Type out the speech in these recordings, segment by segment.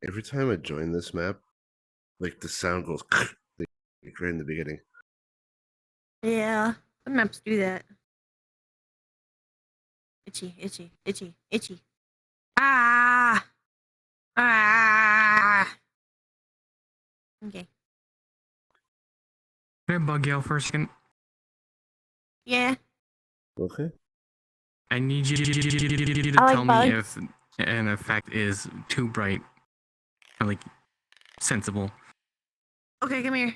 Every time I join this map, like the sound goes like right in the beginning. Yeah, some maps do that. Itchy, itchy, itchy, itchy. Ah! Ah! Okay. Can I bug you out for a second? Yeah. Okay. I need you to tell me if an effect is too bright or like sensible. Okay, come here.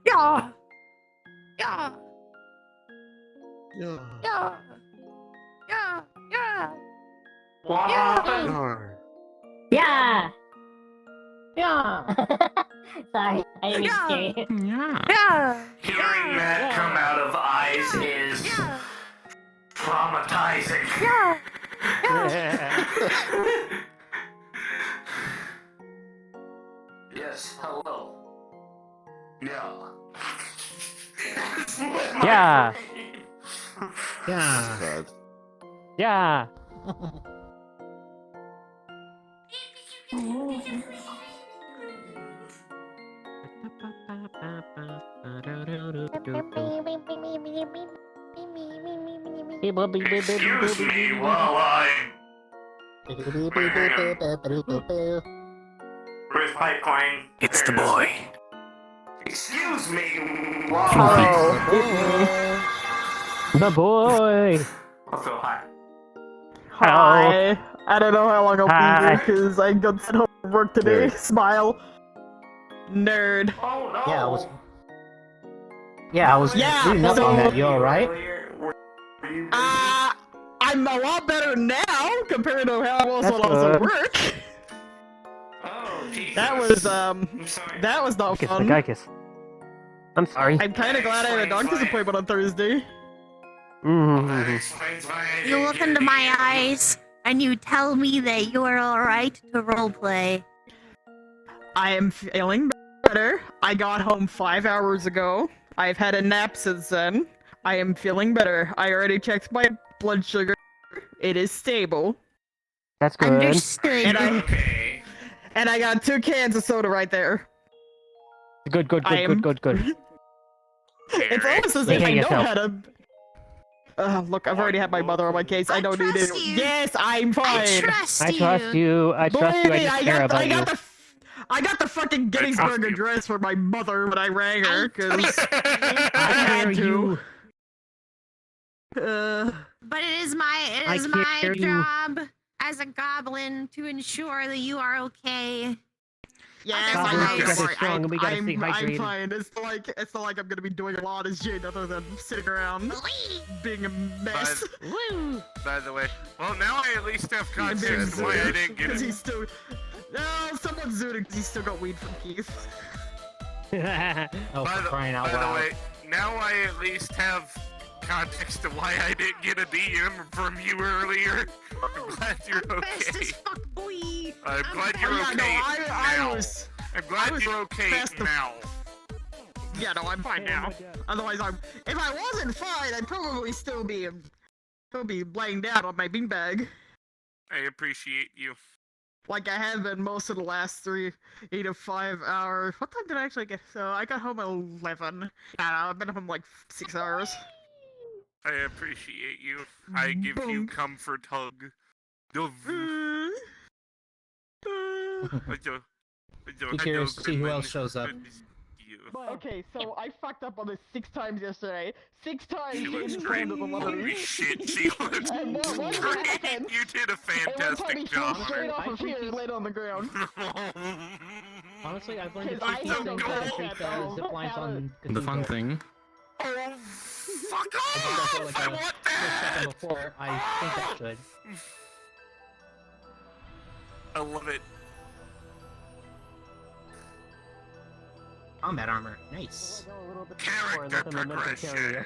Yeah. Yeah. Yeah. Yeah. Yeah. Yeah. Yeah. Yeah! Yeah! Sorry, I didn't mean to scare you. Yeah. Yeah. Hearing that come out of eyes is traumatizing. Yeah. Yes, hello. Yeah. Yeah. Yeah. God. Yeah. Excuse me while I where's Pipe Clang? It's the boy. Excuse me while The boy. Also, hi. Hi. I don't know how long I'll Hi. be here because I got sent home from work today. Nerd. Smile. Nerd. Oh no. Yeah, I was Yeah, reading up on so- that. You alright? I'm a lot better now compared to how I was That's when I was at good. work. Oh, Jesus. That was not Gaius, the fun. Gaius. I'm sorry. I'm kind of glad I have a doctor's appointment on Thursday. That explains why I You didn't look get into a my DM. eyes and you tell me that you are alright to roleplay. I am feeling better. I got home 5 hours ago. I've had a nap since then. I am feeling better. I already checked my blood sugar. It is stable. That's good. Understood. Okay. And I got 2 cans of soda right there. Good. It's almost as Take if care I of don't yourself. have a... look, I've already had my mother on my case. I don't need trust it. you. Yes, I'm I fine. trust I you. trust you. I trust you. I just care about you. I got the fucking trust Gettysburg you. Address for my mother when I rang her, because I I had hear to. you. But it is my I hear you. job as a goblin to ensure that you are okay. Yes, Goblins I know. together Sorry, strong, and we gotta stay I'm hydrated. fine. It's not like I'm gonna be doing a lot of shit other than sitting around being a mess. Woo. By the way, well, now I at least have I'm being context why I didn't get because it. he's still. No, someone's zooting because he's still got weed from Keith. Oh, for crying out By the loud. way, now I at least have context to why I didn't get a DM from you earlier. I'm glad you're Fast okay. as fuck, boy. I'm glad you're Yeah, no, okay I now. was. I'm I glad was you're okay fast as- now. Yeah, no, I'm fine now. Otherwise, if I wasn't fine, I'd probably still be laying down on my beanbag, I appreciate you. like I have been most of the last 8 to 5 hours. What time did I actually get? So I got home at 11. I've been home like 6 hours. I appreciate you. I give you Bonk. comfort hug. Dove. Be curious to see who else shows up. Okay, so I fucked up on this 6 times yesterday. 6 times She looks in great. front of the Holy lottery. shit, she looks And what great. happened? You did a And one time he fantastic flew job. straight off of here and laid on the ground. Honestly, I've learned a Because few I things don't how to know treat that, zip lines how on The fun Cathedral. thing. Oh, fuck I did that for off! like I a want split that! second before. I think I should. I love it. Combat armor. Nice. Character progression.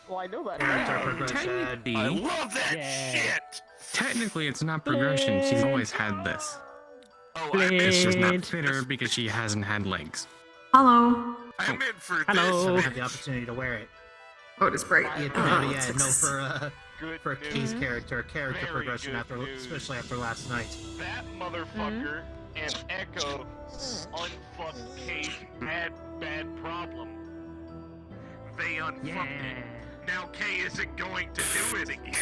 Well, I know that. Character progression. I love that Yeah. shit. Technically, it's not progression. She's always had this. Oh, It's just not Blade. fit her because she hasn't had legs. Hello. I'm in for Hello. I had the opportunity to wear it. Oh, it's bright. Yeah, for Key's character Very progression good after, news. especially after last night. That motherfucker and Echo unfucked Kay's bad problem. They unfucked it. Now Kay isn't going to do it again.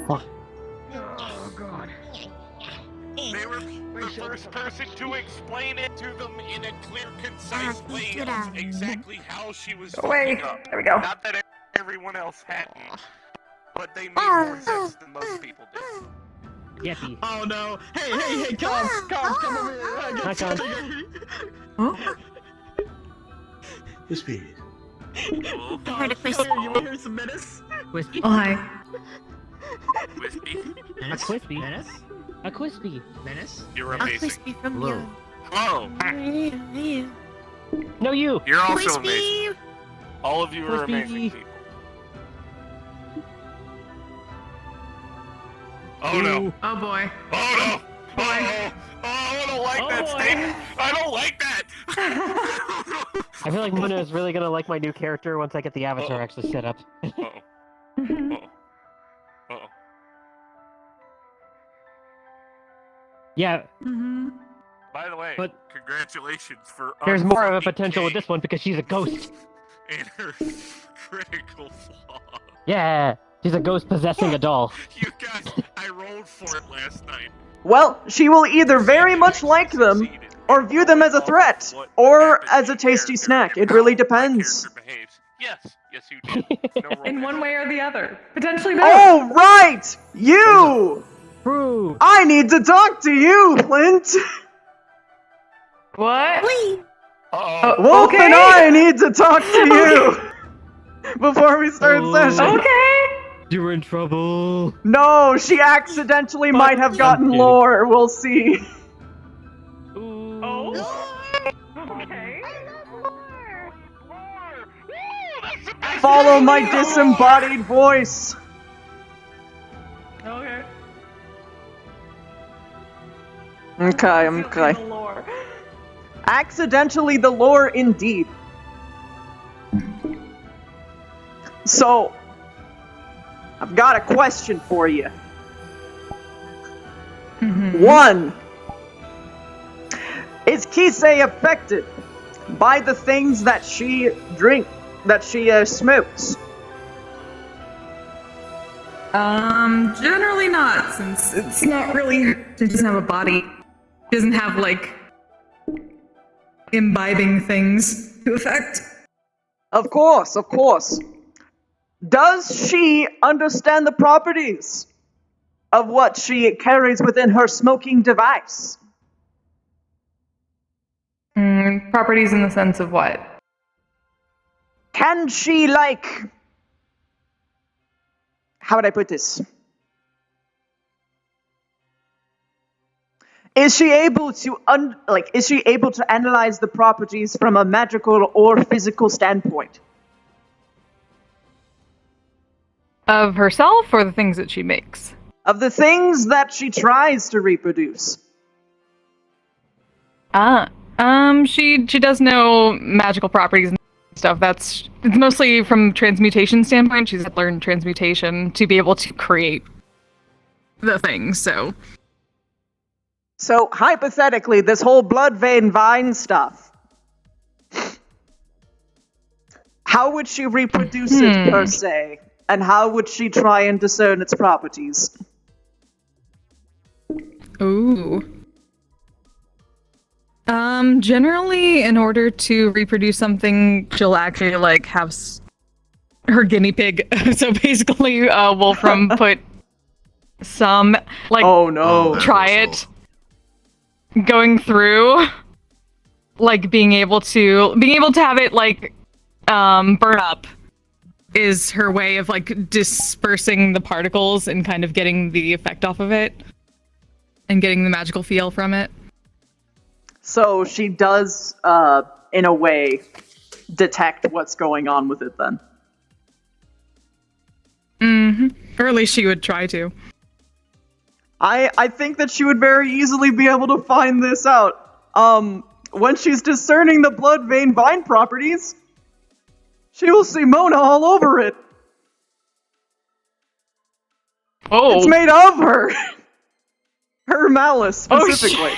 Oh god. They were the first person to explain it to them in a clear, concise way of exactly how she was fucking up. There we go. Not that everyone else had it, but they made more sense than most people did. Yippee. Oh no. Hey, Cobbs, come over here. Hi, Cobbs. This be. I heard a quiz. You wanna hear some menace? Quispy. Oh, hi. Whiskey, A Quispy. Menace? A Quispy. Menace? you're A amazing. crispy from Hello. you. Hello. Hey. No, you. You're also amazing. Crispy. All of you are Crispy. amazing people. Oh no. Oh boy. Oh no. Oh, I don't like that boy. statement. I don't like that. I feel like Muna is really gonna like my new character once I get the avatar actually set up. Uh-oh. Uh-oh. Uh-oh. Yeah, By the way, But- congratulations for there's more of a unfucking potential with Kay this one because she's a ghost. and her critical flaw. Yeah, she's a ghost possessing a doll. You guys, I rolled for it last night. Well, she will either very much like them, or view them as a threat, or as a tasty snack. It really depends. Yes, you did. No In one romance. way or the other. Potentially both. Oh, right! You! True. I need to talk to you, Flint! What? Uh-oh. Wolf Okay. and I need to talk to you! Before we start Oh. session. Okay. You're in trouble. No, she accidentally might have gotten kidding. lore, we'll see. Ooh. Oh. Okay. Follow my disembodied voice. Okay. Okay. The lore. Accidentally the lore indeed. So, I've got a question for you. One, is Kisei affected by the things that she smokes? Generally not, since it's not really. She doesn't have a body. She doesn't have, like, imbibing things to affect. Of course. Does she understand the properties of what she carries within her smoking device? Properties in the sense of what? Can she, like... How would I put this? Is she able to analyze the properties from a magical or physical standpoint? Of herself or the things that she makes? Of the things that she tries to reproduce? She does know magical properties and stuff. It's mostly from transmutation standpoint. She's learned transmutation to be able to create the things, so. So, hypothetically, this whole blood vein vine stuff, how would she reproduce it, per se? And how would she try and discern its properties? Ooh. Generally, in order to reproduce something, she'll actually, like, have her guinea pig. So basically, Wolfram put some, like, Oh no. try it, going through, like, being able to have it, like, burn up is her way of, like, dispersing the particles and kind of getting the effect off of it and getting the magical feel from it. So she does, in a way, detect what's going on with it then. Or at least she would try to. I think that she would very easily be able to find this out. When she's discerning the blood vein vine properties, she will see Mona all over it. Oh. It's made of her. Her malice, specifically.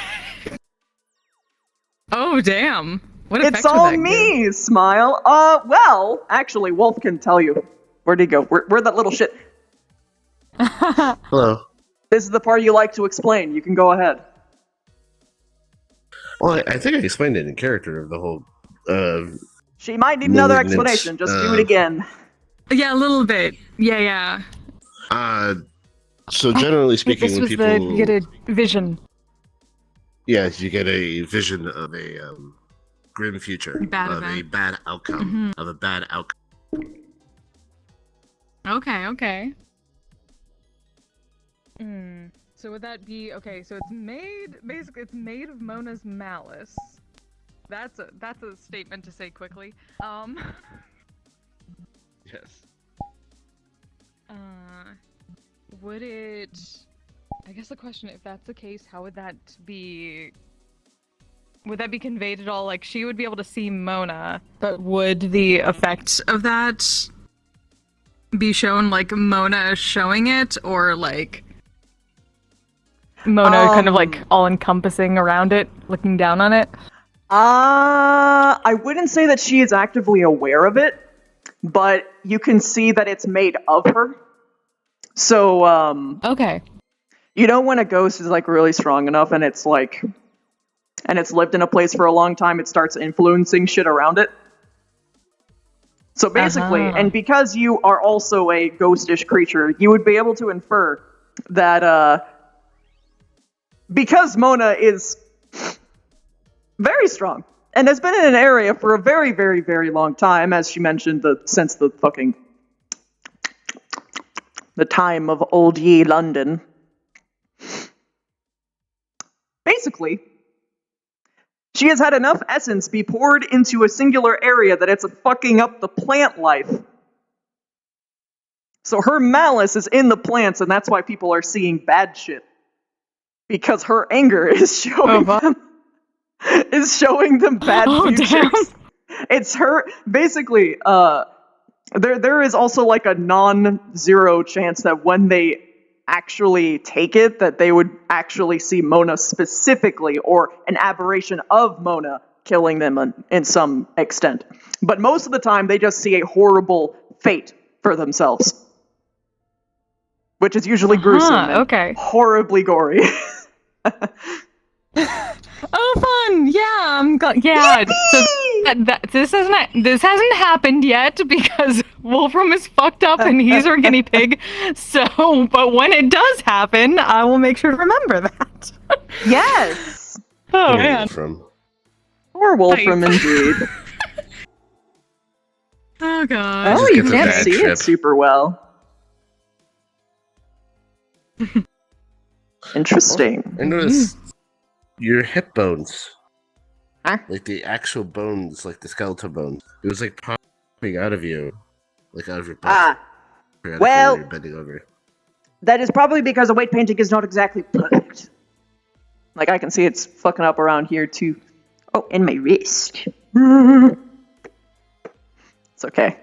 Oh, damn. What effect It's would all that me, Smile. Well, actually, Wolf can tell you. Where'd he go? Where'd that little shit? Hello. This is the part you like to explain. You can go ahead. Well, I think I explained it in character of the whole. She might need another malignant, explanation. Just do it again. Yeah, a little bit. Yeah. So generally speaking, this when was people you get a vision. Yes, you get a vision of a grim future, Bad of event. a bad outcome, of a bad outcome. Okay. So would that be okay? So it's made it's made of Mona's malice. That's a statement to say quickly. Yes. Would it? I guess the question, if that's the case, how would that be? Would that be conveyed at all? Like, she would be able to see Mona, but would the effect of that be shown, like Mona showing it, or like Mona kind of like all-encompassing around it, looking down on it? I wouldn't say that she is actively aware of it, but you can see that it's made of her. So, okay. You know when a ghost is like really strong enough and it's like, and it's lived in a place for a long time, it starts influencing shit around it? So basically, and because you are also a ghostish creature, you would be able to infer that, because Mona is very strong and has been in an area for a very, very, very long time, as she mentioned, since the time of old ye London. Basically, she has had enough essence be poured into a singular area that it's fucking up the plant life. So her malice is in the plants, and that's why people are seeing bad shit. Because her anger is showing them bad futures. Damn. It's her basically. There is also like a non-zero chance that when they actually take it, that they would actually see Mona specifically, or an aberration of Mona killing them in some extent. But most of the time, they just see a horrible fate for themselves, which is usually gruesome and horribly gory. Oh, fun! Yeah, I'm glad. Yeah, so this hasn't happened yet because Wolfram is fucked up and he's our guinea pig. So, but when it does happen, I will make sure to remember that. Yes. Oh man. Poor Wolfram, indeed. Oh god. Oh, you can't see it super well. Interesting. I noticed your hip bones. Like the actual bones, like the skeletal bones. It was like popping out of you. Like out of your back. Well, you're bending over. That is probably because the weight painting is not exactly perfect. Like, I can see it's fucking up around here, too. Oh, and my wrist. It's okay.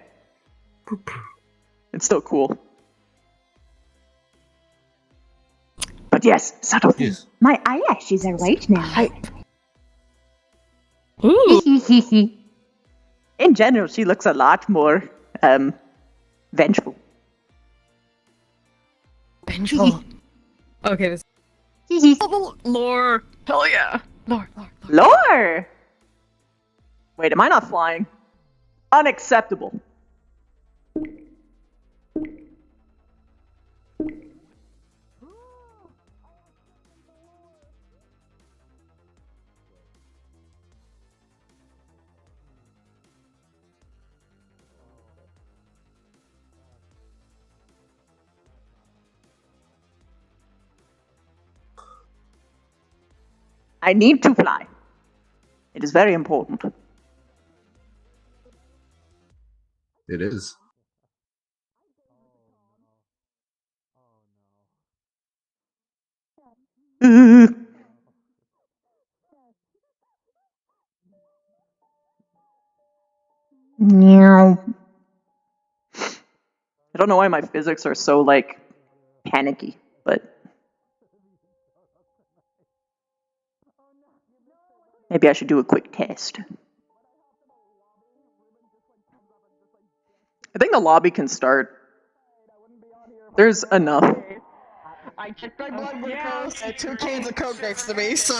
It's still cool. But yes, subtle thing. My eyelashes are white now. Ooh. In general, she looks a lot more, vengeful. Vengeful. Okay, this. Lore. Hell yeah. Lore. Lore! Wait, am I not flying? Unacceptable. I need to fly. It is very important. It is. Meow. I don't know why my physics are so, like, panicky, but... maybe I should do a quick test. I think the lobby can start. There's enough. I checked my blood glucose and 2 cans of Coke next to me, so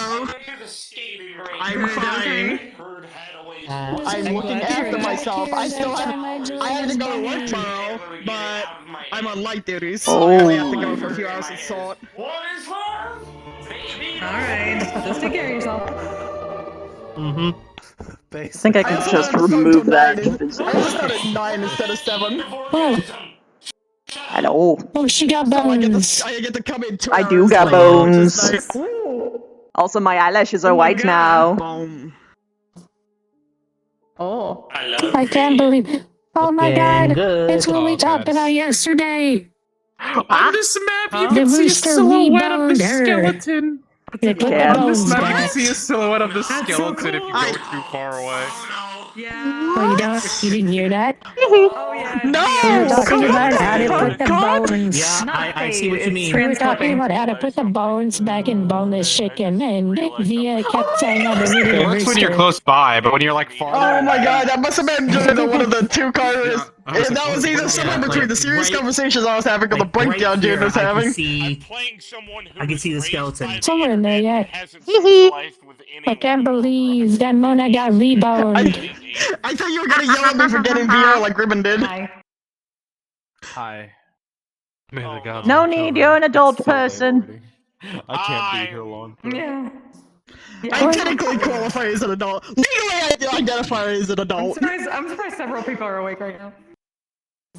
I'm fine. I'm looking after myself. I have to go to work tomorrow, but I'm on light duty, so I only have to go for a few hours of salt. Alright, just take care of yourself. I think I can just remove that. I also started at 9 instead of 7. Hello. Oh, she got bones. I get to come in 2 I hours do got late, bones. which is nice. Also, my eyelashes are Oh my white God. now. Boom. Oh. I can't believe it. Oh my god, it's what we talked about yesterday. On this map, you The can see a rooster silhouette of the rebound her. skeleton. You put the Yeah. On this bones map, you can back. see a silhouette of the That's so skeleton if cool. you go too far away. Yeah. Oh, you didn't hear that? Oh yeah. No! We were talking Come about how to on, put the God. bones. Yeah, I see what you mean. We were talking about how to put the bones back in boneless chicken, and Via kept saying how to rid It of the works when you're rooster. close by, but when you're like farther Oh my away... god, that must have been during one of the 2 cars. I was like, That was either somewhere like, between the serious right- conversations I was having or the Like, breakdown here, June was I can having. see, Playing someone who I can was see the raised skeleton. by the Somewhere in there, internet yeah. and hasn't socialized with I anyone can't in over believe that Mona got reboned. I thought you were gonna yell at me for getting VR like Ribbon did. Hi. May the gods No watch need, over you're me. an adult It's so late person. already. I can't be here long. Yeah. I technically qualify as an adult. Legally, I identify as an adult. I'm surprised several people are awake right now.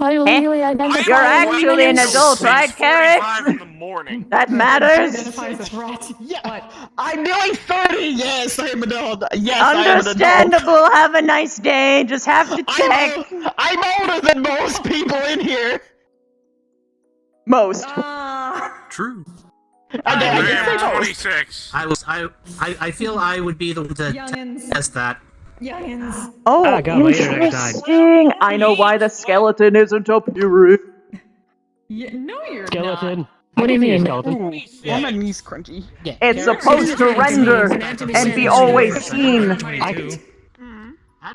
I legally identify You're as actually an adult, right, Carrot? 6:45 in the morning. That matters. Identifies as rat. Yeah, I'm nearly 30. Yes, I am an adult. Yes, I am an adult. Understandable. Have a nice day. Just have to check. I'm older than most people in here. Most. True. I am guess I most. 26. I feel I would be the one to Youngins. test that. Youngins. Oh, I got my internet died. interesting. I know why the skeleton isn't up here. Yeah, no, you're Skeleton. not. What do you mean? Yeah, my knee's crunchy. Yeah. It's supposed to render and be always seen. I can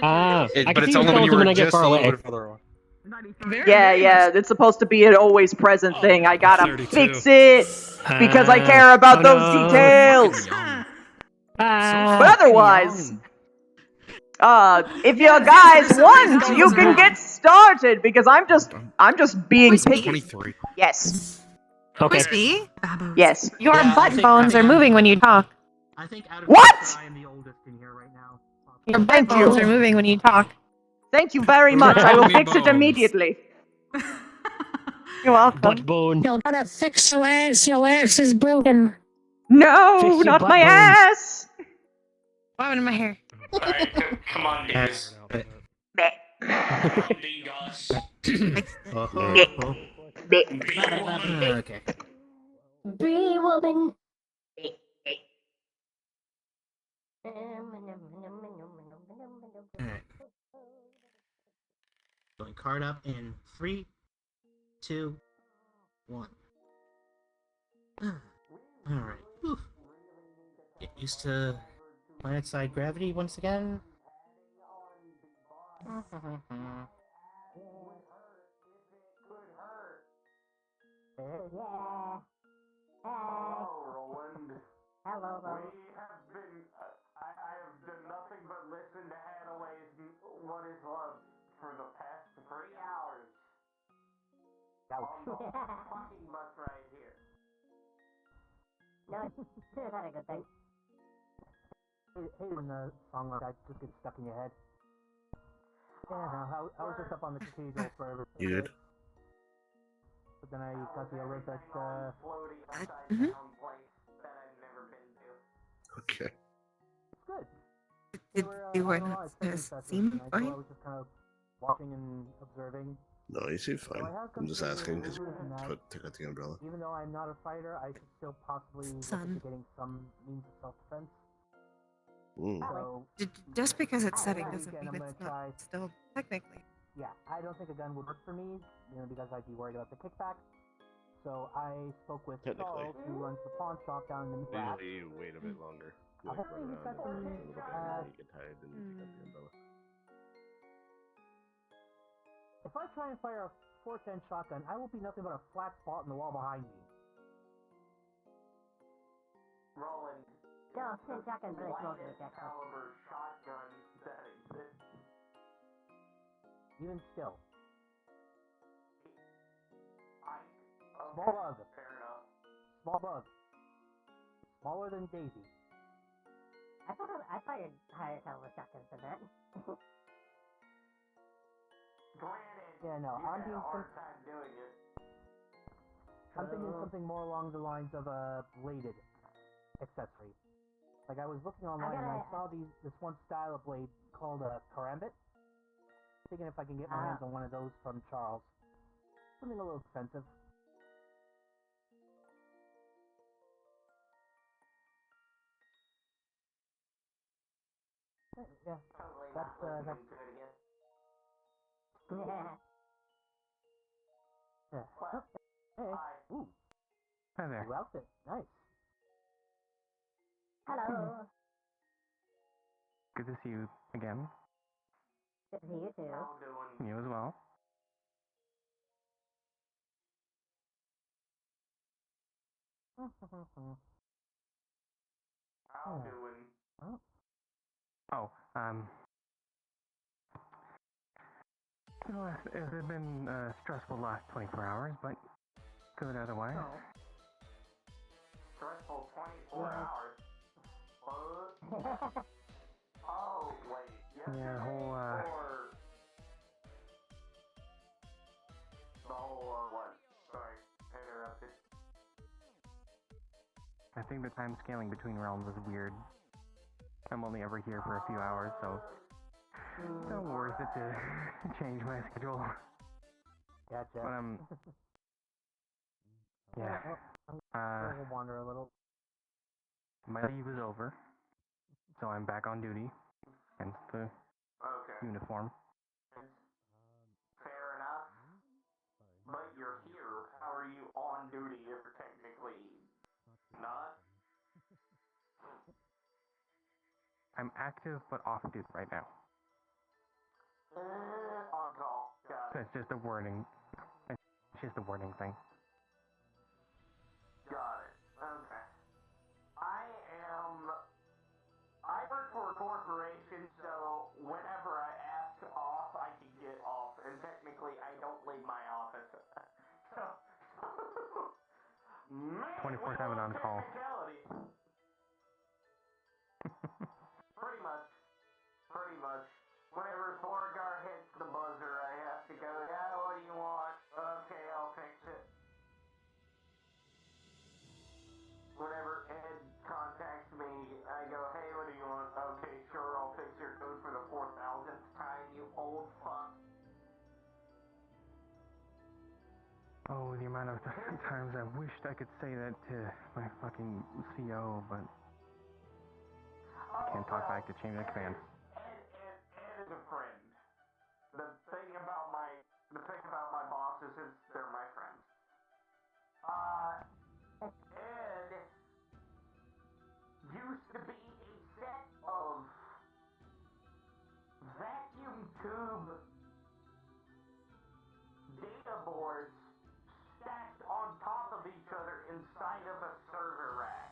But see it's the only when you skeleton were when I get just a far little away. bit further away. Yeah, it's supposed to be an always present thing. I gotta 32. fix it because I care about those details. But otherwise, if you guys want, you can get started because I'm just being picky. 23. Yes. Okay. Crispy? Yes. Your Yeah, I butt think- bones are moving when you talk. I think out of What? I am the oldest in here right now. Your butt Thank bones you. are moving when you talk. Thank you very much. I will Tiny fix it bones. immediately. You're welcome. Butt bone. You gotta fix your ass. Your ass is broken. No, Fix your not butt my bones. ass. What happened to my hair? Alright, come on, guys. Bleh. Okay. Bee woman. Alright. Going card up in 3, 2, 1. Alright. Get used to planet side gravity once again. Hello, I have done nothing but listen to Hadaway's What is Love for the past 3 hours. On the fucking bus right here. No, it's not a good thing. Hey, when the song like that just gets stuck in your head. Yeah, I was just up on the cathedral forever. You good? But then I got the Olympic, Floaty upside down place that I've never been to. Okay. It's good. Did you were I not expected such a seem thing. I fine? was just kind of watching and observing. No, you seem So I fine. have I'm just completed asking because you illusion that took out the umbrella. even though I'm not a fighter, I should still possibly look Son. into getting some means of self-defense. Mm. So Just because it's setting this doesn't weekend mean I'm it's gonna try. not still technically. Yeah, I don't think a gun would work for me, because I'd be worried about the kickback. So I spoke with Technically. Charles, who runs the pawn shop down in the back. Usually you wait a bit longer. You like Hopefully run he's around got a some, little bit and then you get tired and you take out the umbrella. If I try and fire a 410 shotgun, I will be nothing but a flat spot in the wall behind me. Roland. No, 10 seconds really close to Lightest that. caliber shotgun that exists. Even still. Okay, Small bug. fair enough. Small bug. Smaller than Daisy. I fired higher caliber shotguns than that. Granted, Yeah, no, you I'm had being a hard time doing it. I'm thinking something more along the lines of a bladed accessory. Like I was looking online and I saw this one style of blade called a karambit. Thinking if I can get my hands on one of those from Charles. Something a little expensive. Yeah, Totally that's not that's listening to it again. Yeah. yeah. Well, Hey, hi. ooh, Hi there. new outfit, nice. Hello. Good to see you again. Good to see you too. How doing? You as well. How doing? Oh, it's been a stressful last 24 hours, but good otherwise. No. Stressful 24 hours. What? Oh, wait. Yeah, the whole, Or the whole, what? Sorry, interrupted. I think the time scaling between realms is weird. I'm only ever here for a few hours, so it's not worth it to change my schedule. Gotcha. But yeah. We'll wander a little. My leave is over, so I'm back on duty, hence the Okay. uniform. Fair enough. But you're here. How are you on duty if you're technically not? I'm active but off duty right now. On call. Got it. It's just a wording. It's just a wording thing. Got it. Okay. I work for a corporation, so whenever I ask off, I can get off, and technically I don't leave my office. So, 24/7 on call. technicality. Pretty much. Whenever Thorgar hits the buzzer, I have to go, yeah, what do you want? Okay, I'll fix it. Whenever Ed contacts me, I go, hey, what do you want? Okay, sure, I'll fix your code for the 4,000th time, you old fuck. Oh, the amount of times I wished I could say that to my fucking CO, but can't talk back to chain of command. Ed is a friend. The thing about my bosses is they're my friends. Ed used to be a set of vacuum tube data boards stacked on top of each other inside of a server rack.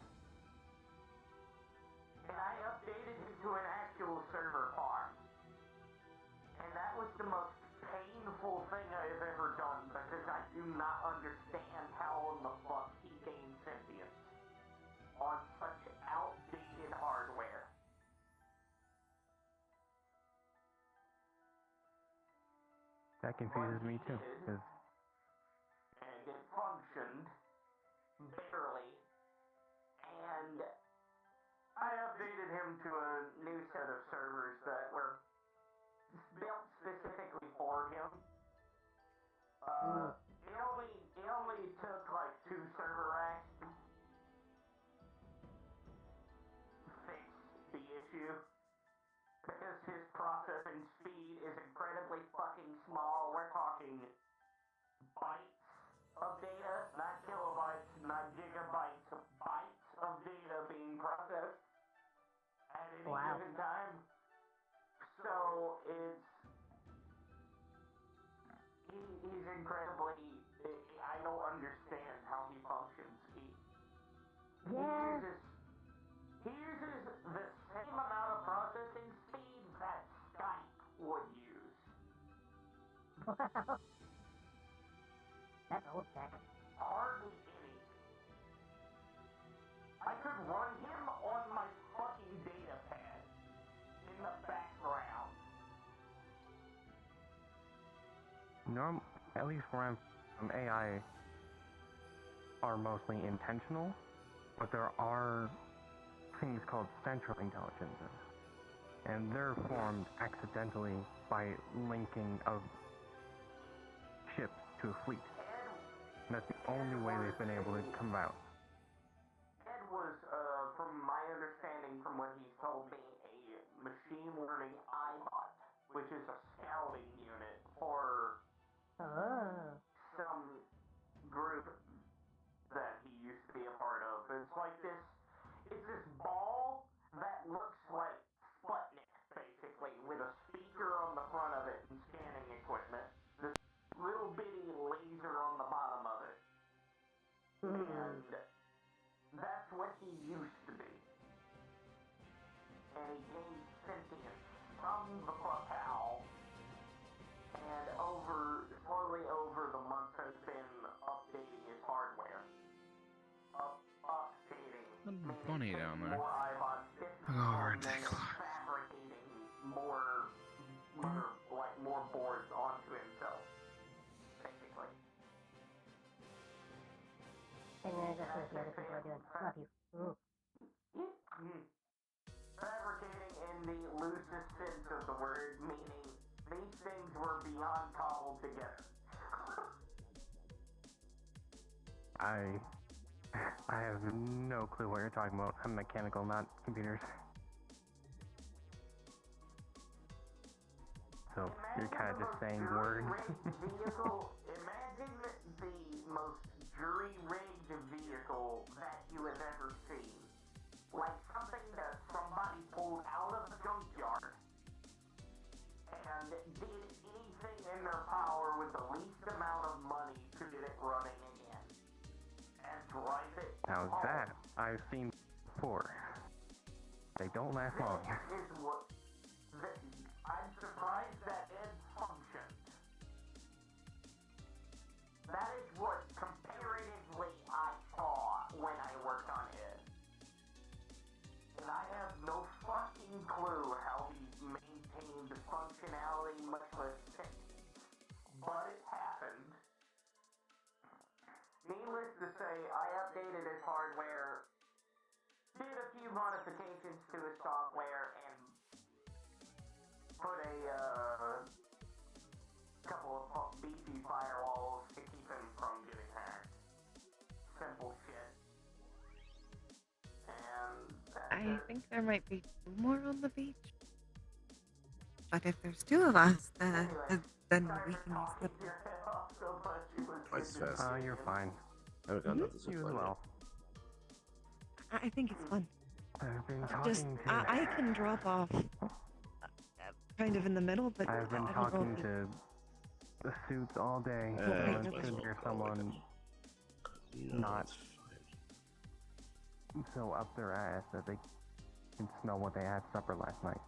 And I updated it to an actual server farm. And that was the most painful thing I have ever done because I do not understand how in the fuck he gained sentience on such outdated hardware. That confuses me too, because And it functioned barely. And I updated him him to a new set of servers that were built specifically for him. It only took like 2 server racks to fix the issue. Because his processing speed is incredibly fucking small. We're talking bytes of data, not kilobytes, not gigabytes, bytes of data being processed at any given time. So he's incredibly, I don't understand how he functions. He uses the same amount of processing speed that Skype would use. Wow. That's old tech. Hardly any. I could run him on my fucking data pad in the background. At least where I'm from, AI are mostly intentional, but there are things called central intelligences, and they're formed accidentally by linking of ships to a fleet. And that's the only way they've been able to come out. Ed was, from my understanding, from what he's told me, a machine learning iBot, which is a scouting unit for some group that he used to be a part of. It's this ball that looks like Sputnik, basically, with a speaker on the front of it and scanning equipment. This little bitty laser on the bottom of it. And that's what he used to be. And he gained sentience from the propel. And slowly over the months has been updating his hardware. Updating. Funny down there. More iBots, and then fabricating more boards onto himself. Basically. And then that's what the other people are doing. Love you. Fabricating in the loosest sense of the word, meaning these things were beyond cobbled together. I have no clue what you're talking about. I'm mechanical, not computers. So you're kind of just saying words. Imagine the most jury-rigged vehicle that you have ever seen. Like something that somebody pulled out of the junkyard and did anything in their power with the least amount of money to get it running again. And drive it Now home. that I've seen before. They don't last long. I'm surprised that it functioned. That is what comparatively I saw when I worked on it. And I have no fucking clue how he maintained functionality, much less safety. But it happened. Needless to say, I updated his hardware, did a few modifications to his software, and put a couple of beefy firewalls to keep him from getting hacked. Simple shit. And I think there might be 2 more on the beach. But if there's 2 of us, then we can use the... Twice as fast. You're fine. I haven't gotten nothing so You as fun well. I think it's fun. I've been talking Just, to... I can drop off kind of in the middle, but I've been talking to the suits all day. I want to hear someone not so up their ass that they can smell what they had supper last night.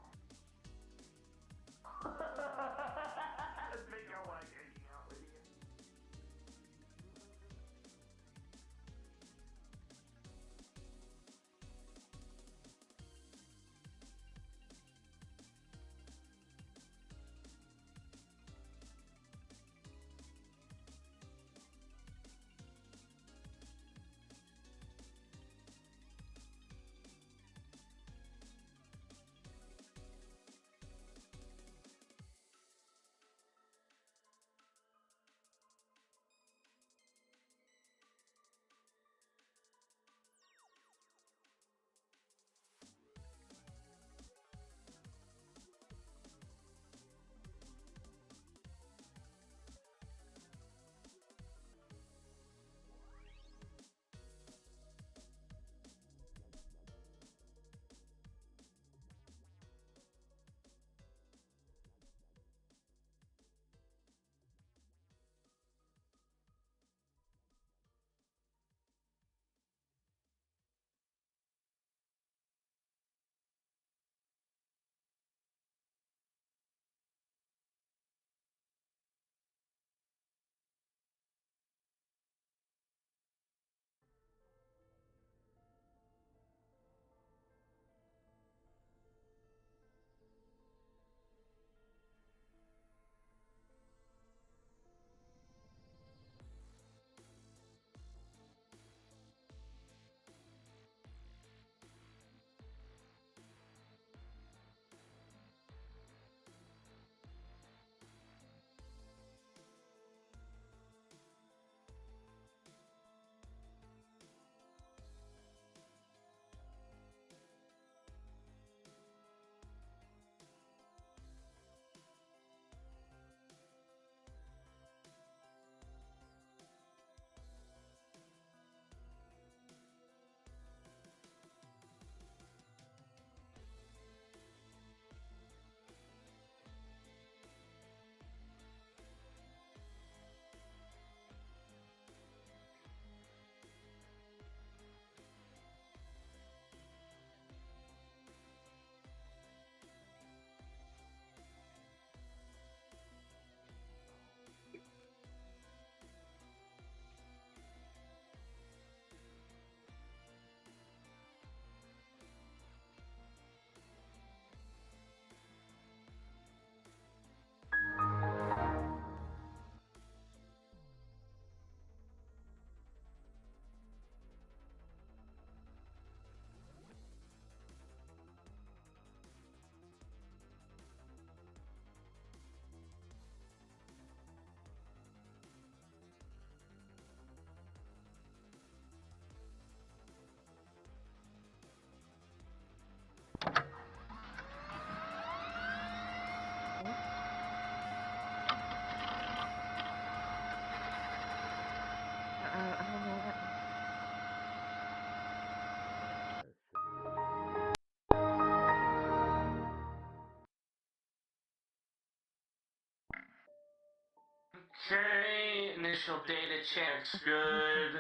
Okay, initial data checks good.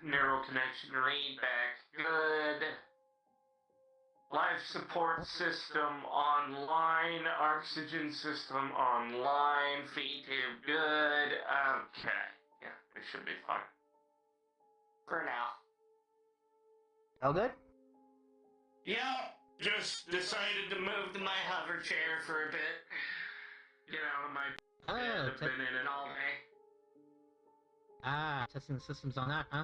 Neural connection readback good. Life support system online. Oxygen system online. Feed tube good. Okay. Yeah, it should be fine. For now. All good? Yeah, just decided to move to my hover chair for a bit. Get out of my bed. I've been in it all day. Testing the systems on that, huh?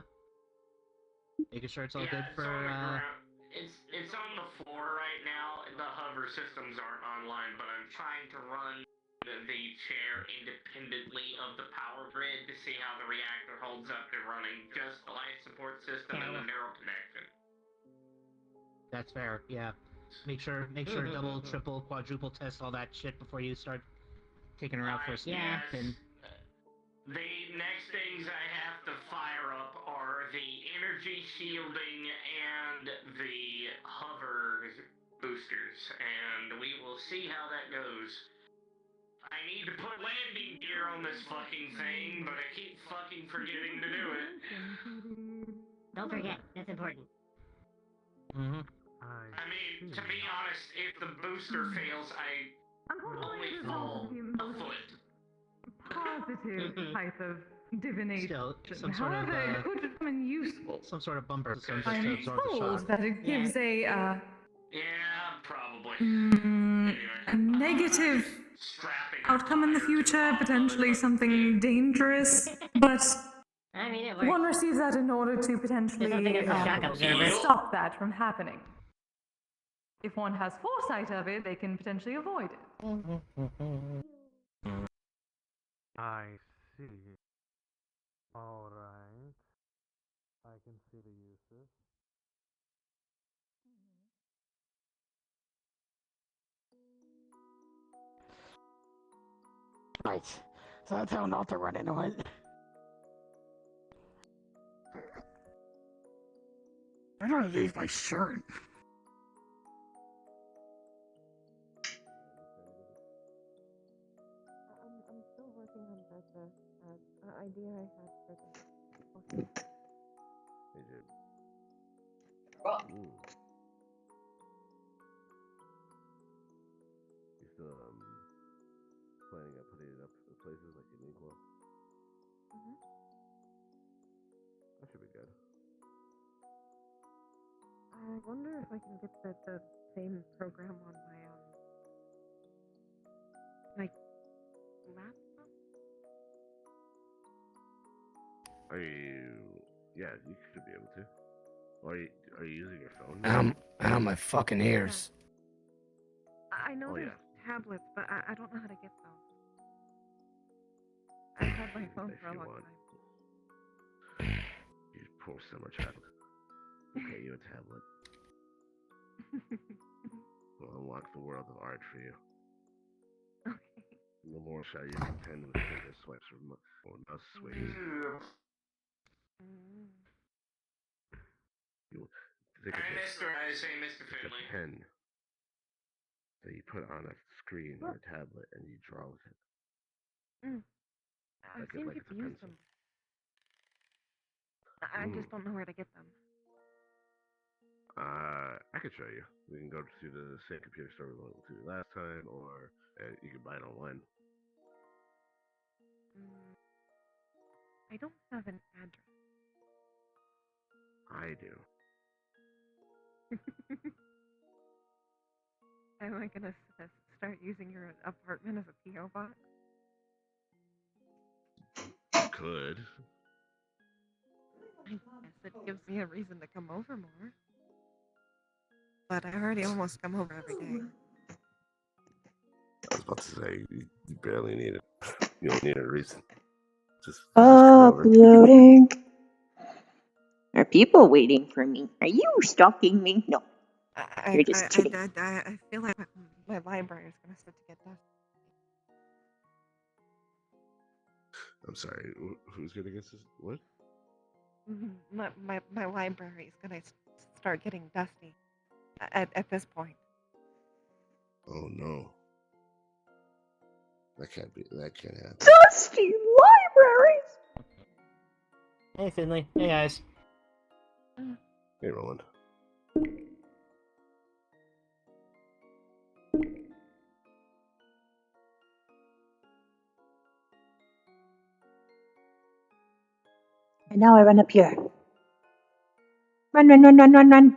Making sure it's all good It's for, on the ground. It's on the floor right now. The hover systems aren't online, but I'm trying to run the chair independently of the power grid to see how the reactor holds up to running just the life support system and the neural connection. That's fair, yeah. Make sure double, triple, quadruple test all that shit before you start taking her out for a snap, and... The next things I have to fire up are the energy shielding and the hover boosters, and we will see how that goes. I need to put landing gear on this fucking thing, but I keep fucking forgetting to do it. Don't forget, that's important. I mean, to be honest, if the booster fails, I only fall a foot. Positive type of divination. Still, some sort of, However, it could come in useful. some sort of bumper system just to I'm absorb the told shock. that it gives a Yeah, probably. a negative outcome in the future, potentially something dangerous, but I mean, it works. one receives that in order to potentially There's nothing as a shock observer. stop that from happening. If one has foresight of it, they can potentially avoid it. I see. Alright. I can see the uses. Right. So that's how not to run into it. I'm gonna leave my shirt. I'm still working on the idea I had for the. Hey, dude. Ooh. You still planning on putting it up in places like Uniqlo? That should be good. I wonder if I can get the same program on my laptop. Are you? Yeah, you should be able to. Or are you using your phone? Ow, my fucking ears. I know Oh, there's yeah. tablets, but I don't know how to get those. I've had my phone If for a you long want. time. You poor summer child. Okay, you a tablet. We'll unlock the world of art for you. Okay. No more shall you contend with finger swipes or mouse swings. You think of I say Mr. it's Finley. a pen that you put on a screen or a tablet and you draw with it. I've Like seen it's a people use pencil. them. I just don't know where to get them. I could show you. We can go to the same computer store we went to last time, or you can buy it online. I don't have an address. I do. Am I gonna start using your apartment as a PO box? Could. I guess it gives me a reason to come over more. But I already almost come over every day. I was about to say, you barely need it. You don't need a reason. Just Uploading. Are people waiting for me? Are you stalking me? No. You're just kidding. I feel like my library is gonna start to get dusty. I'm sorry, who's gonna get this? What? My library is gonna start getting dusty at this point. Oh no. That can't happen. Dusty libraries. Hey, Finley. Hey, guys. Hey, Roland. And now I run up here. Run, run, run, run, run, run.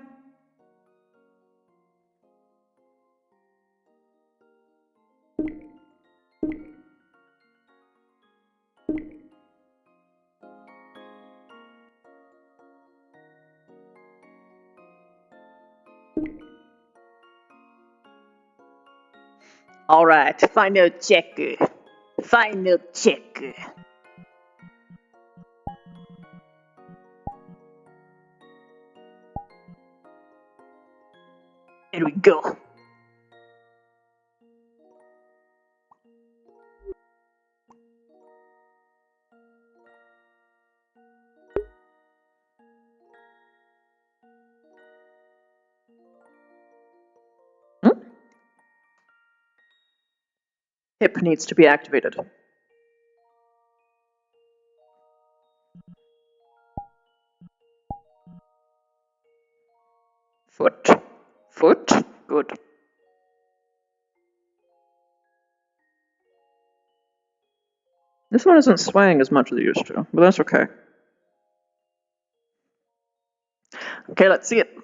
All right, final checker. Final checker. Here we go. Hip needs to be activated. Foot. Foot. Good. This one isn't swaying as much as it used to, but that's okay. Okay, let's see it.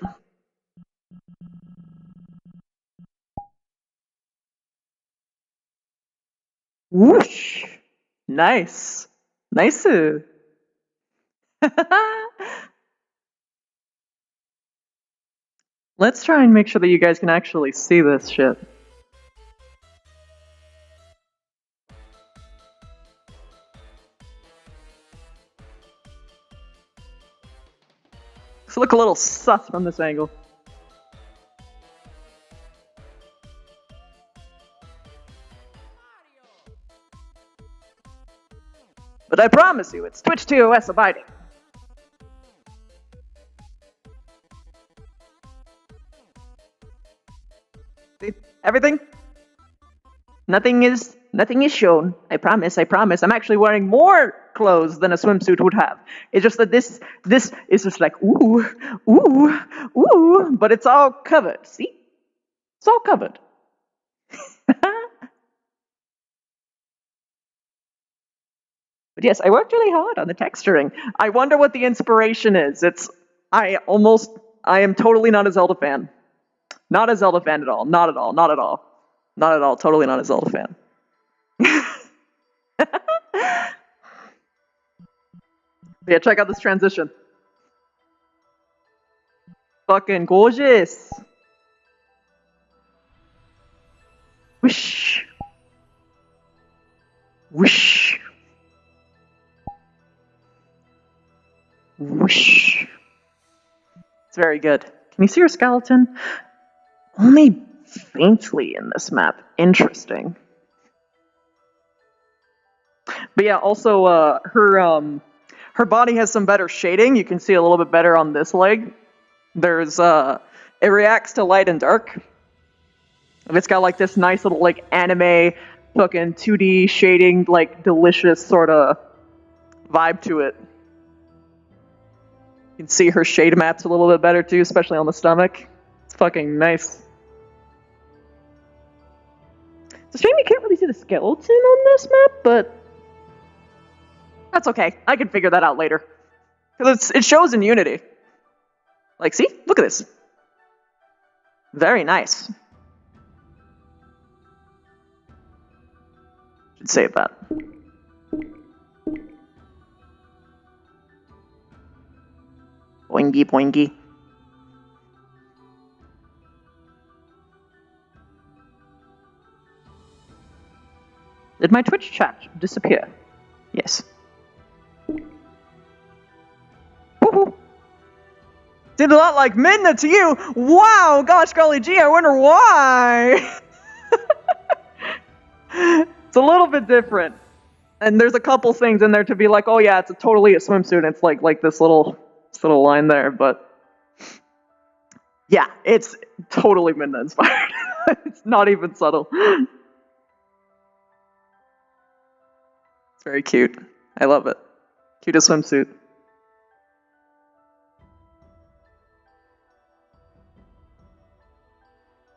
Whoosh! Nice. Nice. Let's try and make sure that you guys can actually see this shit. This look a little sus from this angle. But I promise you, it's Twitch TOS abiding. See? Everything? Nothing is shown. I promise, I promise. I'm actually wearing more clothes than a swimsuit would have. It's just that this is just like, ooh, ooh, ooh, but it's all covered, see? It's all covered. But yes, I worked really hard on the texturing. I wonder what the inspiration is. I am totally not a Zelda fan. Not a Zelda fan at all. Not at all. Not at all. Not at all. Totally not a Zelda fan. Yeah, check out this transition. Fucking gorgeous. Whoosh. Whoosh. Whoosh. It's very good. Can you see her skeleton? Only faintly in this map. Interesting. But yeah, also her body has some better shading. You can see a little bit better on this leg. There's it reacts to light and dark. It's got like this nice little like anime fucking 2D shading, like delicious sort of vibe to it. You can see her shade maps a little bit better too, especially on the stomach. It's fucking nice. It's a shame you can't really see the skeleton on this map, but that's okay. I can figure that out later. Because it shows in Unity. Like, see? Look at this. Very nice. Should save that. Boingy, boingy. Did my Twitch chat disappear? Yes. Woohoo! Did a lot like Midna to you. Wow, gosh, golly gee, I wonder why. It's a little bit different. And there's a couple things in there to be like, oh yeah, it's totally a swimsuit. It's like this little line there, but yeah, it's totally Midna inspired. It's not even subtle. It's very cute. I love it. Cutest swimsuit.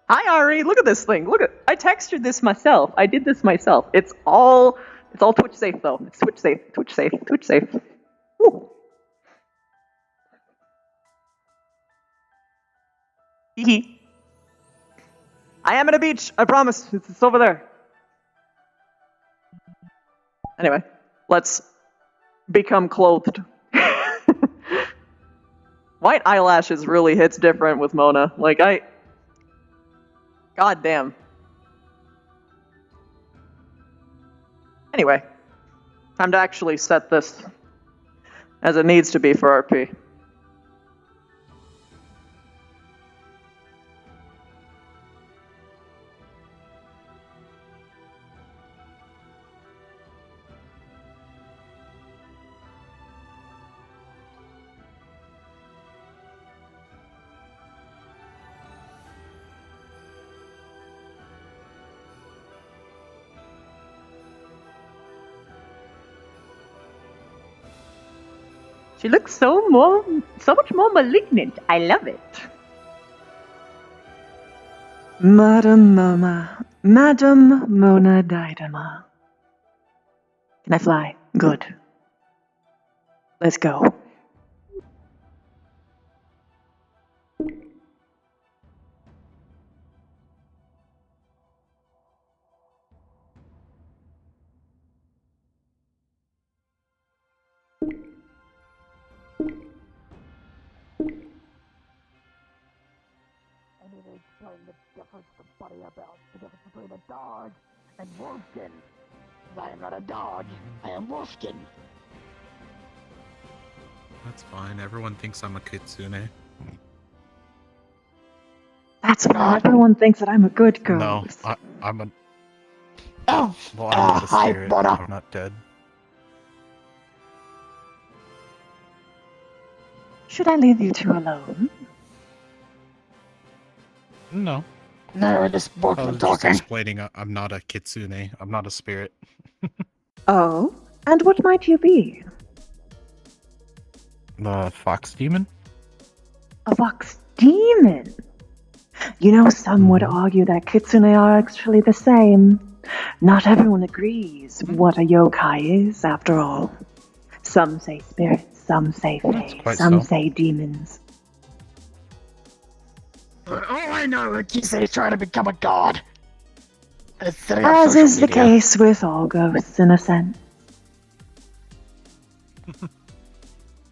Hi Ari, look at this thing. Look at I textured this myself. I did this myself. It's all Twitch safe though. It's Twitch safe. Twitch safe. Twitch safe. Woo. Hee. I am at a beach. I promise. It's over there. Anyway, let's become clothed. White eyelashes really hits different with Mona. God damn. Anyway, time to actually set this as it needs to be for RP. She looks so much more malignant. I love it. Madam Mona Didema. Can I fly? Good. Let's go. Between a dog and Wolfkin. I am not a dog, I am Wolfkin. That's fine. Everyone thinks I'm a kitsune. That's why everyone thinks that I'm a good girl. No, I'm a. Oh, Well, I'm not a hi, spirit. Mona. I'm not dead. Should I leave you two alone? No. No, we're just I walking was and just talking. explaining I'm not a kitsune. I'm not a spirit. Oh? And what might you be? The fox demon? A fox demon? You know, some would argue that kitsune are actually the same. Not everyone agrees what a yokai is, after all. Some say spirits, some say fae, some say demons. But all I know is Kisei is trying to become a god. As is the case with all ghosts, in a sense.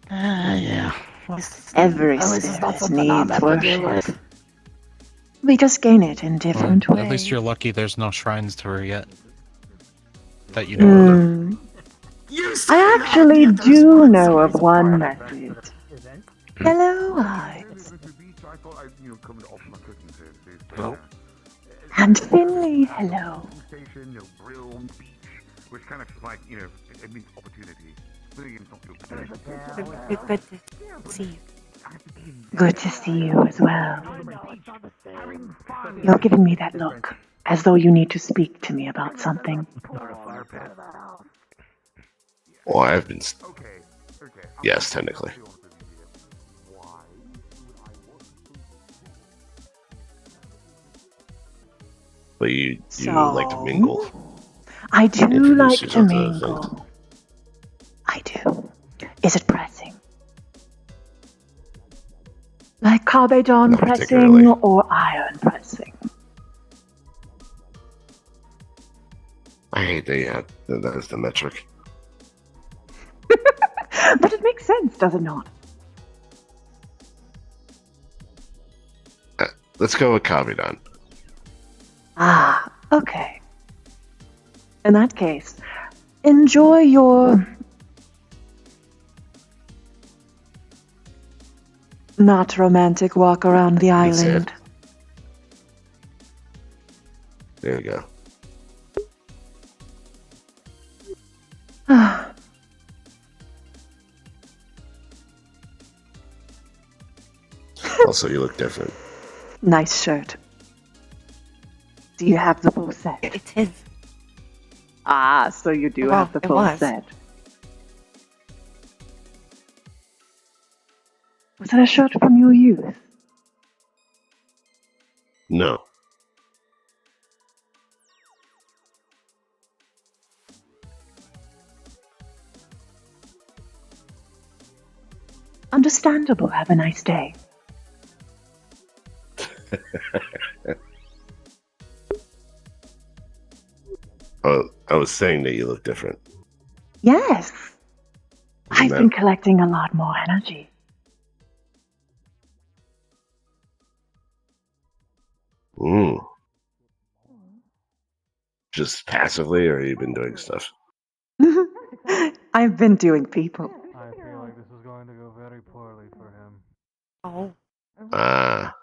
Yeah. Every spirit needs worship. We just gain it in different ways. At least you're lucky there's no shrines to her yet. That you know of. I actually do know of one method. Hello, eyes. And Finley, hello. Which kind of like, it means opportunity. Good to see you. Good to see you as well. You're giving me that look, as though you need to speak to me about something. Well, I've been. Yes, technically. But you like to mingle. I do like Introduce to yourself to the mingle. I do. Is it pressing? Like Carbedon Not pressing particularly. or iron pressing? I hate that that is the metric. But it makes sense, does it not? Let's go with Kabidon. Ah, okay. In that case, enjoy your not romantic walk around the That's it. island. There we go. Also, you look different. Nice shirt. Do you have the full set? It's his. Ah, so you do Well, have the it full was. set. Was that a shirt from your youth? No. Understandable. Have a nice day. Oh, I was saying that you look different. Yes. I've that- been collecting a lot more energy. Mm. Just passively, or you been doing stuff? I've been doing people. I feel like this is going to go very poorly for him. Oh. Ah.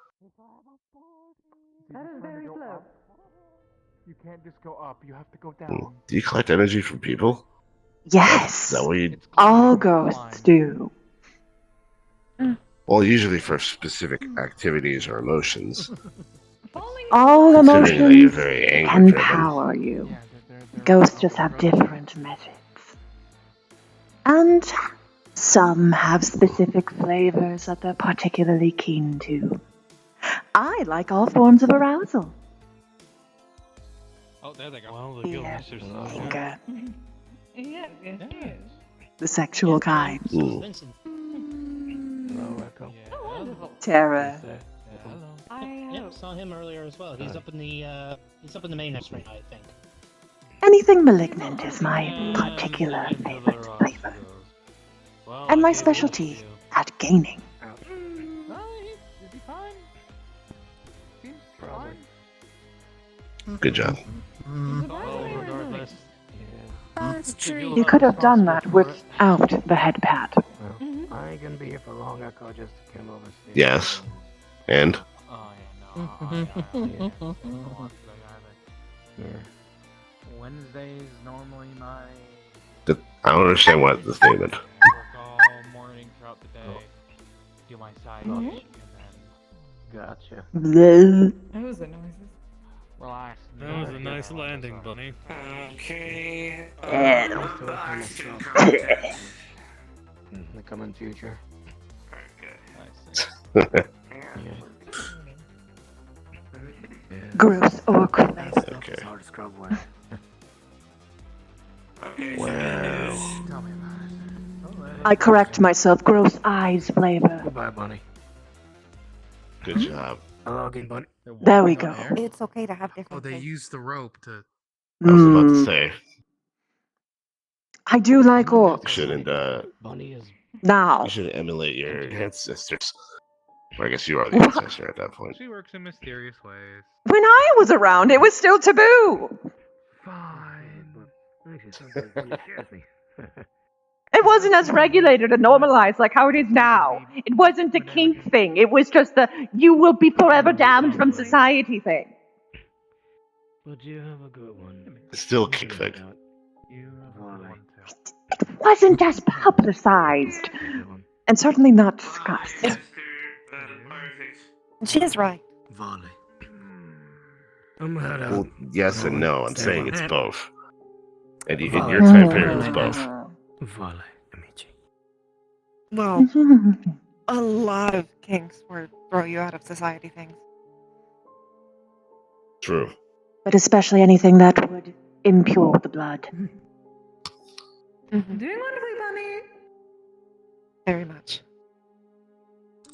That is very slow. You can't just go up, you have to go Mm. down. Do you collect energy from people? Yes. Is that what you... All ghosts do. Well, usually for specific activities or emotions. All Considering that you're emotions very can anger-driven. power you. Ghosts just have different methods. And some have specific flavors that they're particularly keen to. I like all forms of arousal. Oh, there they go. Well, the Fear, Guildmasters. anger, Yes, yes, yes. the sexual kind, Mm. Vincent. Hello, Echo. terror. Yep, saw him earlier as well. He's up in the main house right now, I think. Anything malignant is my particular favorite flavor. And my specialty at gaining. Is he fine? Seems fine. Good job. Regardless. You could have done that without the head pad. I ain't gonna be here for long, Echo, just to kill overseas. Yes. And? Oh, yeah, no. Yeah. Wednesday's normally my... I don't understand what the statement. Work all morning throughout the day. Do my side gig, and then... Gotcha. Bleh. Those are noises. Relax. That was a nice landing, Bunny. Okay. The coming future. Gross or crazy. Okay. It's hard to scrub away. Wow. Tell me about it. I correct myself. Gross eyes flavor. Goodbye, Bunny. Good job. Hello again, Bunny. There we go. It's okay to have Oh, different they tastes. used the rope to. I was about to Mm, say. I do like orcs. Shouldn't, Bunny is... Now, you should emulate your ancestors. Or I guess you are the ancestor at that point. She works in mysterious ways. when I was around, it was still taboo. Fine. Excuse me. It wasn't as regulated and normalized like how it is now. It wasn't a kink thing. It was just the you will be forever damned from society thing. But you have a good one. It's still a kick thing. You have a good one, too. It wasn't as publicized. And certainly not discussed. She is right. Volley. I'm head out. Well, yes and no. I'm saying it's both. And in Volley. your time period, it was both. Volley, Amici. Well, a lot of kinks were throw you out of society things. True. But especially anything that would impure the blood. Mm-hmm. Doing wonderfully, Bunny. Very much.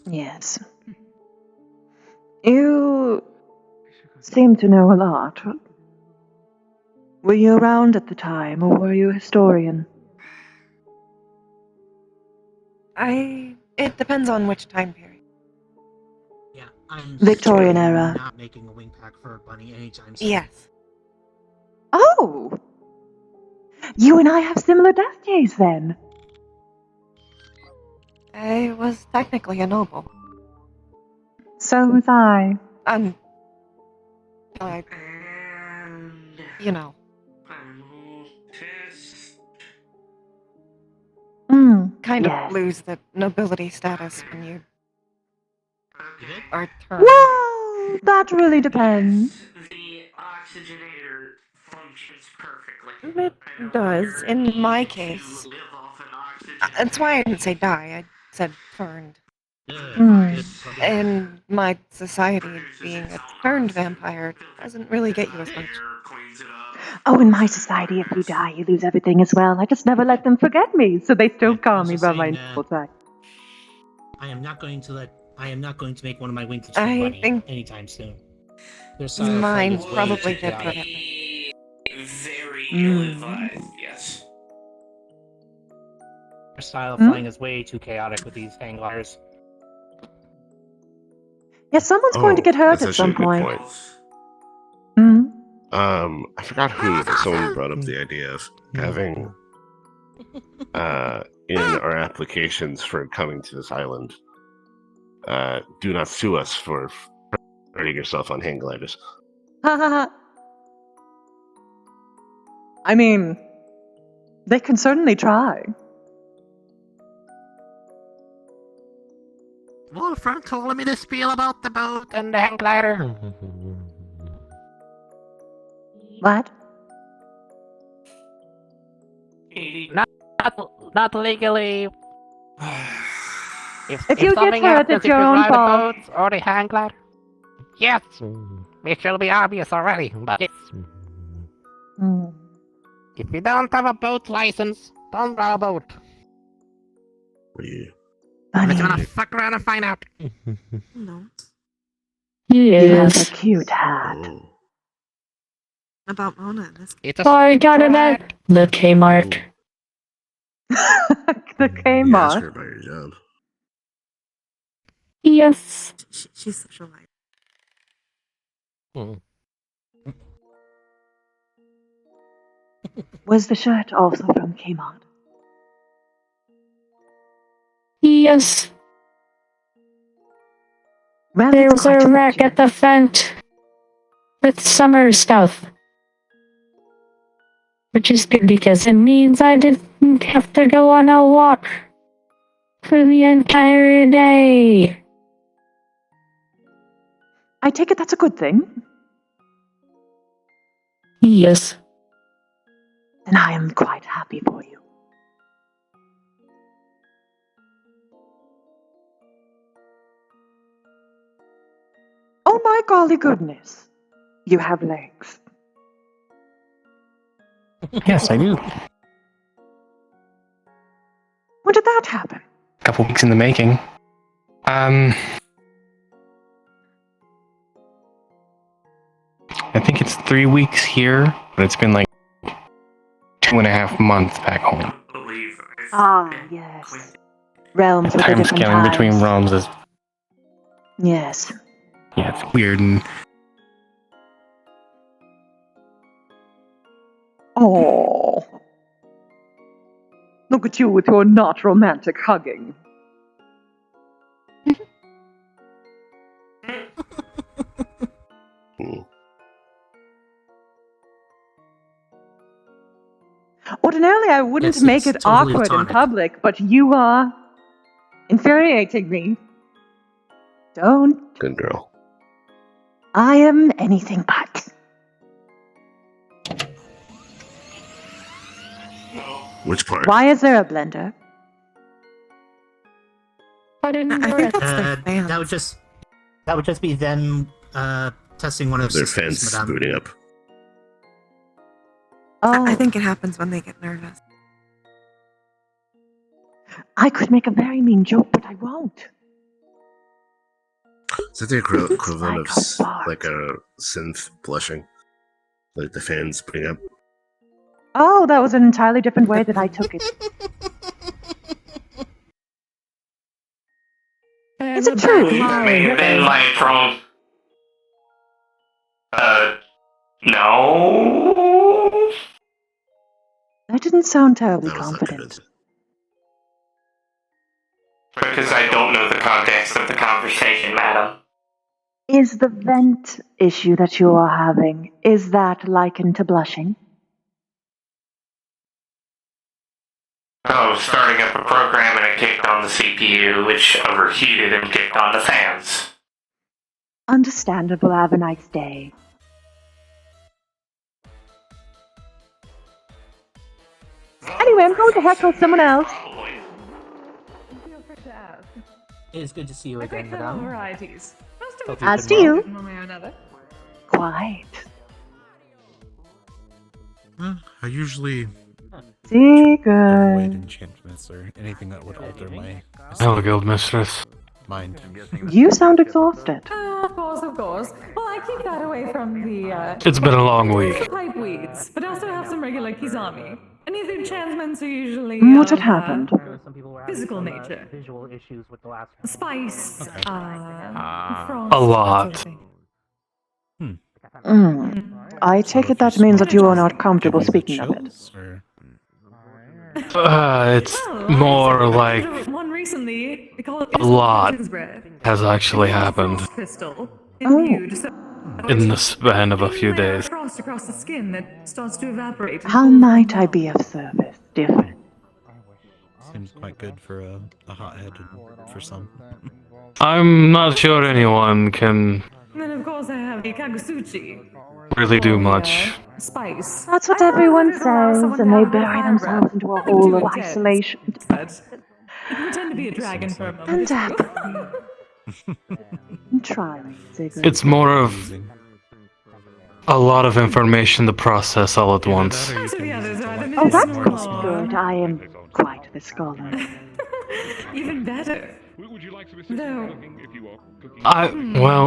Yes. You seem to know a lot. Were you around at the time, or were you a historian? It depends on which time period. Yeah, I'm Victorian certainly era. not making a wing pack for Bunny anytime soon. Yes. Oh! You and I have similar death days then. I was technically a noble. So was I. I, you know. Kind yes. of lose the nobility status when you are turned. Well, that really depends. The oxygenator functions perfectly. It does, in my case. That's why I didn't say die, I said turned. In my society, being a turned vampire doesn't really get you as much. Oh, in my society, if you die, you lose everything as well. I just never let them forget me, so they still call me by my normal tag. I am not going to make one of my winkles I bunny think anytime soon. Their style of mine fight is way probably too did chaotic. forget me. Very ill-advised, yes. Their style of flying is way too chaotic with these hang gliders. Yeah, someone's going to get hurt that's at some actually a good point. point. I forgot who, but someone brought up the idea of having in our applications for coming to this island, do not sue us for hurting yourself on hang gliders. I mean, they can certainly try. Wolfram told me to spiel about the boat and the hang glider. What? Not legally. If you get something hurt, happens, it's if your you own ride fault. a boat or the hang glider. Yes, it should be obvious already, but yes. If you don't have a boat license, don't ride a boat. What are you? Unless you wanna fuck around and find out. No. You have a cute hat. About Mona in this It's a I got it at the Kmart. The You ask Kmart. her about your job. Yes. She's such a liar. Was the shirt also from Kmart? Yes. Well, There it's was quite a wreck at the vent with summer stuff. Which is good because it means I didn't have to go on a walk for the entire day. I take it that's a good thing. Yes. And I am quite happy for you. Oh my golly goodness. You have legs. Yes, I do. When did that happen? A couple weeks in the making. I think it's 3 weeks here, but it's been like 2.5 months back home. Ah, yes. Realms with a Time different scaling times. between realms is, Yes. yeah, it's weird and Oh. Look at you with your not romantic hugging. Ordinarily, I wouldn't Yes, make it's it totally awkward in platonic. public, but you are infuriating me. Don't. Good girl. I am anything but. Which part? Why is there a blender? I think that's their fans. That would just be them testing one of Their systems, fence madame. booting up. Oh, I think it happens when they get nervous. I could make a very mean joke, but I won't. Is that the equivalent of like a synth blushing? Like the fans booting up? Oh, that was an entirely different way that I took it. Is it true? That may have been like from. No. That didn't sound terribly confident. Because I don't know the context of the conversation, madam. Is the vent issue that you are having, is that likened to blushing? Oh, starting up a program and it kicked on the CPU, which overheated and kicked on the fans. Understandable, have a nice day. Anyway, I'm going to heckle someone else. It is good to see you A again, great fellow madame. varieties. Most of Hope which you've been well. you. in one way or another. Quite. I usually Sigurd. avoid enchantments or anything that would alter my Hello, Guildmistress. mind. You sound exhausted. Of course. Well, I keep that away from the, It's been a long the week. pipe weeds, but I also have some regular Kizami. And the enchantments are usually What had of, happened? Some people were having physical some, nature. visual issues with the last one. Spice, frost, A lot. that sort of thing. I take it that means that you are not comfortable speaking of it. It's more like One recently, they call it a lot bread. has actually happened Crystal. Oh. Imbued, so in the span of a few layer of days. frost across the skin that starts to evaporate. How might I be of service, dear friend? Seems quite good for a hothead and for some. I'm not sure anyone can And then of course I have the Kagusuchi. really do much. Spice. That's what everyone says, and they bury themselves into a hole of isolation. But you can pretend to be a dragon for a moment. And try me, Sigurd. It's more of a lot of information to process all at once. So the others are the Oh, that's medicinal. good. I am quite the scholar. Even better. Though,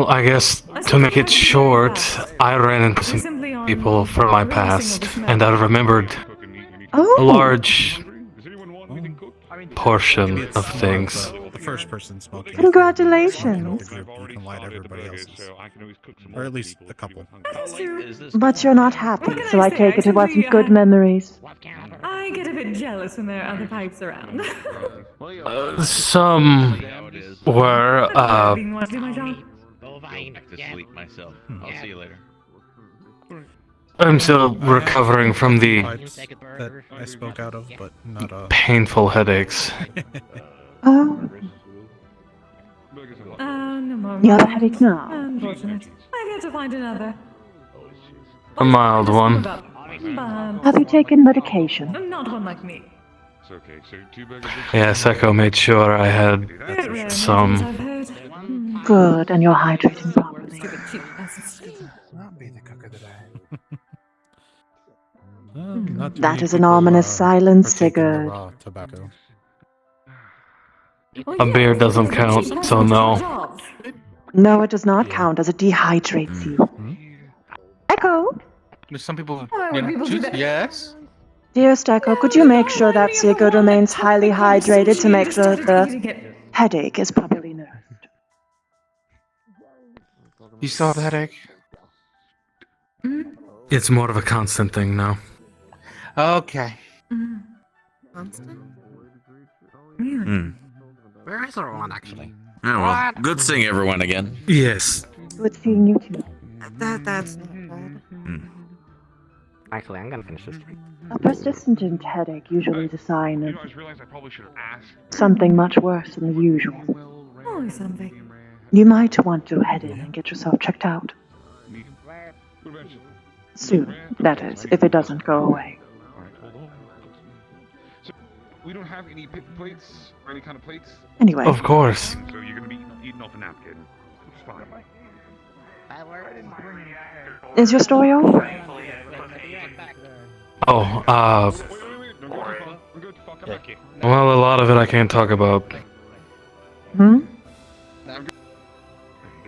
I guess to make it short, I ran into some people from my past, and I remembered a Oh, large portion of things. The first person smoking. congratulations. You can light everybody else's. Or at least a couple. But you're not happy, so I take it wasn't good memories. I get a bit jealous when there are other pipes around. Some were, Being want to do my job? Back to sleep myself. I'll see you later. I'm still recovering from the Pipes that I spoke out of, but not painful headaches. Oh, No more. you have a headache now. Unfortunate. I've yet to find another. A mild one. But Have you taken medication? not one like me. Yes, Echo made sure I had Bit rare some. medicines, I've heard. Good, and you're hydrating properly. Stupid cheap bastards. That is an ominous silence, Sigurd. Tobacco. A beer doesn't count, so no. No, it does not count as it dehydrates you. Echo? There's some people. Yes. Dearest Echo, could you make sure that Sigurd remains highly hydrated to make sure the headache is properly nursed? You still have a headache? It's more of a constant thing now. Okay. Constant? Where is everyone actually? Oh, well, good seeing everyone again. Yes. Good seeing you too. That's not bad. Actually, I'm gonna finish this drink. A persistent headache usually is a sign of I realized I probably should have asked. something much worse than the usual. Always something. You might want to head in and get yourself checked out. Soon, that is, if it doesn't go away. So, we don't have any plates or any kind of plates? Anyway. Of course. So you're gonna be eating off a napkin. It's fine. Is your story over? Oh, well, a lot of it I can't talk about. Hmm?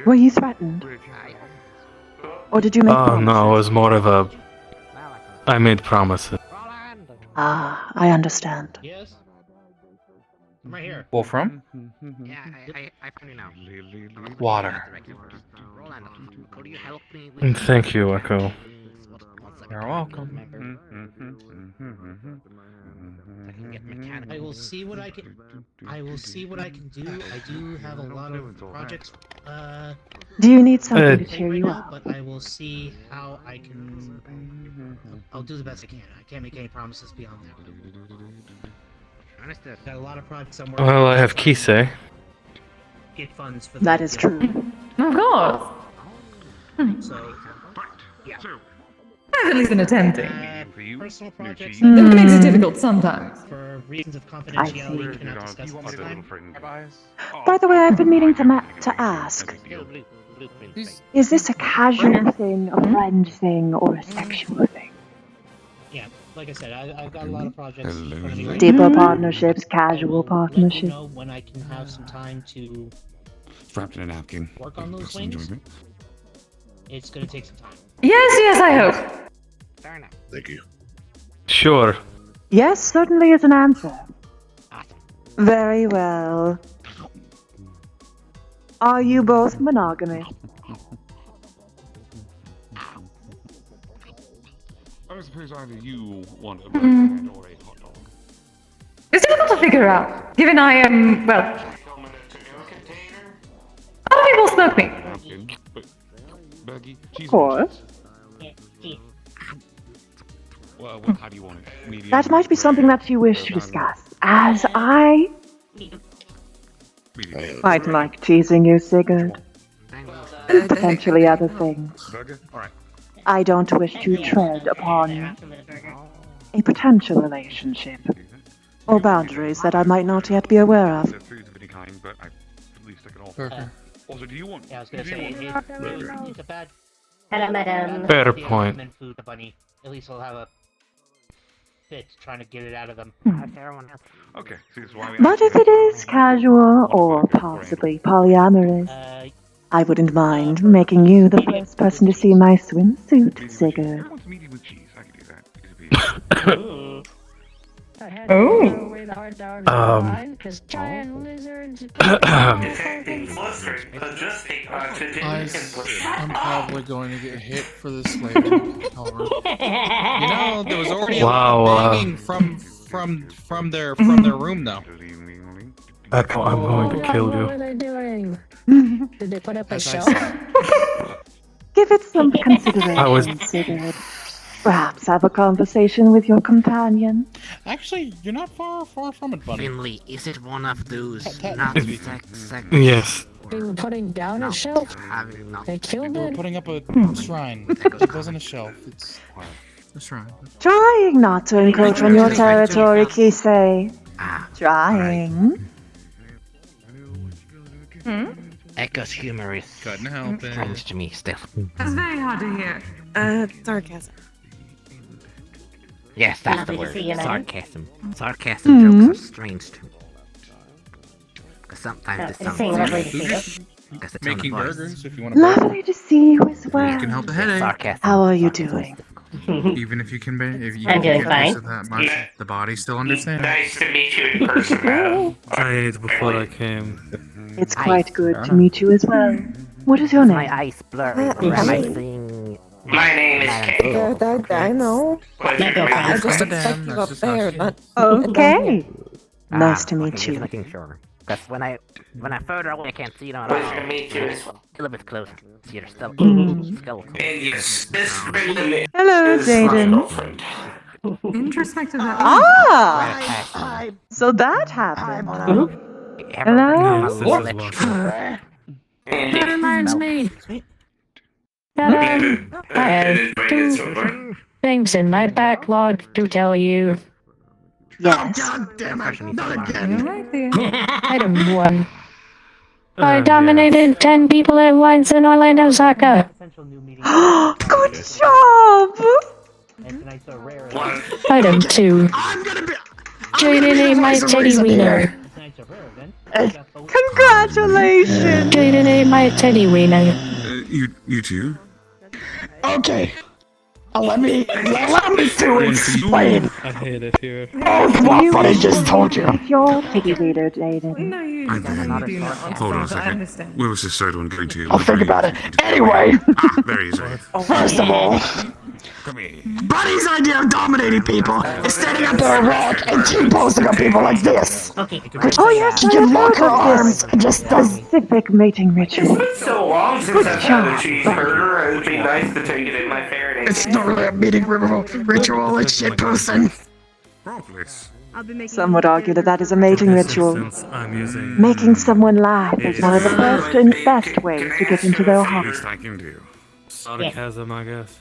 Were you threatened? Or did you make Oh, no, it was more of a. I made promises. Ah, I understand. Yes? I'm right here. Wolfram? Yeah, I found you now. Water. Rolando, could you help me with... And thank you, Echo. You're welcome. I will see what I can. I will see what I can do. I do have a lot of projects. Do you need something to cheer you up? But I will see how I can. I'll do the best I can. I can't make any promises beyond that. Understood. Got a lot of projects I'm working on. Well, I have Kisei. Get funds for That is true. Of course. So, yeah. I've at least been attempting. Personal projects. It makes it difficult sometimes. For For reasons of confidentiality, we cannot discuss You at want this my time. little friend? By the way, I've been meaning to ask. Is this a casual thing, a friend thing, or a sexual thing? Yeah, like I said, I've got a lot of projects in front of me right Deeper now. partnerships, I casual will let you partnerships. know when I can have some time to Wrapped in a napkin. work on those things. It's gonna take some time. Yes, I hope. Fair enough. Thank you. Sure. Yes, certainly is an answer. Very well. Are you both monogamous? I suppose either you want a Mm. bread or a hot dog. It's difficult to figure out, given I am, well, other people smoke me. Napkin, but Bergie, cheese. Of course. Well, how do you want it? Medium, That might be something that you wish to discuss, as I might like teasing you, Sigurd. Potentially other things. Burger? Alright. I don't wish to tread upon a potential relationship or boundaries that I might not yet be aware of. The food's of any kind, but I at least took it off. Perfect. Also, do you want? Yeah, I was gonna do you say, want- it's a bad... Hello, madam. Fair the point. human food, the bunny. At least I'll have a fit trying to get it out of them. Okay, see, this is why we But if it is casual or possibly polyamorous, I wouldn't mind making you the first person to see my swimsuit, Sigurd. Everyone's medium with cheese. I can do that. Oh. Because giant lizards. I'm probably going to get hit for this later. However, you know, there was already Wow, a lot of banging from their room though. I'm going to kill What you. were they doing? Did they put up a As I shelf? said. Give it some consideration, Sigurd. Perhaps have a conversation with your companion. Actually, you're not far from it, buddy. Finley, is it one of those Technically not speaking. sex? Yes. They were putting down a shelf? They killed We're it? putting up a shrine. It wasn't a shelf. It's a shrine. Trying not to encroach on your territory, Kisei. Trying. Echo's humor is strange to me still. That's very hard to hear. Sarcasm. Yes, that's Happy the to word. see you, man. Sarcasm. Sarcasm jokes are strange to me. Because sometimes they It's sound lovely to see you. Because it's Making on the voice. burgers if you want to. Lovely to see you as well. You can help the headache. Sarcasm. How are you doing? Even if you can, if you I'm can doing get fine. used to that much, the body still understands. Nice to meet you in person. I ate before I came. It's quite good to meet you as well. What is your My name? eyes blurry. Am I seeing... My name is Kay. I know. Pleasure to meet I you. just expect you up there, not Okay. Nice to meet Just you. making sure. Because when I'm further away, I can't see them at all. Pleasure to meet you as well. A little bit closer. See your skeletal. And yes, this Finley Hello, is my Jaden. girlfriend. Introspective. Ah! So that happened. Hello? Yes, this is what. That reminds me. I have two things in my backlog to tell you. Yes. Item 1. I dominated 10 people at once in Orlando, Saka. Good job! Item 2. Jaden ate my teddy wiener. Congratulations! Jaden ate my teddy wiener. You too? Okay. Allow me to explain I hate it here. You what I just told you. Your teddy wiener, Jaden. No, you I'm do not. Hold on a I second. understand. Where was this third one going to? I'll think about it. Anyway, There he is. first of all, Come here. Buddy's idea of dominating people is standing up there a rock and T-posing on people like this. Oh yes, She I can have lock her heard of arms this and just does... specific mating ritual. It's so long since I've had a cheeseburger. It'd be nice to take it in my Faraday. It's not really a meeting ritual, it's shit posting. Wrong place. Some would argue that that is a mating ritual. Since I'm using. Making someone laugh is one of the first and best ways to get into their heart. Least I can do. Sarcasm, I guess.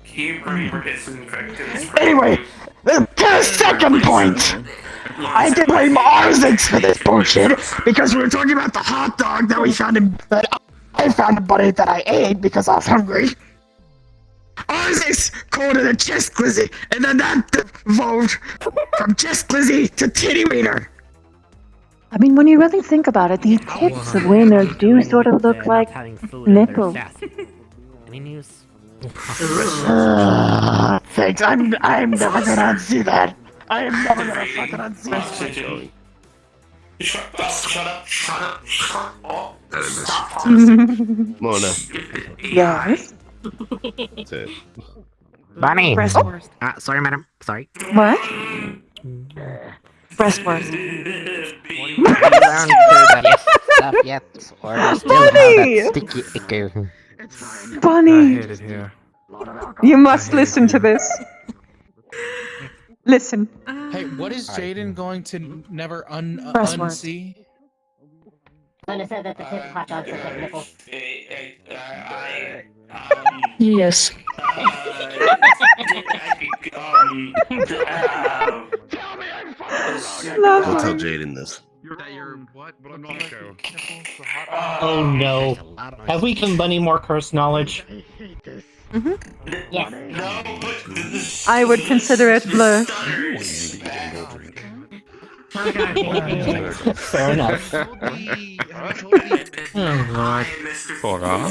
Keep your disinfectants. Anyway, to the second point. I can blame Arzix for this bullshit because we were talking about the hot dog that we found that I found a buddy that I ate because I was hungry. Arzix called it a chest glizzy, and then that evolved from chest glizzy to titty wiener. I mean, when you really think about it, these tits of wieners do sort of look like nipples. Any news? Thanks. I'm never gonna unsee that. I am never gonna fucking unsee that. Shut up. Mona. Yes? That's it. Bunny! Breast worst. Sorry, madam. Sorry. What? Breast worst. Stuff yet, or you still have that sticky icky. Bunny, you must listen to this. Listen. Hey, what is Jaden going to never Breast worst. unsee? Linda said that the hot dogs look like nipples. Yes. Don't tell Jaden this. Oh no. Have we given Bunny more curse knowledge? Yes. I would consider it blur. Fair enough. Oh god. Cora?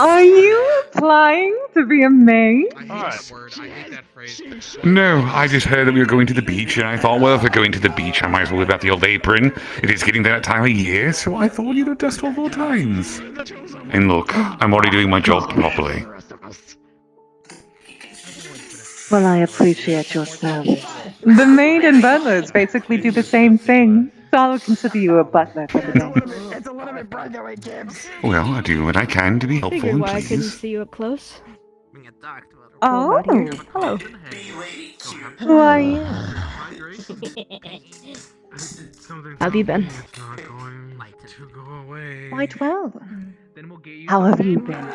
Are you applying to be a maid? No, I just heard that we were going to the beach, and I thought, well, if we're going to the beach, I might as well whip out the old apron. It is getting that time of year, so I thought, dust off all times. And look, I'm already doing my job properly. Well, I appreciate your service. The maid and butlers basically do the same thing. So I'll consider you a butler for the day. It's a little bit bright that way, Gibbs. Well, I do what I can to be helpful Figured and why I couldn't please. see you up close. Oh, Hello. who are you? How have you been? Quite well. How have you been?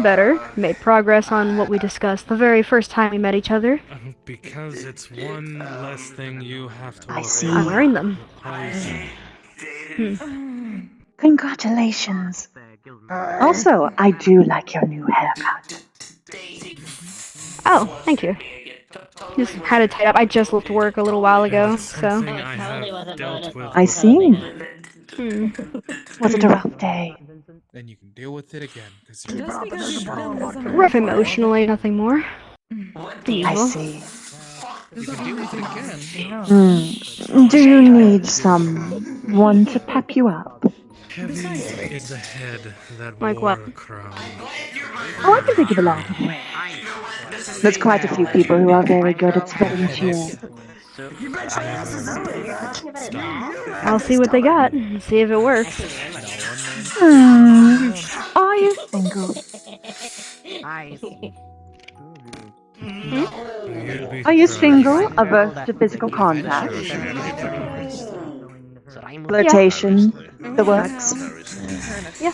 Better. Made progress on what we discussed the very first time we met each other. Because it's one less thing you have to I see. I'm wearing them. Congratulations. Also, I do like your new haircut. Oh, thank you. Just had it tied up. I just left work a little while ago, so. I see. Was it a rough day? Then you can deal with it again. Rough emotionally, nothing more. I see. You can deal with it again. Do you need someone to pep you up? Heavy is a head that Like wore what? a crown. Oh, I can think of a lot of ways. There's quite a few people who are very good at spreading cheer. I'll see what they got and see if it works. Are you single? Are you single, averse to physical contact? Flirtation, the works. Yeah.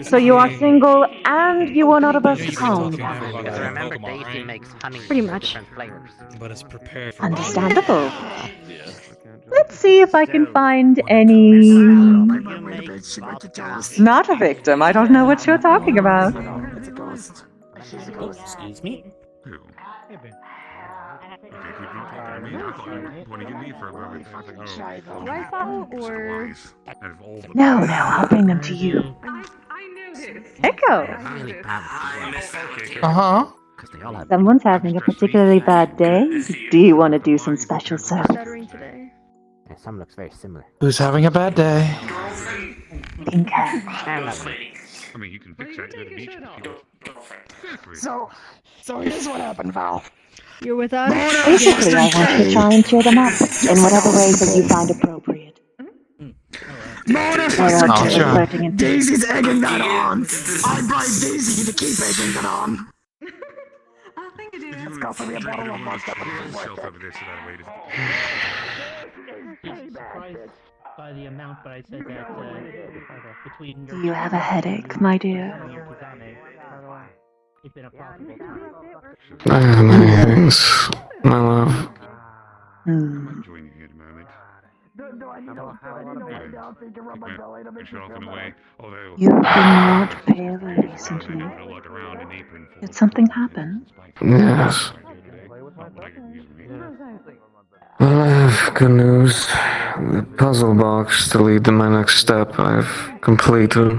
So you are single and you are not averse to contact. Remember, Daisy makes honey Pretty much. flavors. But it's prepared for Understandable. Let's see if I can find any... Not a victim. I don't know what you're talking about. Excuse me? Rifle or? No, I'll bring them to you. Echo. Uh-huh. Someone's having a particularly bad day. Do you want to do some special service? Stuttering today. Some looks very similar. Who's having a bad day? Pink hair. I mean, you can fix that at the beach. So here's what happened, Val. You're with us? Basically, I want you to try and cheer them up in whatever ways that you find appropriate. There are two flirting and Daisy's egging that on. I bribed Daisy to keep egging that on. It's costing me a bottle of Monster. by the amount, but I said that between Do you have a headache, my dear? it's been a possible I have many headaches, my love. Hmm. Join you here in a moment. Do I need to lie down so you can rub my belly to make me Sure, feel away. better? Although You've been not paler recently. put a lot around an apron for Did something happen? Yes. Well, I have good news. The puzzle box to lead to my next step I've completed.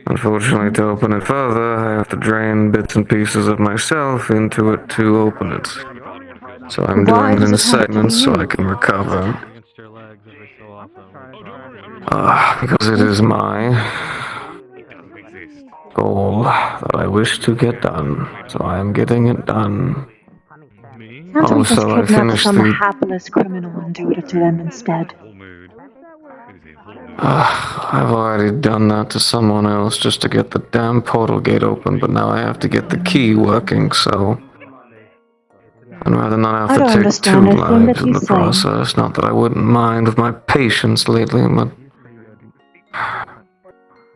Unfortunately, to open it further, I have to drain bits and pieces of myself into it to open it. So I'm Why doing it does in it have to be segments so I you? can recover. Because it is my goal that I wish to get done. So I am getting it done. Can't we just Also, I kidnap finished some the... hapless criminal and do it to them instead? I've already done that to someone else just to get the damn portal gate open, but now I have to get the key working, so... I'd rather not I have don't to take two understand a thing lives that in you the say. process. Not that I wouldn't mind with my patience lately, but...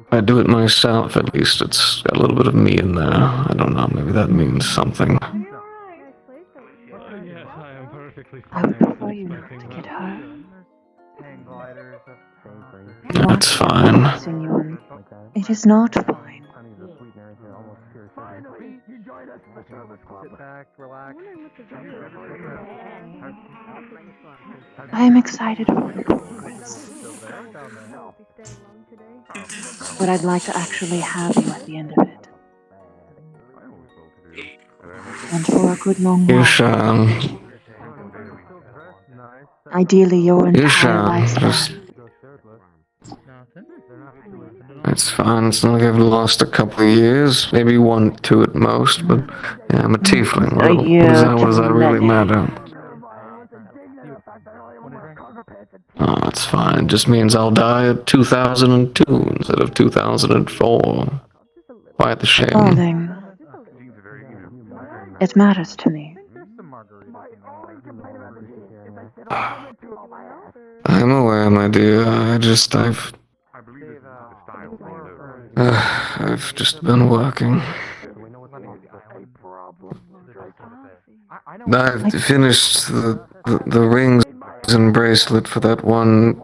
If I do it myself, at least it's got a little bit of me in there. I don't know, maybe that means something. I would prefer you not to get hurt. That's fine. Forcing you on. It is not fine. I am excited for your progress. But I'd like to actually have you at the end of it. And for a good long You while. shall. Ideally, your You entire shall. lifespan. Just... It's fine. It's not like I've lost a couple of years. Maybe 1, 2 at most, but yeah, I'm a tiefling. A year What does to that really many. matter? Oh, it's fine. It just means I'll die at 2002 instead of 2004. Quite the shame. Darling, it matters to me. I'm aware, my dear. I've just been working. I've finished the rings and bracelet for that one.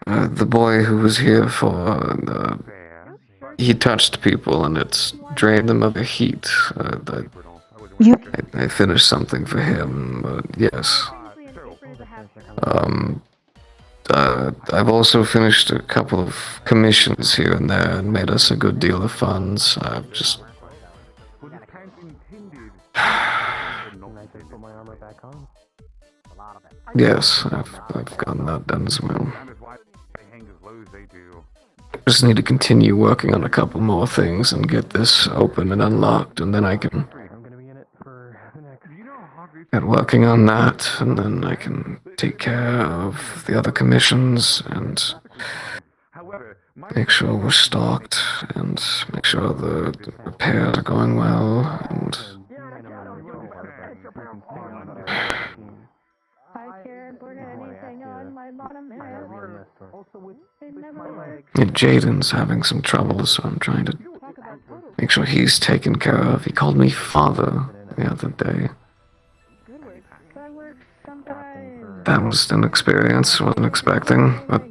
The boy who was here for. He touched people and it's drained them of the heat. I finished something for him, but yes. I've also finished a couple of commissions here and there and made us a good deal of funds. I've just... Yes, I've gotten that done as well. I just need to continue working on a couple more things and get this open and unlocked, and then I can get working on that, and then I can take care of the other commissions and make sure we're stocked and make sure the repairs are going well and... Jaden's having some trouble, so I'm trying to make sure he's taken care of. He called me father the other day. That was an experience I wasn't expecting, but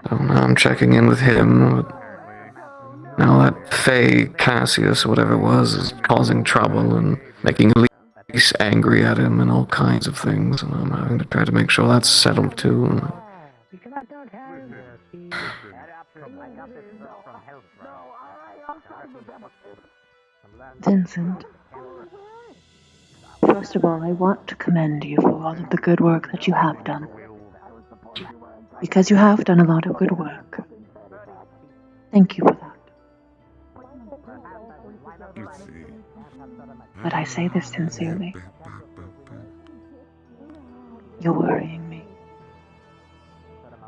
so now I'm checking in with him. But now that Faye Cassius, or whatever it was, is causing trouble and making Elise angry at him and all kinds of things, and I'm having to try to make sure that's settled too. Vincent, first of all, I want to commend you for all of the good work that you have done. Because you have done a lot of good work. Thank you for that. But I say this sincerely. You're worrying me.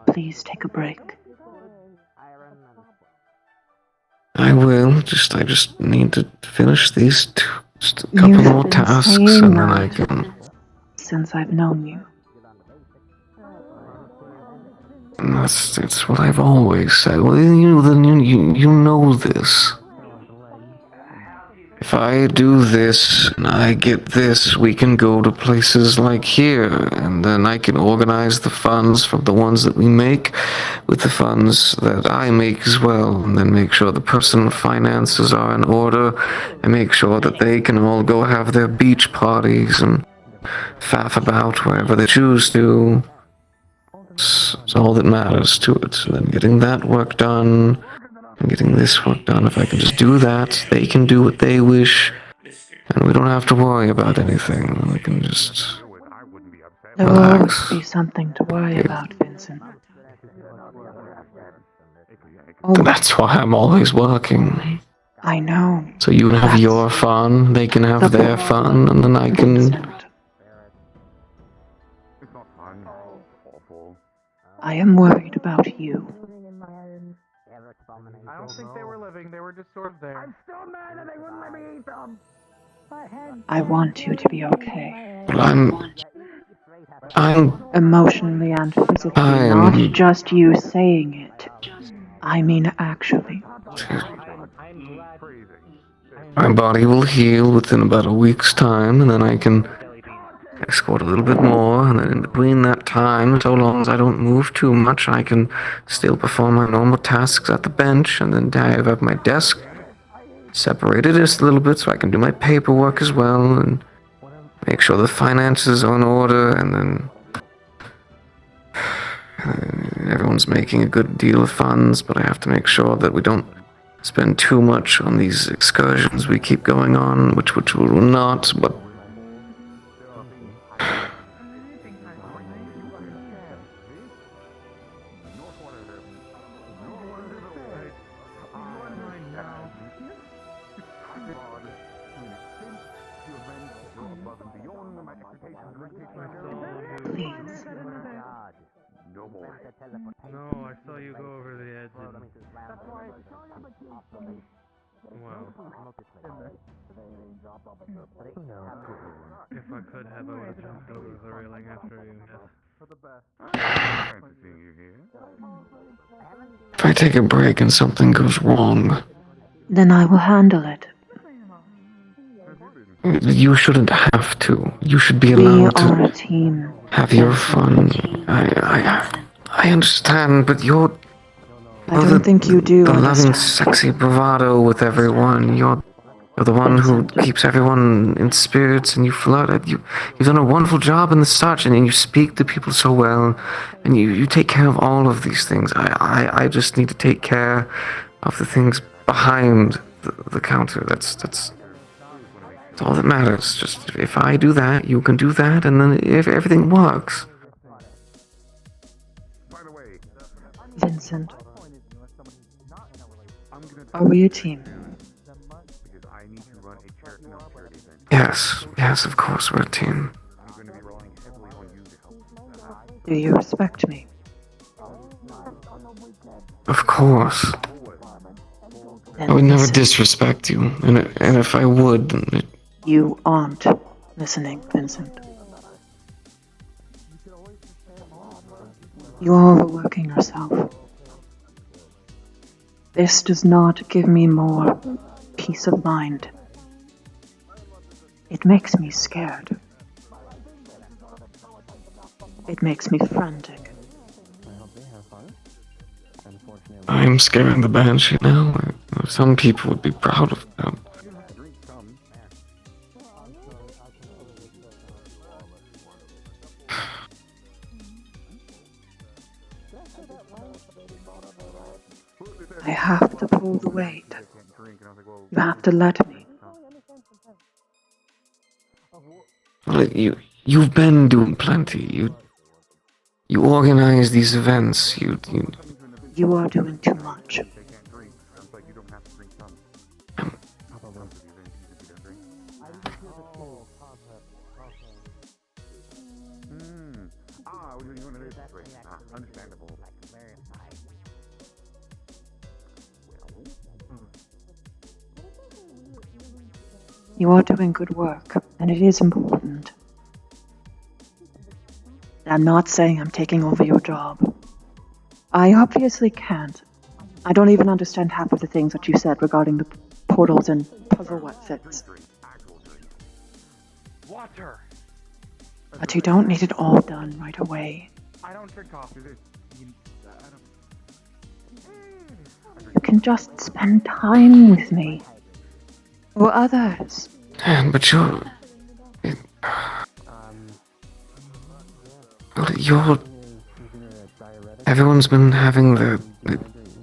Please take a break. I will. I just need to finish these just a couple more tasks, and then I can... Since I've known you. It's what I've always said. Well, you know this. If I do this and I get this, we can go to places like here, and then I can organize the funds from the ones that we make with the funds that I make as well, and then make sure the personal finances are in order, and make sure that they can all go have their beach parties and faff about wherever they choose to. It's all that matters to it. And then getting that work done, and getting this work done. If I can just do that, they can do what they wish, and we don't have to worry about anything. We can just There will always relax. be something to worry about, Vincent. That's why I'm always working. I know. So you can have your fun, they can have their fun, and then I can... I am worried about you. I don't think they were living, they were just sort of there. I'm still mad that they wouldn't let me eat them! I want you to be okay. Well, I'm emotionally and physically, not just you saying it. I mean actually. My body will heal within about a week's time, and then I can squat a little bit more, and then in between that time, so long as I don't move too much, I can still perform my normal tasks at the bench, and then I have my desk separated just a little bit so I can do my paperwork as well, and make sure the finances are in order, and then everyone's making a good deal of funds, but I have to make sure that we don't spend too much on these excursions we keep going on, which we will not, but No, I saw you go over the edge. Wow. If I could have, I would have jumped over the railing after you. if I take a break and something goes wrong, Then I will handle it. you shouldn't have to. You should be We allowed are a to team. have your fun. I understand, but you're I don't think you do the loving, understand. sexy bravado with everyone. You're the one who keeps everyone in spirits, and you flirt. You've done a wonderful job in the search, and you speak to people so well, and you take care of all of these things. I just need to take care of the things behind the counter. That's all that matters. Just if I do that, you can do that, and then if everything works. Vincent, are we a team? Yes, of course we're a team. Do you respect me? Of course. Then I would never listen. disrespect you, and if I would, then You aren't listening, Vincent. You are overworking yourself. This does not give me more peace of mind. It makes me scared. It makes me frantic. I'm scaring the banshee now. Some people would be proud of that. I have to pull the weight. You have to let me. Well, you've been doing plenty. You organize these events. You are doing too much. You are doing good work, and it is important. I'm not saying I'm taking over your job. I obviously can't. I don't even understand half of the things that you said regarding the portals and puzzle what fits. Water. But you don't need it all done right away. I don't drink coffee. You can just spend time with me. Or others. But you're... Everyone's been having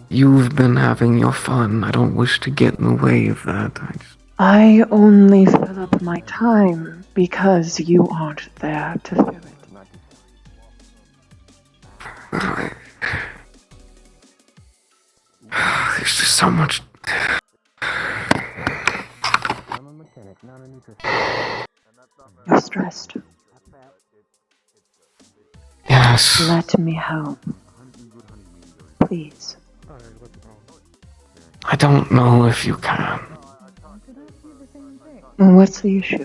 you've been having your fun. I don't wish to get in the way of that. I only fill up my time because you aren't there to fill it. There's just so much... You're stressed. Yes. Let me help. Please. I don't know if you can. What's the issue?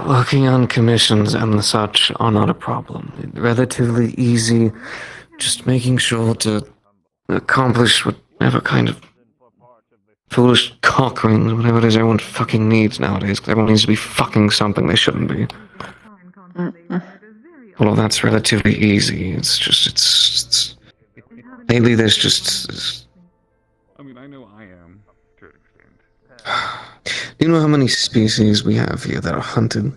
Working on commissions and such are not a problem. Relatively easy, just making sure to accomplish whatever kind of foolish cock rings, whatever it is everyone fucking needs nowadays, because everyone needs to be fucking something they shouldn't be. Although that's relatively easy, it's lately there's just... I mean, I know I am, to an extent. Do you know how many species we have here that are hunted?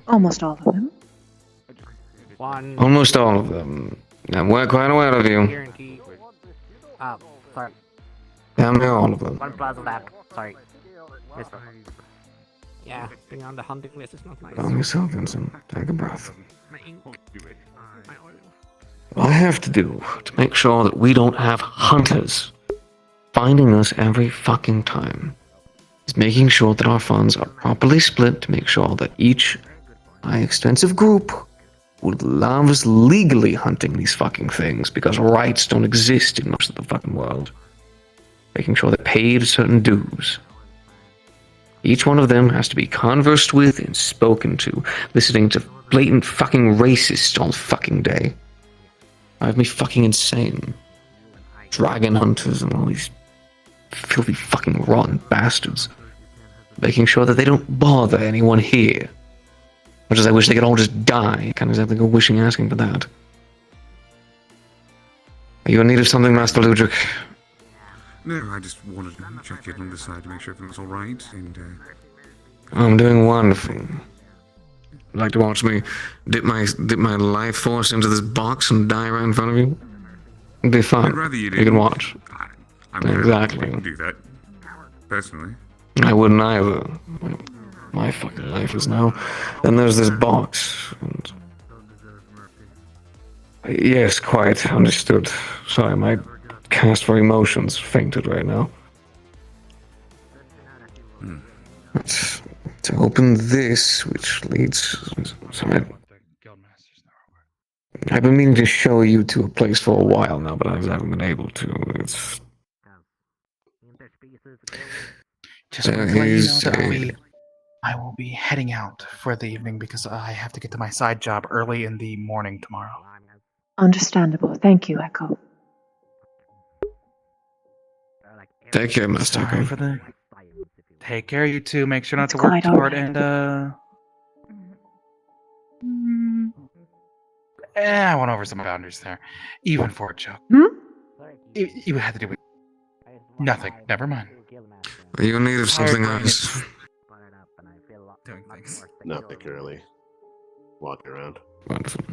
Almost all of them. Almost all of them. I'm quite aware of you. Guaranteed. Sorry. Damn near all of them. 1 plus of that. Sorry. Mister. Yeah, being on the hunting list is not nice. Calm yourself, Vincent. Take a breath. My ink. My oil. What I have to do to make sure that we don't have hunters finding us every fucking time is making sure that our funds are properly split to make sure that each extensive group loves legally hunting these fucking things because rights don't exist in most of the fucking world. Making sure they're paid certain dues. Each one of them has to be conversed with and spoken to, listening to blatant fucking racists all fucking day. Drive me fucking insane. Dragon hunters and all these filthy fucking rotten bastards. Making sure that they don't bother anyone here. Much as I wish they could all just die. Can't exactly go wishing asking for that. Are you in need of something, Master Ludwig? No, I just wanted to check in on the side to make sure everything's alright, and I'm doing wonderful. Like to watch me dip my life force into this box and die right in front of you? It'd be fun. I'd rather you You didn't. can watch. Exactly. I wouldn't do that, personally. I wouldn't either. My fucking life is now. Then there's this box. And... Yes, quite understood. Sorry, my cast for emotions fainted right now. Let's to open this, which leads. Sorry. I've been meaning to show you to a place for a while now, but I haven't been able to. It's. Just want to let you know that I will be heading out for the evening because I have to get to my side job early in the morning tomorrow. Understandable. Thank you, Echo. Take care, Master. Take care, you two. Make sure not It's to work quite too hard, alright. and I went over some boundaries there. Even for a joke. You had to do it. Nothing. Never mind. Are you in need of something else? Not pick early. Walking around. Wonderful.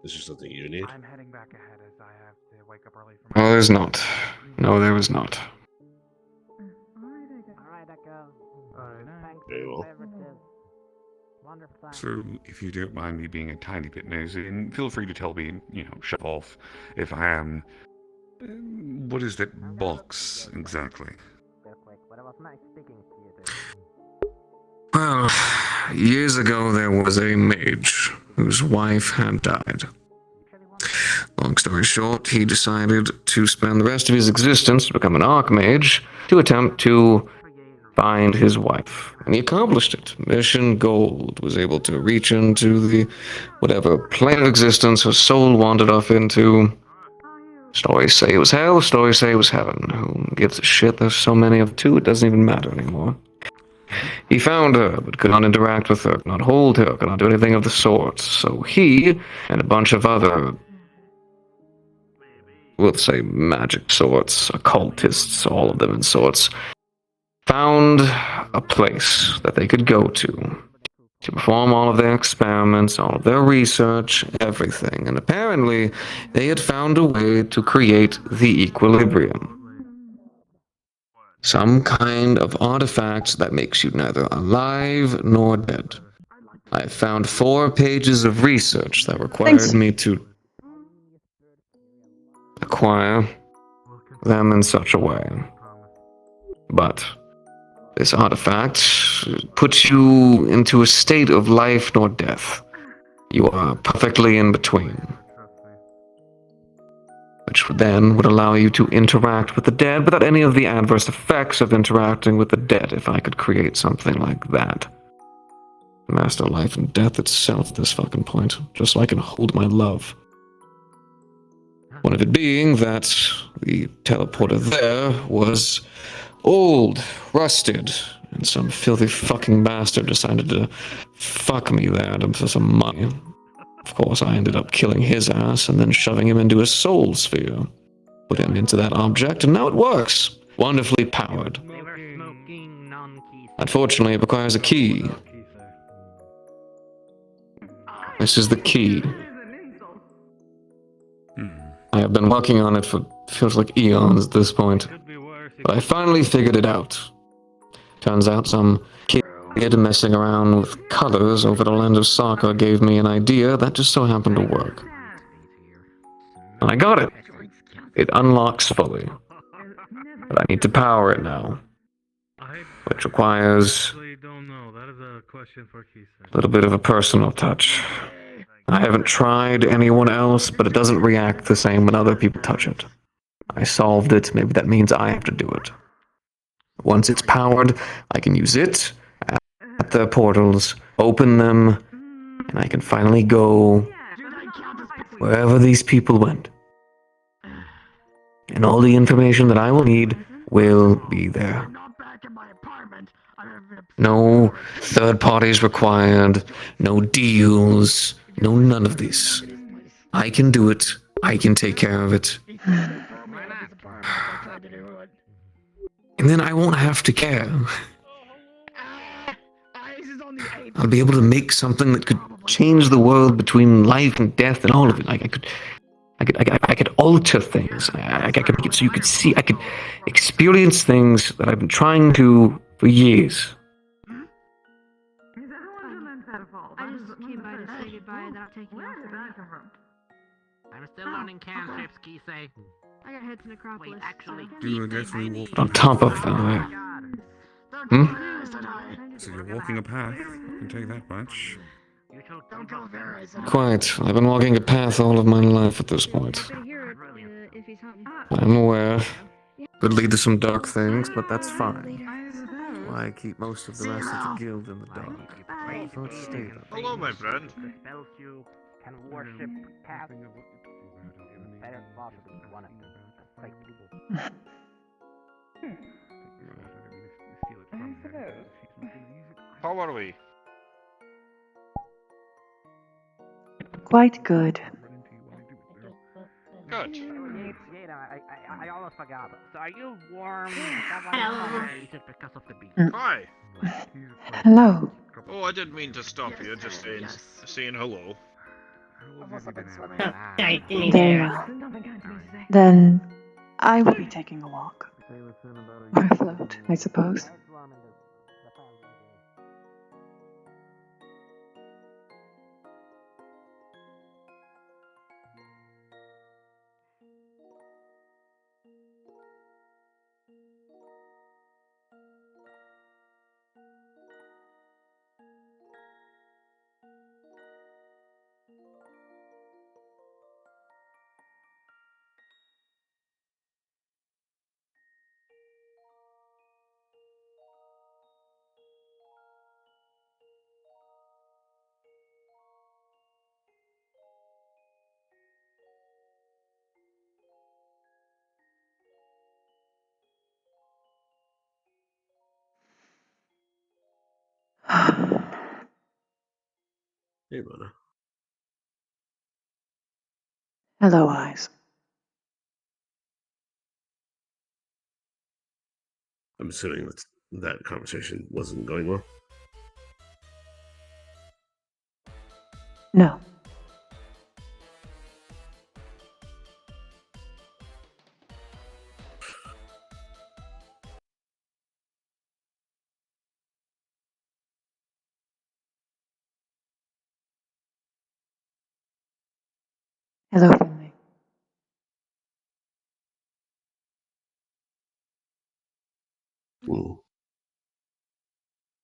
Is there something you need? I'm heading back ahead as I have to wake up early for Oh, there's not. No, there was not. Very well. So, if you don't mind me being a tiny bit nosy, and feel free to tell me, shut off if I am. What is that box exactly? Well, years ago there was a mage whose wife had died. Long story short, he decided to spend the rest of his existence to become an archmage to attempt to find his wife. And he accomplished it. Mission gold. Was able to reach into the whatever plane of existence her soul wandered off into. Stories say it was hell, stories say it was heaven. Who gives a shit? There's so many of the two, it doesn't even matter anymore. He found her, but could not interact with her, could not hold her, could not do anything of the sort. So he, and a bunch of other, we'll say magic sorts, occultists, all of them in sorts, found a place that they could go to perform all of their experiments, all of their research, everything. And apparently, they had found a way to create the equilibrium. Some kind of artifact that makes you neither alive nor dead. I found 4 pages of research that required me to acquire them in such a way. But this artifact puts you into a state of life nor death. You are perfectly in between. Which then would allow you to interact with the dead without any of the adverse effects of interacting with the dead, if I could create something like that. Master life and death itself at this fucking point, just so I can hold my love. One of it being that the teleporter there was old, rusted, and some filthy fucking bastard decided to fuck me there for some money. Of course, I ended up killing his ass and then shoving him into a soul sphere. Put him into that object, and now it works. Wonderfully powered. Unfortunately, it requires a key. This is the key. I have been working on it for feels like eons at this point. But I finally figured it out. Turns out some kid messing around with colors over the land of soccer gave me an idea that just so happened to work. And I got it. It unlocks fully. But I need to power it now. Which requires a little bit of a personal touch. I haven't tried anyone else, but it doesn't react the same when other people touch it. I solved it, maybe that means I have to do it. Once it's powered, I can use it at the portals, open them, and I can finally go wherever these people went. And all the information that I will need will be there. No third parties required, no deals, no none of this. I can do it, I can take care of it. And then I won't have to care. I'll be able to make something that could change the world between life and death and all of it. I could alter things. I could make it so you could see. I could experience things that I've been trying to for years. I just came by to say goodbye and then I'm taking off already. I'm still learning cantrips, Kisei. I got head to Necropolis. Wait, actually, On top of that, So you're walking a path, I can tell you that much. Quite. I've been walking a path all of my life at this point. I'm aware. Could lead to some dark things, but that's fine. That's why I keep most of the rest of the guild in the dark. So it's stable. Hello, my friend. Can worship cast better possibly one of them. How are we? Quite good. Good. I almost forgot. So are you warm? Because of the beach. Hi. Hello. Oh, I didn't mean to stop you. Just saying hello. Very well. Then I will be taking a walk. Or a float, I suppose. Hey, Mona. Hello, Eyes. I'm assuming that conversation wasn't going well. No. Hello, Finley.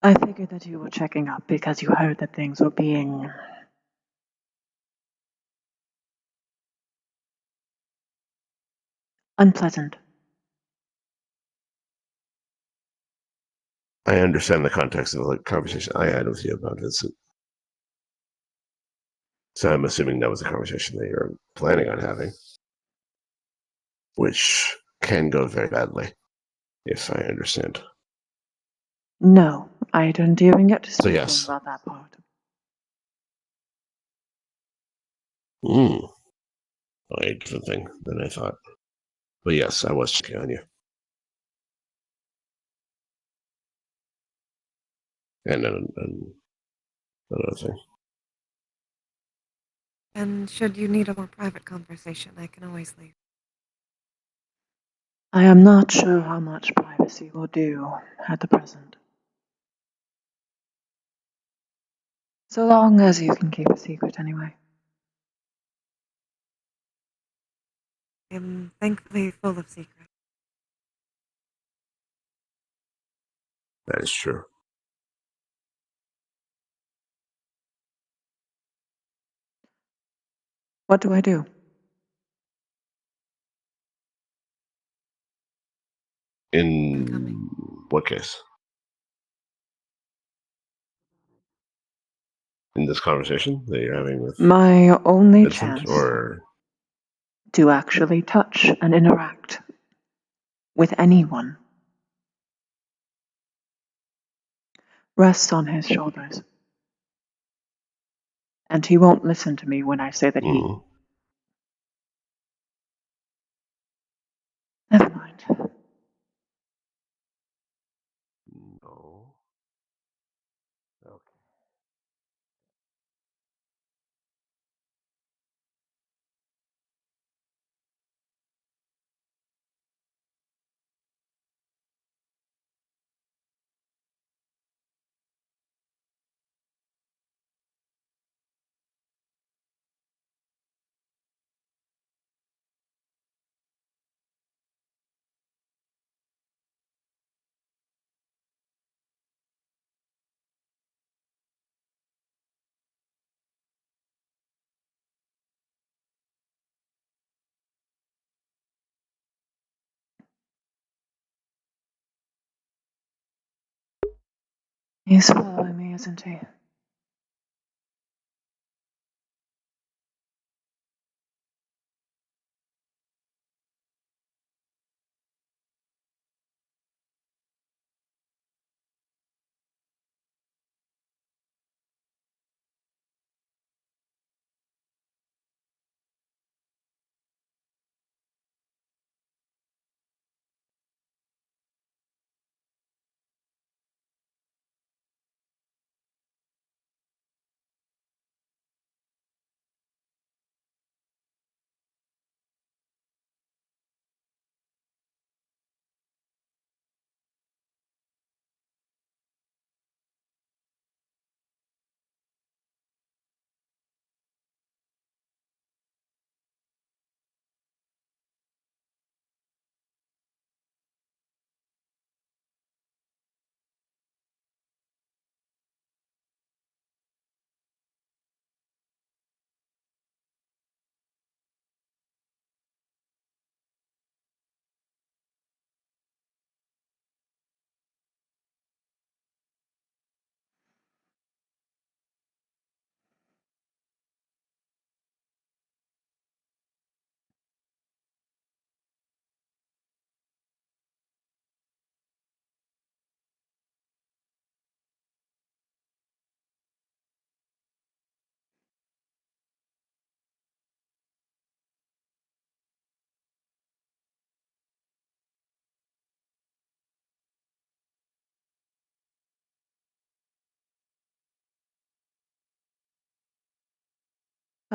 I figured that you were checking up because you heard that things were being unpleasant. I understand the context of the conversation I had with you about Vincent. So I'm assuming that was a conversation that you're planning on having, which can go very badly, if I understand. No, I didn't even get to So speak to him yes. about that part. A different thing than I thought. But yes, I was checking on you. And another thing. And should you need a more private conversation, I can always leave. I am not sure how much privacy will do at the present. So long as you can keep a secret anyway. I'm thankfully full of secrets. That is true. What do I do? In what case? In this conversation that you're having with My only Vincent, chance or to actually touch and interact with anyone rests on his shoulders. And he won't listen to me when I say that he... Never mind. No. Okay. He's following me, isn't he?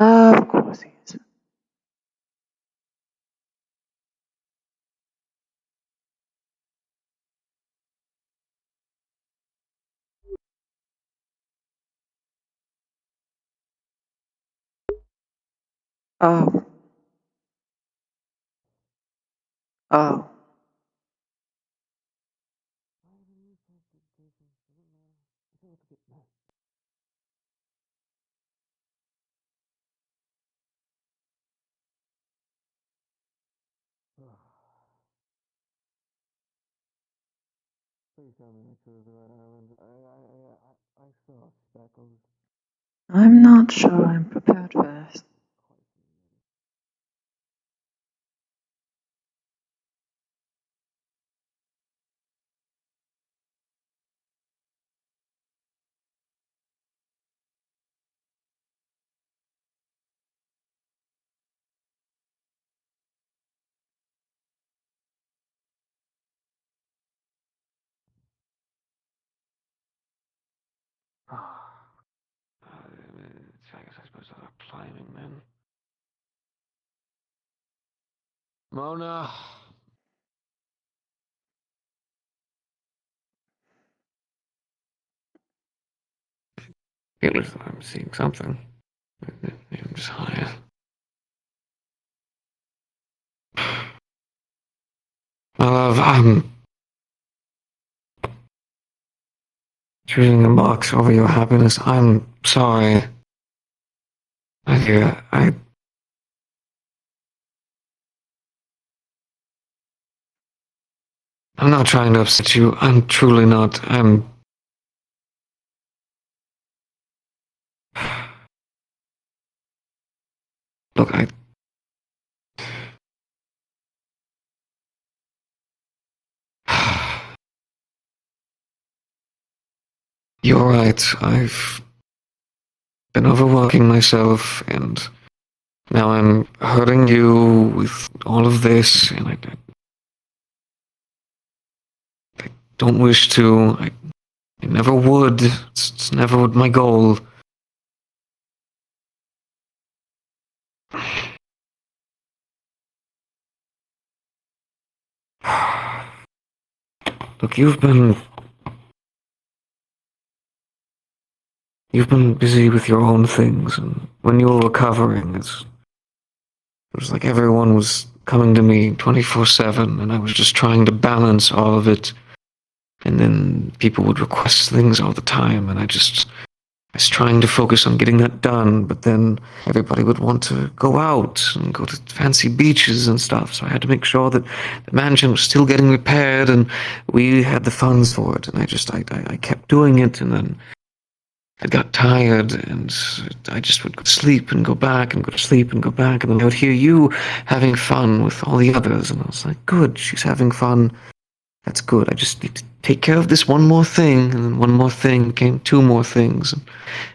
Of course he is. Oh. Oh. Please tell me I chose the right island. I saw speckles. I'm not sure I'm prepared for this. I guess I suppose they're climbing then. Mona! At least I'm seeing something. I'm just high. My love, I'm choosing the box over your happiness. I'm sorry. I'm not trying to upset you. I'm truly not. Look, You're right. I've been overworking myself, and now I'm hurting you with all of this, and I don't wish to. I never would. It's never my goal. Look, you've been busy with your own things, and when you were recovering, it was like everyone was coming to me 24/7, and I was just trying to balance all of it. And then people would request things all the time, and I was trying to focus on getting that done, but then everybody would want to go out and go to fancy beaches and stuff, so I had to make sure that the mansion was still getting repaired and we had the funds for it, and I kept doing it, and then I got tired, and I just would go to sleep and go back and go to sleep and go back, and then I would hear you having fun with all the others, and I was like, good, she's having fun. That's good. I just need to take care of this one more thing, and then one more thing became two more things.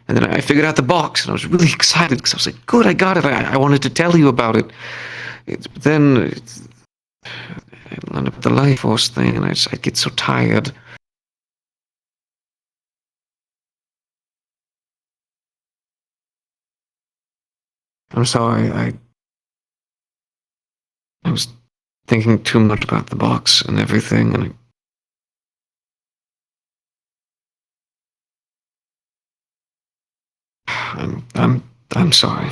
And then I figured out the box, and I was really excited because I was like, good, I got it. I wanted to tell you about it. But then I learned about the life force thing, and I get so tired. I'm sorry. I was thinking too much about the box and everything, and I'm sorry.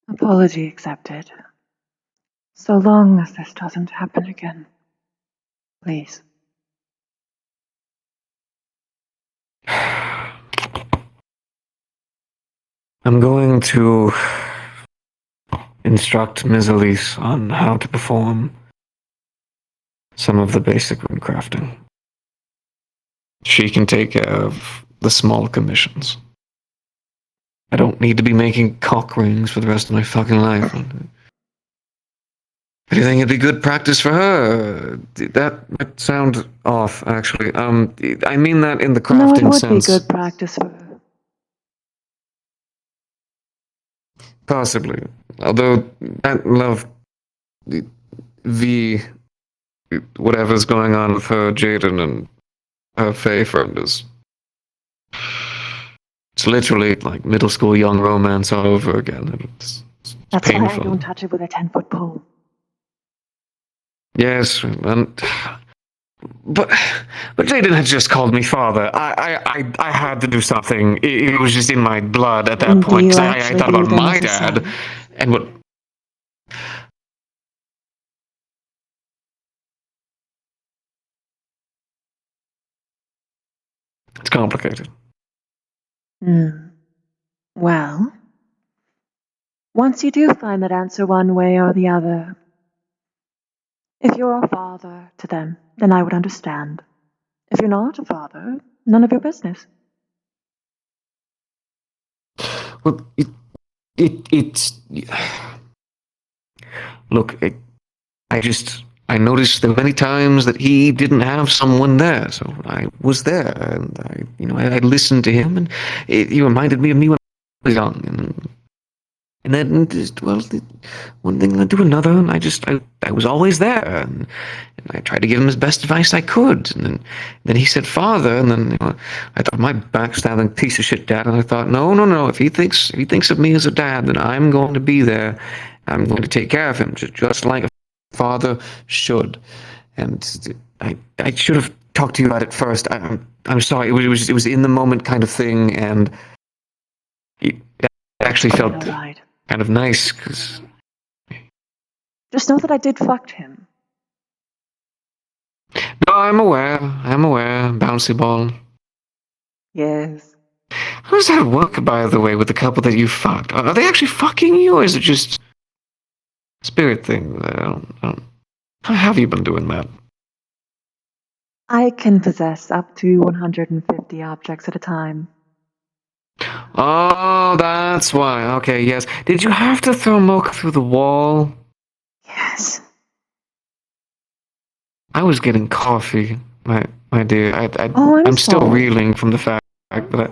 Apology accepted. So long as this doesn't happen again. Please. I'm going to instruct Ms. Elise on how to perform some of the basic rune crafting. She can take care of the small commissions. I don't need to be making cock rings for the rest of my fucking life. Do you think it'd be good practice for her? That might sound off, actually. I mean that in the crafting No, it would sense. be good practice for her. Possibly. Although, that love... whatever's going on with her, Jaden, and her Faye friend is... It's literally like middle school young romance all over again. It's That's painful. why I don't touch it with a 10-foot pole. Yes, and... But Jaden had just called me father. I had to do something. It was just in my blood at that Do point. you 'Cause I actually thought view about them my as a dad, son? and what... It's complicated. Well, once you do find that answer one way or the other, if you're a father to them, then I would understand. If you're not a father, none of your business. Well, it's... Look, I noticed there were many times that he didn't have someone there, so I was there, and I listened to him, and he reminded me of me when I was young, and then just, well, one thing led to another, and I was always there, and I tried to give him his best advice I could, and then he said father, and then I thought my backstabbing piece of shit dad, and I thought no, if he thinks of me as a dad, then I'm going to be there, I'm going to take care of him, just like a father should, and I should have talked to you about it first. I'm sorry, it was in the moment kind of thing, and it actually felt Alright. kind of nice, because... Just know that I did fuck him. No, I'm aware, bouncy ball. Yes. How does that work, by the way, with the couple that you fucked? Are they actually fucking you, or is it just a spirit thing? I don't... How have you been doing that? I can possess up to 150 objects at a time. Oh, that's why. Okay, yes. Did you have to throw Mocha through the wall? Yes. I was getting coffee, my dear. Oh, I'm still sorry. reeling from the fact that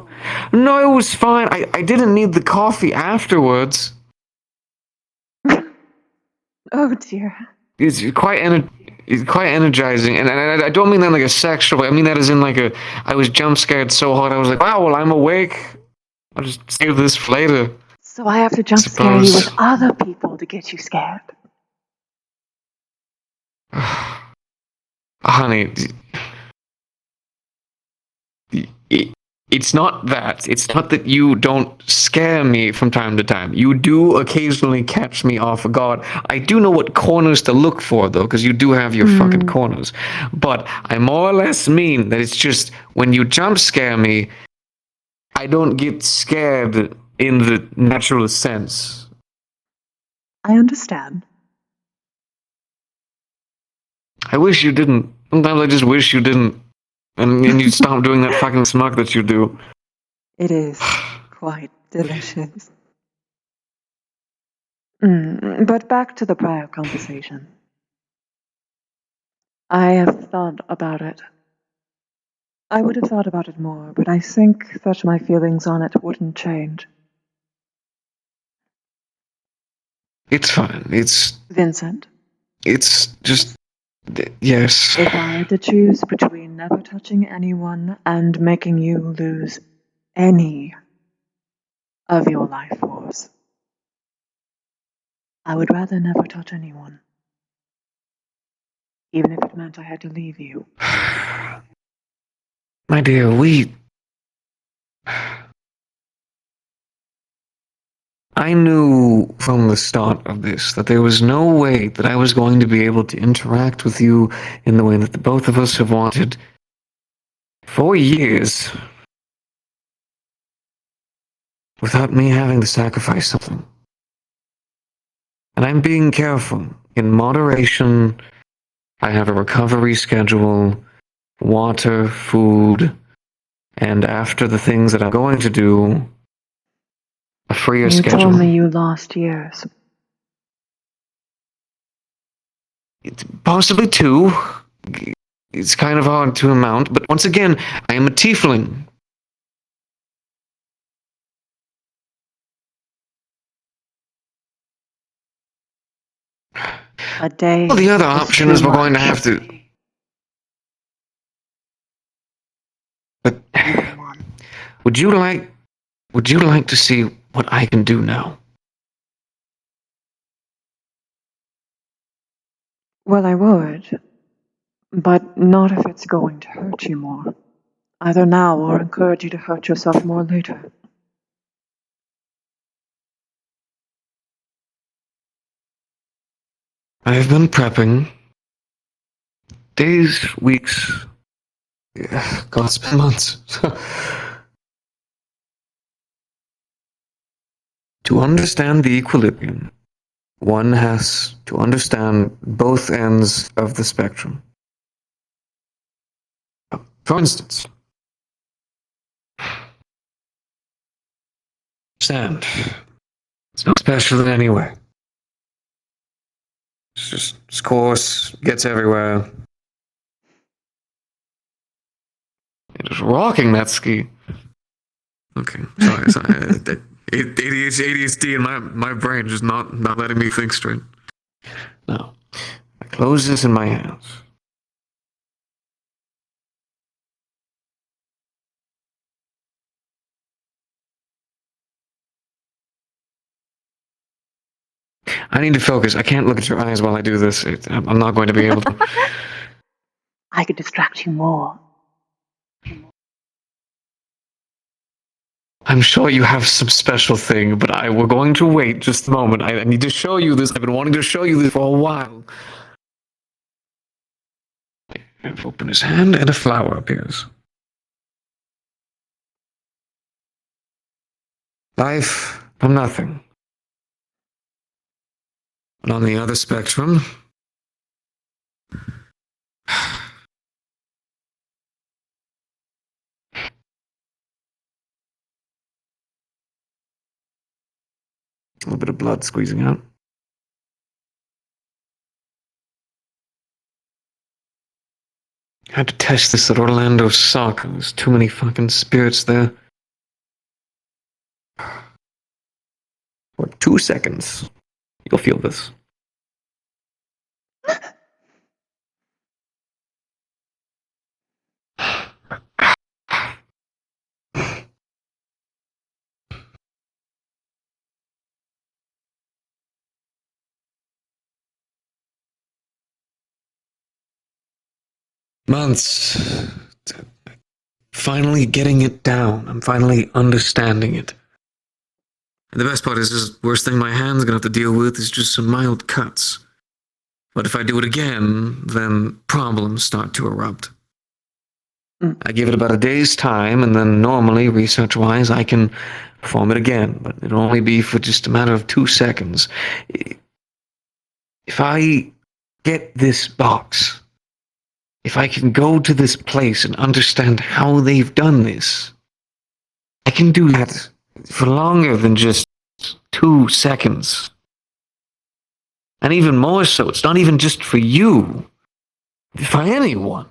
No, it was fine. I didn't need the coffee afterwards. Oh dear. It's quite energizing, and I don't mean that like a sexual way. I mean that as in like I was jump scared so hard I was like, wow, well I'm awake. I'll just save this for later. So I have to jump scare you with other people to get you scared. Honey, it's not that. It's not that you don't scare me from time to time. You do occasionally catch me off guard. I do know what corners to look for, though, because you do have your fucking corners. But I more or less mean that it's just when you jump scare me, I don't get scared in the natural sense. I understand. I wish you didn't. Sometimes I just wish you didn't. And you'd stop doing that fucking smug that you do. It is quite delicious. But back to the prior conversation. I have thought about it. I would have thought about it more, but I think that my feelings on it wouldn't change. It's fine. Vincent? It's just... Yes. If I had to choose between never touching anyone and making you lose any of your life force, I would rather never touch anyone. Even if it meant I had to leave you. My dear, I knew from the start of this that there was no way that I was going to be able to interact with you in the way that the both of us have wanted for years without me having to sacrifice something. And I'm being careful. In moderation, I have a recovery schedule, water, food, and after the things that I'm going to do, a freer You schedule. told me you lost years. It's possibly 2. It's kind of hard to amount, but once again, I am a tiefling. A day. Well, the other is option too is we're going to much. have to. But would you like to see what I can do now? Well, I would. But not if it's going to hurt you more. Either now or encourage you to hurt yourself more later. I have been prepping. Days, weeks. God, it's been months. To understand the equilibrium, one has to understand both ends of the spectrum. For instance, sand. It's not special in any way. It's coarse, gets everywhere. It is rocking that ski. Okay, sorry. ADHD and my brain just not letting me think straight. Now, I close this in my hands. I need to focus. I can't look at your eyes while I do this. I'm not going to be able to. I could distract you more. I'm sure you have some special thing, but we're going to wait just a moment. I need to show you this. I've been wanting to show you this for a while. I open his hand and a flower appears. Life from nothing. And on the other spectrum, a little bit of blood squeezing out. I had to test this at Orlando sock. There's too many fucking spirits there. For 2 seconds, you'll feel this. Months. Finally getting it down. I'm finally understanding it. And the best part is, the worst thing my hand's gonna have to deal with is just some mild cuts. But if I do it again, then problems start to erupt. I give it about a day's time, and then normally, research-wise, I can perform it again. But it'll only be for just a matter of 2 seconds. If I get this box, if I can go to this place and understand how they've done this, I can do that for longer than just 2 seconds. And even more so, it's not even just for you, for anyone.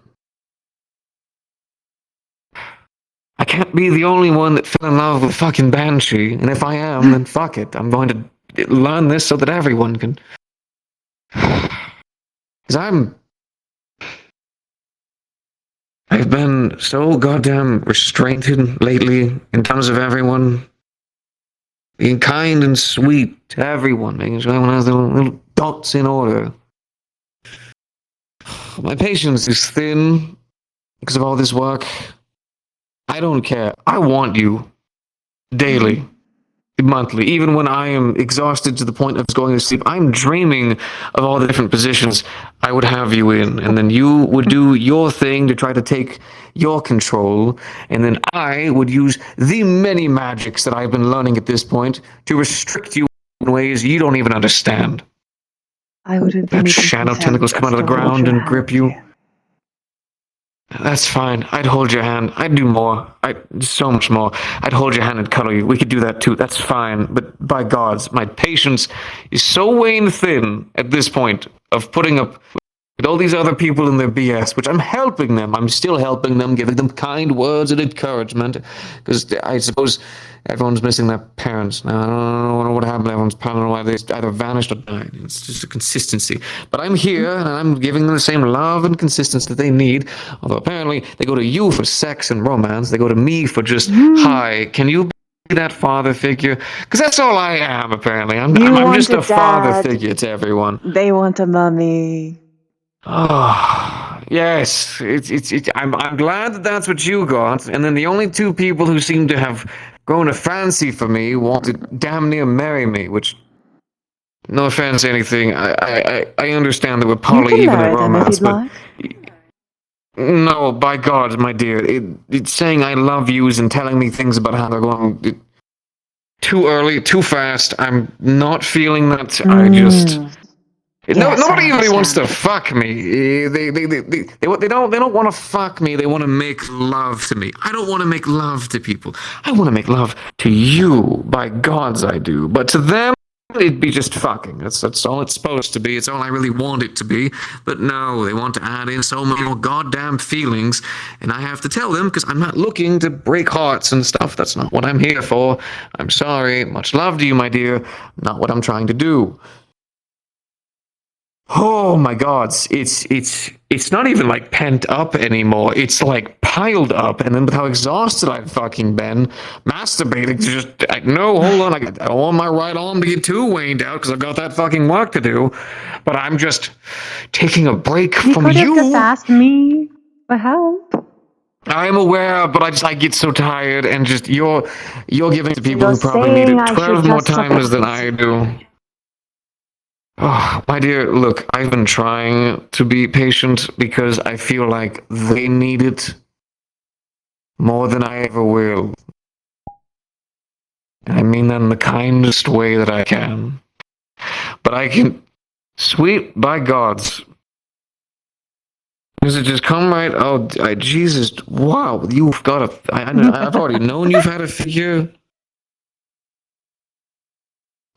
I can't be the only one that fell in love with fucking Banshee, and if I am, then fuck it. I'm going to learn this so that everyone can. Because I've been so goddamn restrained lately in terms of everyone being kind and sweet to everyone, making sure everyone has their little dots in order. My patience is thin because of all this work. I don't care. I want you daily, monthly, even when I am exhausted to the point of going to sleep. I'm dreaming of all the different positions I would have you in, and then you would do your thing to try to take your control, and then I would use the many magics that I've been learning at this point to restrict you in ways you don't even understand. I would have Let shadow tentacles come out of the ground and grip you. That's fine. I'd hold your hand. I'd do more. So much more. I'd hold your hand and cuddle you. We could do that too. That's fine. But by gods, my patience is so wane thin at this point of putting up with with all these other people in their BS, which I'm helping them. I'm still helping them, giving them kind words and encouragement, because I suppose everyone's missing their parents now. I don't know what happened to everyone's parents. I don't know why they either vanished or died. It's just a consistency. But I'm here, and I'm giving them the same love and consistency that they need, although apparently they go to you for sex and romance. They go to me for just, hi, can you be that father figure? Because that's all I am, apparently. I'm want just a a father dad. figure to everyone. They want a mummy. Oh, yes. I'm glad that that's what you got. And then the only two people who seem to have grown a fancy for me want to damn near marry me, which, no offense or anything, I understand that we're You poly can even in marry them if romance, you'd but like. no, by God, my dear, it's saying I love yous and telling me things about how they're going too early, too fast. I'm not feeling that. I just. No, Yes, nobody I really wants to understand. fuck me. They don't want to fuck me. They want to make love to me. I don't want to make love to people. I want to make love to you. By gods, I do. But to them, it'd be just fucking. That's all it's supposed to be. It's all I really want it to be. But no, they want to add in so many more goddamn feelings, and I have to tell them because I'm not looking to break hearts and stuff. That's not what I'm here for. I'm sorry. Much love to you, my dear. Not what I'm trying to do. Oh my God, it's not even like pent up anymore. It's like piled up, and then with how exhausted I've fucking been, masturbating to just no, hold on, I don't want my right arm to get too waned out because I've got that fucking work to do. But I'm just taking a break You from could have you. just asked me for help. I'm aware, but I get so tired, and just you're giving to people You're who probably need saying it I should 12 more just suck times than it. I do. Oh, my dear, look, I've been trying to be patient because I feel like they need it more than I ever will. And I mean that in the kindest way that I can. But I can, sweet by gods, does it just come right? Oh, Jesus, wow, you've got a, I've already known you've had a figure.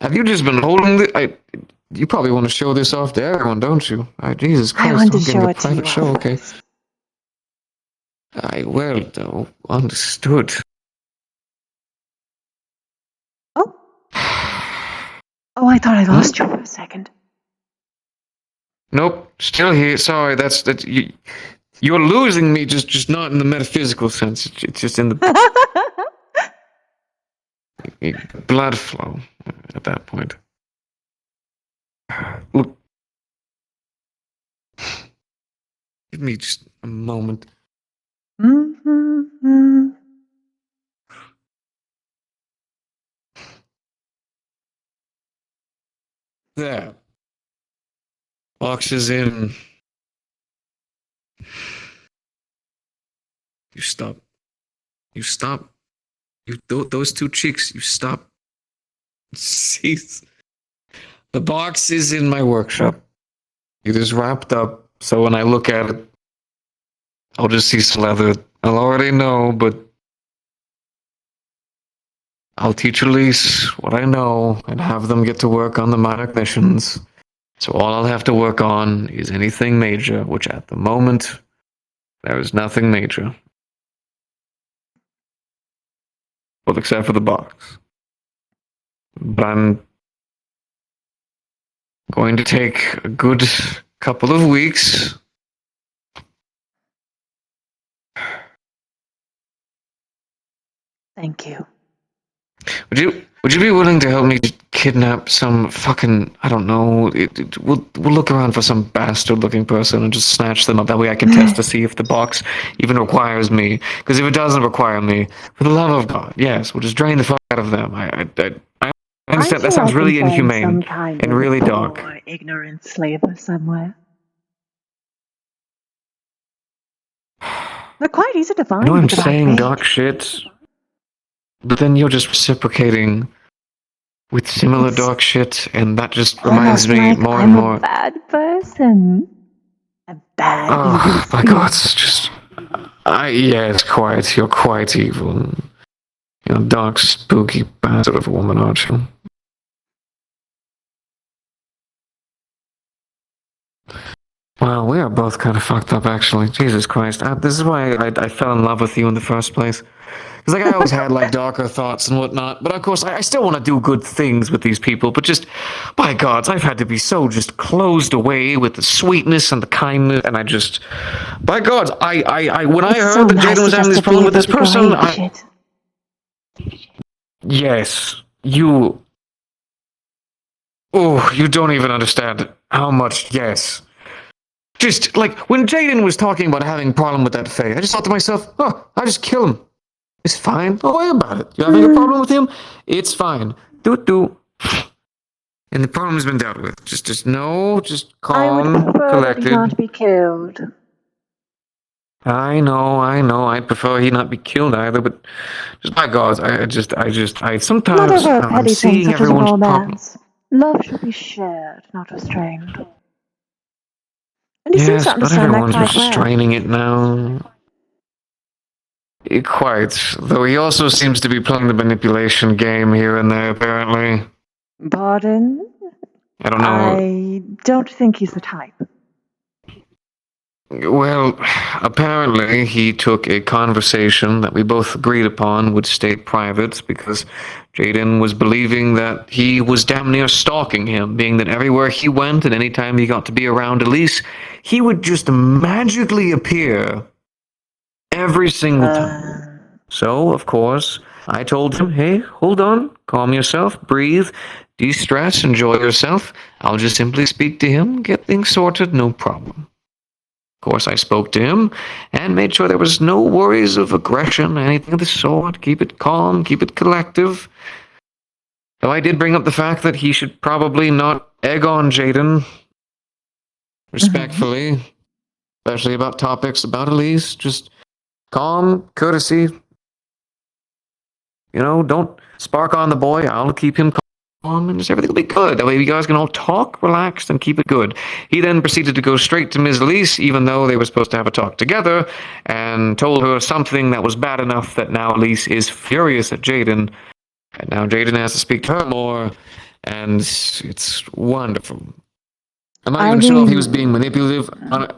Have you just been holding the, you probably want to show this off to everyone, don't you? Jesus I Christ, want to I'm getting show a it to private you show, all okay. first. Well, though, understood. Oh, I thought I lost you for a second. Nope, still here. Sorry, that's you. You're losing me, just not in the metaphysical sense. It's just in the blood flow at that point. Look, give me just a moment. There. Box is in. You stop. You stop. Those two cheeks. You stop. Cease. The box is in my workshop. It is wrapped up, so when I look at it, I'll just see some leather. I'll already know, but I'll teach Elise what I know and have them get to work on the minor missions. So all I'll have to work on is anything major, which at the moment, there is nothing major. Well, except for the box. But I'm going to take a good couple of weeks. Thank you. Would you be willing to help me kidnap some fucking, I don't know, we'll look around for some bastard-looking person and just snatch them up. That way I can test to see if the box even requires me. Because if it doesn't require me, for the love of God, yes, we'll just drain the fuck out of them. I understand, that sounds really inhumane Some kind and of really dark. poor, ignorant slaver somewhere. They're quite easy to find I know I'm for the right saying pay. dark shit, but then you're just reciprocating with similar dark shit, and that just reminds Almost me like more I'm and a more. bad person. A bad, evil Oh my spirit. God, it's just. Yes, quite. You're quite evil. You're a dark, spooky bastard of a woman, aren't you? Well, we are both kind of fucked up, actually. Jesus Christ. This is why I fell in love with you in the first place. Because, like, I always had, like, darker thoughts and whatnot. But, of course, I still want to do good things with these people. But just, by gods, I've had to be so just closed away with the sweetness and the kindness. And I just, by gods, when I heard that Jaden was having this problem with this person, yes, you... Oh, you don't even understand how much, yes. Just, like, when Jaden was talking about having a problem with that Fae, I just thought to myself, oh, I'll just kill him. It's fine. Don't worry about it. You're having a problem with him? It's fine. Do. And the problem's been dealt with. Just calm, I would prefer collected. that he not be killed. I know. I'd prefer he not be killed either, but just by God, I sometimes Not over a I'm petty thing seeing such as everyone's problem. romance. Love should be shared, not restrained. And he seems Yes, to but understand that everyone's quite well. restraining it now. Quite. Though he also seems to be playing the manipulation game here and there, apparently. Pardon? I don't know. I don't think he's the type. Well, apparently he took a conversation that we both agreed upon would stay private because Jaden was believing that he was damn near stalking him, being that everywhere he went and anytime he got to be around Elise, he would just magically appear every single time. So, of course, I told him, hey, hold on, calm yourself, breathe, de-stress, enjoy yourself. I'll just simply speak to him, get things sorted, no problem. Of course, I spoke to him and made sure there was no worries of aggression, anything of the sort. Keep it calm, keep it collective. Though I did bring up the fact that he should probably not egg on Jaden, respectfully, especially about topics about Elise. Just calm, courtesy. You know, don't spark on the boy. I'll keep him calm and just everything will be good. That way you guys can all talk, relax, and keep it good. He then proceeded to go straight to Ms. Elise, even though they were supposed to have a talk together, and told her something that was bad enough that now Elise is furious at Jaden. And now Jaden has to speak to her more, and it's wonderful. I'm not even sure if he was being manipulative on it.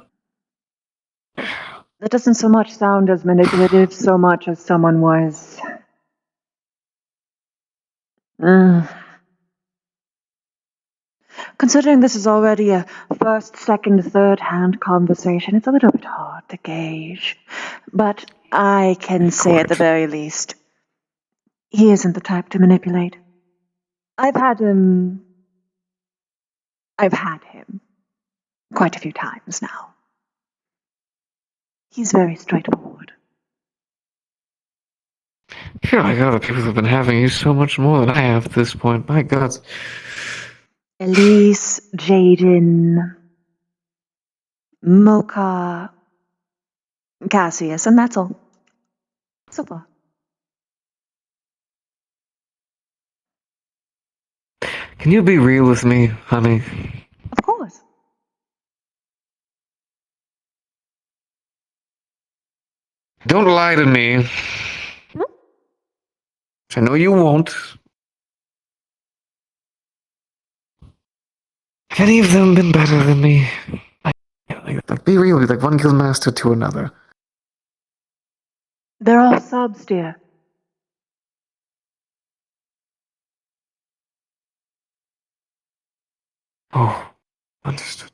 That doesn't so much sound as manipulative so much as someone was... Considering this is already a first, second, third-hand conversation, it's a little bit hard to gauge. But I can say at the very least, he isn't the type to manipulate. I've had him quite a few times now. He's very straightforward. I feel like other people have been having you so much more than I have at this point. My God. Elise, Jaden, Mocha, Cassius, and that's all. So far. Can you be real with me, honey? Of course. Don't lie to me. I know you won't. Have any of them been better than me? Like, be real, like one guildmaster to another. They're all subs, dear. Oh, understood.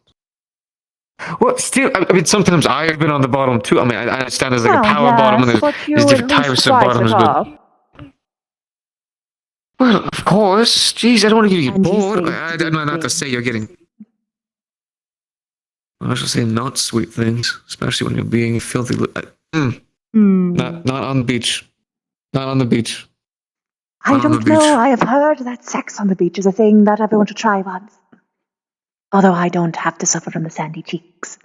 Well, still, I mean, sometimes I've been on the bottom too. I mean, I understand there's like a power bottom and there's different types of bottoms, but... Well, of course. Jeez, I don't want you to get bored. I don't know not to say you're getting... I should say not sweet things, especially when you're being filthy. Not on the beach. Not on the beach. I don't know. I have heard that sex on the beach is a thing that everyone should try once. Although I don't have to suffer from the sandy cheeks.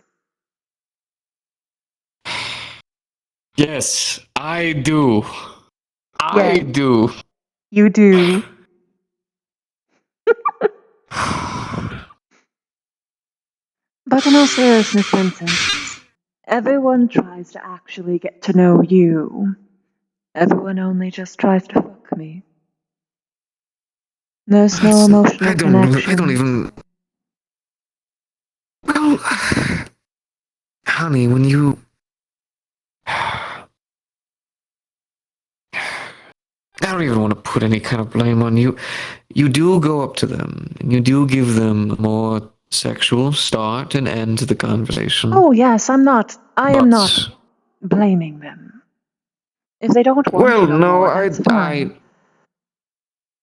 Yes, I do. I do. You do. But in all seriousness, Vincent, everyone tries to actually get to know you. Everyone only just tries to fuck me. There's no emotional connection. I don't even... Well, honey, when you... I don't even want to put any kind of blame on you. You do go up to them, and you do give them a more sexual start and end to the conversation. Oh, yes, I am not blaming them. If they don't want Well, to know no, more, that's fine.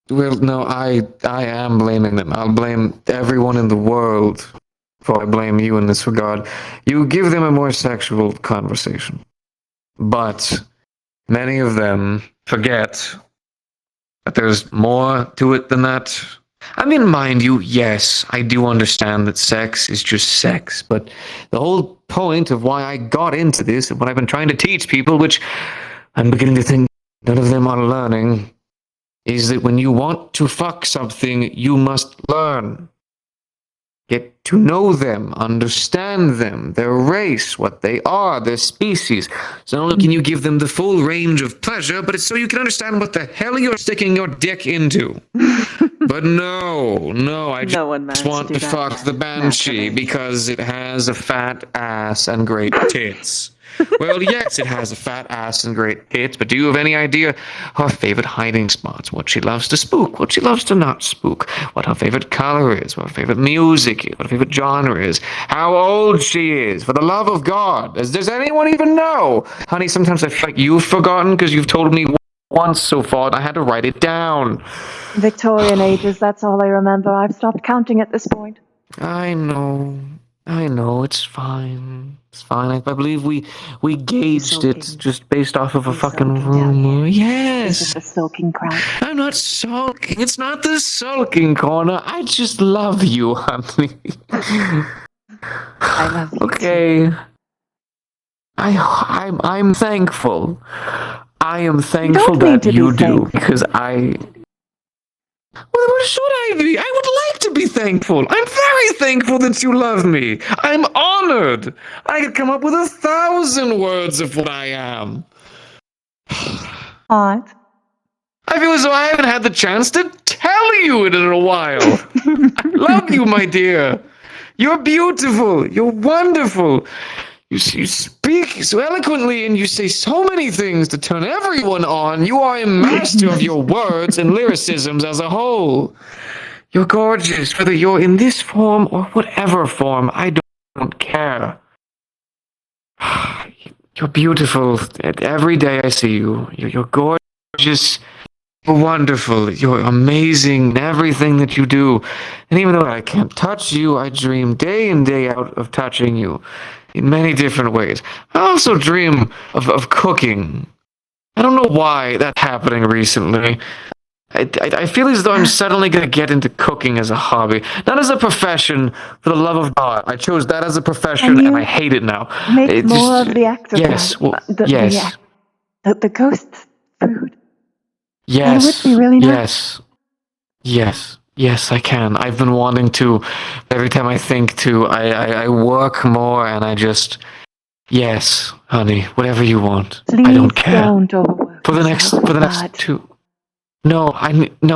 I am blaming them. I'll blame everyone in the world before I blame you in this regard. You give them a more sexual conversation. But many of them forget that there's more to it than that. I mean, mind you, yes, I do understand that sex is just sex, but the whole point of why I got into this and what I've been trying to teach people, which I'm beginning to think none of them are learning, is that when you want to fuck something, you must learn. Get to know them, understand them, their race, what they are, their species. So not only can you give them the full range of pleasure, but it's so you can understand what the hell you're sticking your dick into. But no, I just want to fuck the banshee because it has a fat ass and great tits. Well, yes, it has a fat ass and great tits, but do you have any idea her favorite hiding spots? What she loves to spook, what she loves to not spook, what her favorite color is, what her favorite music is, what her favorite genre is, how old she is, for the love of God. Does anyone even know? Honey, sometimes I feel like you've forgotten because you've told me once so far and I had to write it down. Victorian ages, that's all I remember. I've stopped counting at this point. I know, it's fine. It's fine. I believe we gauged it just based off of a fucking rumor. Yes. Is it the sulking crowd? I'm not sulking. It's not the sulking corner. I just love you, honey. I love you. Okay. I'm thankful. I am thankful that you do because I. Well, what should I be? I would like to be thankful. I'm very thankful that you love me. I'm honored. I could come up with 1,000 words of what I am. Alright. I feel as though I haven't had the chance to tell you it in a while. I love you, my dear. You're beautiful. You're wonderful. You speak so eloquently and you say so many things to turn everyone on. You are a master of your words and lyricisms as a whole. You're gorgeous, whether you're in this form or whatever form. I don't care. You're beautiful. Every day I see you. You're gorgeous. You're wonderful. You're amazing in everything that you do. And even though I can't touch you, I dream day in, day out of touching you in many different ways. I also dream of cooking. I don't know why that's happening recently. I feel as though I'm suddenly going to get into cooking as a hobby. Not as a profession, for the love of God. I chose that as a profession and I hate it now. Make more of the actor. Yes, well, yes. The ghost food. Yes. It would be really nice. Yes, I can. I've been wanting to. Every time I think to, I work more and I just. Yes, honey, whatever you want. Please I don't care. Don't overwork For the next 2. No,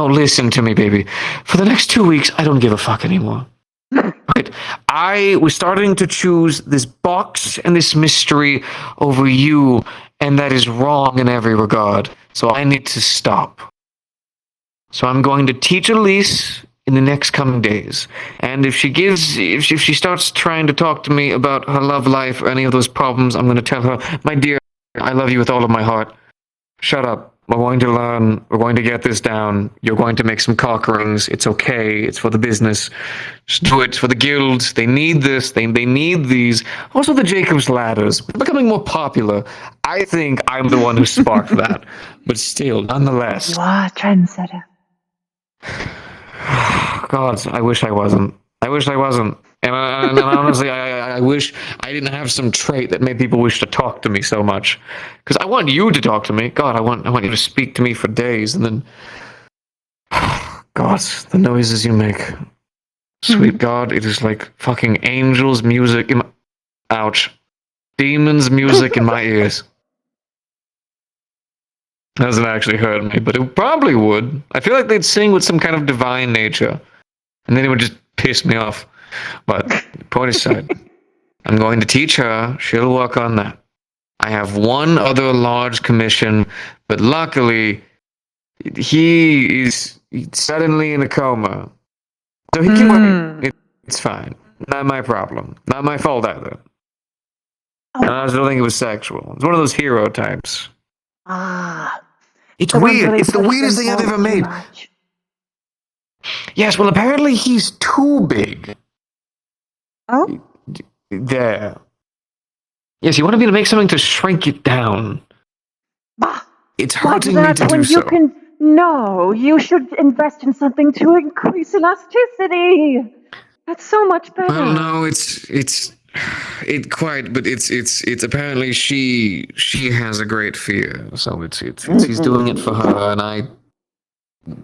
listen to me, baby. For the next 2 weeks, I don't give a fuck anymore. Right? I was starting to choose this box and this mystery over you, and that is wrong in every regard. So I need to stop. So I'm going to teach Elise in the next coming days. And if she starts trying to talk to me about her love life or any of those problems, I'm going to tell her, my dear, I love you with all of my heart. Shut up. We're going to learn. We're going to get this down. You're going to make some cock rings. It's okay. It's for the business. Just do it for the guilds. They need this. They need these. Also, the Jacob's ladders. They're becoming more popular. I think I'm the one who sparked that. But still, nonetheless. You are a trendsetter. God, I wish I wasn't. And honestly, I wish I didn't have some trait that made people wish to talk to me so much. Because I want you to talk to me. God, I want you to speak to me for days, and then, God, the noises you make. Sweet God, it is like fucking angels' music in my... Ouch. Demons' music in my ears. Doesn't actually hurt me, but it probably would. I feel like they'd sing with some kind of divine nature. And then it would just piss me off. But point aside, I'm going to teach her. She'll work on that. I have one other large commission, but luckily, he is suddenly in a coma. So he can wait. It's fine. Not my problem. Not my fault either. I don't think it was sexual. It's one of those hero types. Ah. It's the ones where weird. they It's the push weirdest thing I've ever themselves too made. much. Yes, well, apparently he's too big. Oh? There. Yes, you want to be able to make something to shrink it down. Bah! It's But hurting me that's to when do you so. can. No, you should invest in something to increase elasticity. That's so much better. Well, no, but it's apparently she has a great fear, so it's he's doing it for her, and I'm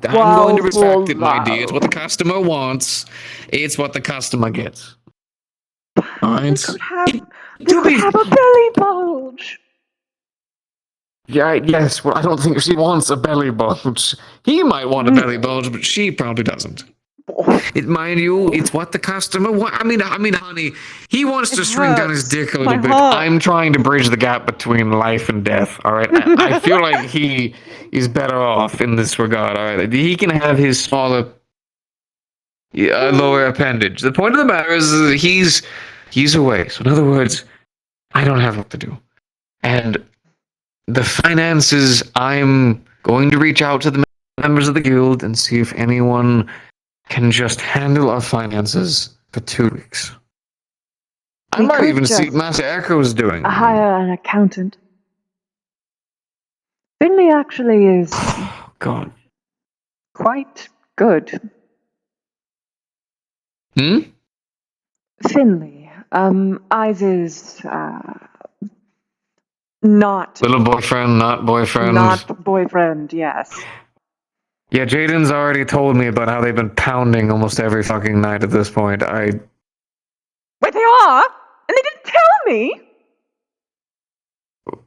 going to respect it, my dear. It's what the customer wants. It's what the customer gets. They could have a belly bulge. Yeah, yes. Well, I don't think she wants a belly bulge. He might want a belly bulge, but she probably doesn't. Mind you, it's what the customer wants. I mean, honey, he wants to shrink down his dick a little bit. I'm trying to bridge the gap between life and death. All right, I feel like he is better off in this regard. All right, he can have his smaller, lower appendage. The point of the matter is he's away. So in other words, I don't have what to do, and the finances. I'm going to reach out to the members of the guild and see if anyone can just handle our finances for 2 weeks. I might even see what Master Echo is doing. Hire an accountant. Finley actually is God. quite good. Finley. Eyes is not Little boyfriend, not boyfriend. not boyfriend, yes. Yeah, Jaden's already told me about how they've been pounding almost every fucking night at this point. Wait, they are? And they didn't tell me?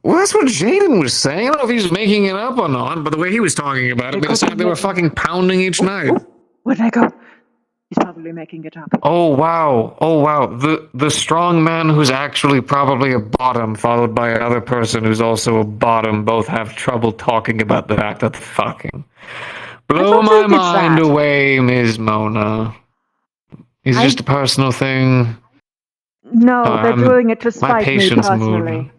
Well, that's what Jaden was saying. I don't know if he was making it up or not, but the way he was talking about it made it sound like they were fucking pounding each night. Where'd I go? He's probably making it up. Oh wow. The strong man who's actually probably a bottom, followed by another person who's also a bottom, both have trouble talking about the fact that they're fucking. Blow my mind away, Ms. Mona. It's just a personal thing. No, they're doing it to My spite me patience personally. moved.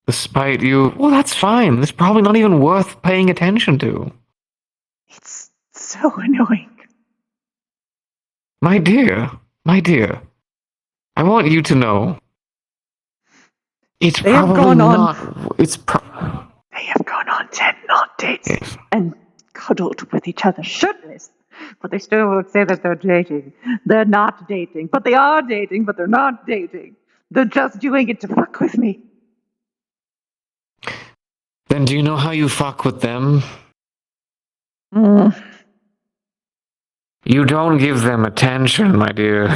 To spite you? Well, that's fine. It's probably not even worth paying attention to. It's so annoying. My dear, I want you to know. It's They have probably gone on. not. They have gone on 10 dates and cuddled with each other shirtless. But they still won't say that they're dating. They're not dating. But they are dating, but they're not dating. They're just doing it to fuck with me. Then do you know how you fuck with them? You don't give them attention, my dear.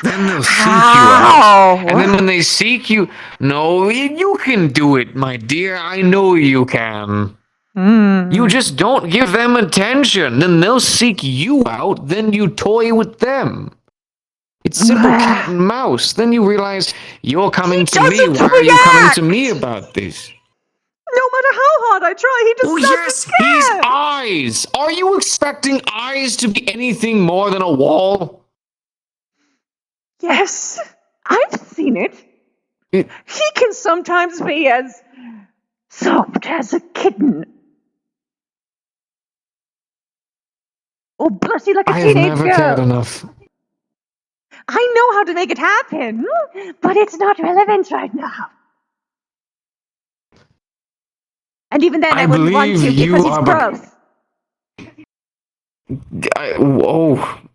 Then they'll seek you out. And then when they seek you... No, you can do it, my dear. I know you can. You just don't give them attention. Then they'll seek you out. Then you toy with them. It's simple cat and mouse. Then you realize you're coming to me. Why are you coming to me about this? No matter how hard I try, he just doesn't care. He's eyes. Are you expecting eyes to be anything more than a wall? Yes, I've seen it. He can sometimes be as soft as a kitten. Or blushy like a teenage I have never girl. cared enough. I know how to make it happen, but it's not relevant right now. And even then, I wouldn't want to because it's gross.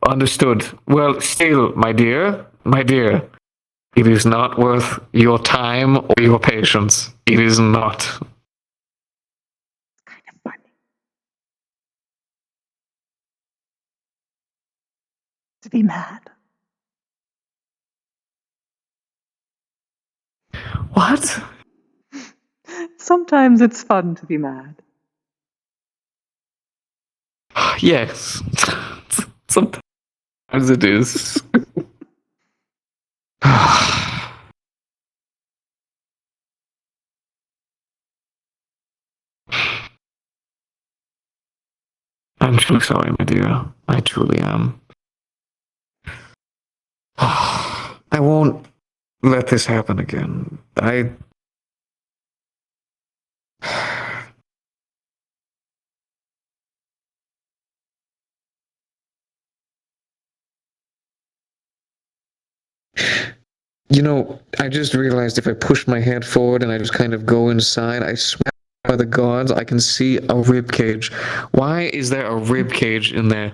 Understood. Well, still, my dear, it is not worth your time or your patience. It is not. It's kind of funny. To be mad. What? Sometimes it's fun to be mad. Yes. Sometimes it is. I'm truly sorry, my dear. I truly am. I won't let this happen again. You know, I just realized if I push my head forward and I just kind of go inside, I swear by the gods, I can see a rib cage. Why is there a rib cage in there?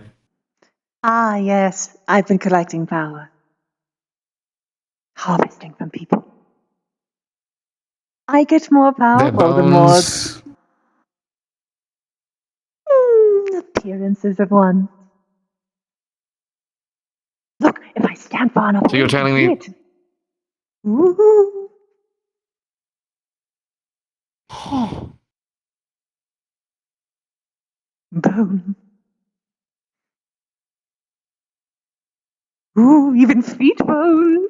Ah, yes, I've been collecting power. Harvesting from people. I get more Their powerful the more bones. appearances of one. Look, if I stand far enough So you're away, I can telling see me it. Woohoo! Bone. Ooh, even feet bone.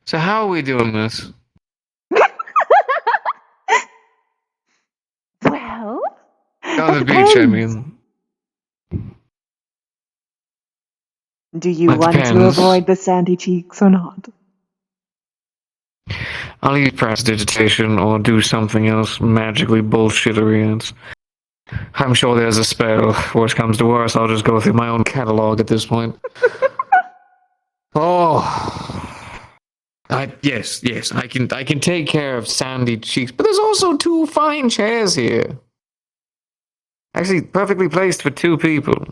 So how are we doing this? Well, On that the beach, I depends. mean. Do you That want to depends. avoid the sandy cheeks or not? I'll use prestidigitation or do something else magically bullshittery. I'm sure there's a spell. Worst comes to worst, I'll just go through my own catalog at this point. Yes, I can take care of sandy cheeks, but there's also 2 fine chairs here. Actually, perfectly placed for 2 people.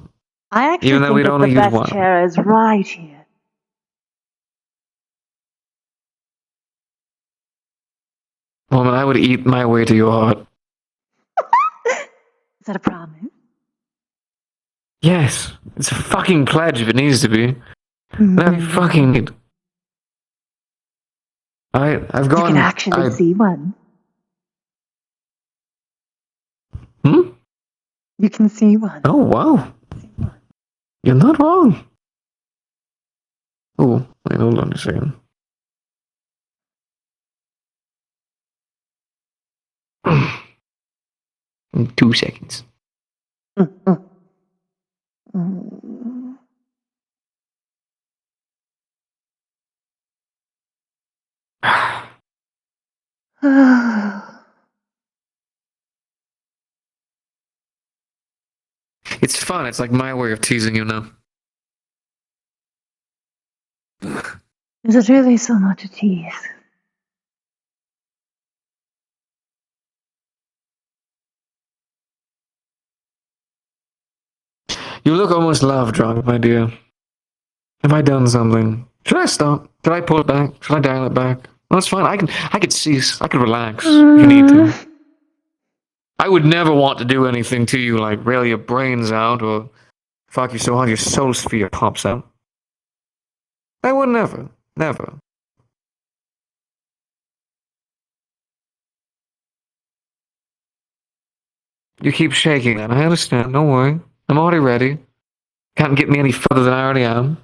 I actually Even though think we'd that the only use best 1. chair is right here. Woman, I would eat my way to your heart. Is that a promise? Yes, it's a fucking pledge if it needs to be. Whatever you fucking need. I've You gone. can actually see one. Hmm? You can see one. Oh, wow. You're not wrong. Oh, wait, hold on a second. In 2 seconds. It's fun. It's like my way of teasing you now. Is it really so much a tease? You look almost love drunk, my dear. Have I done something? Should I stop? Should I pull it back? Should I dial it back? No, it's fine. I could cease. I could relax if you need to. I would never want to do anything to you like rail your brains out or fuck you so hard your soul sphere pops out. I would never. Never. You keep shaking that. I understand. Don't worry. I'm already ready. Can't get me any further than I already am.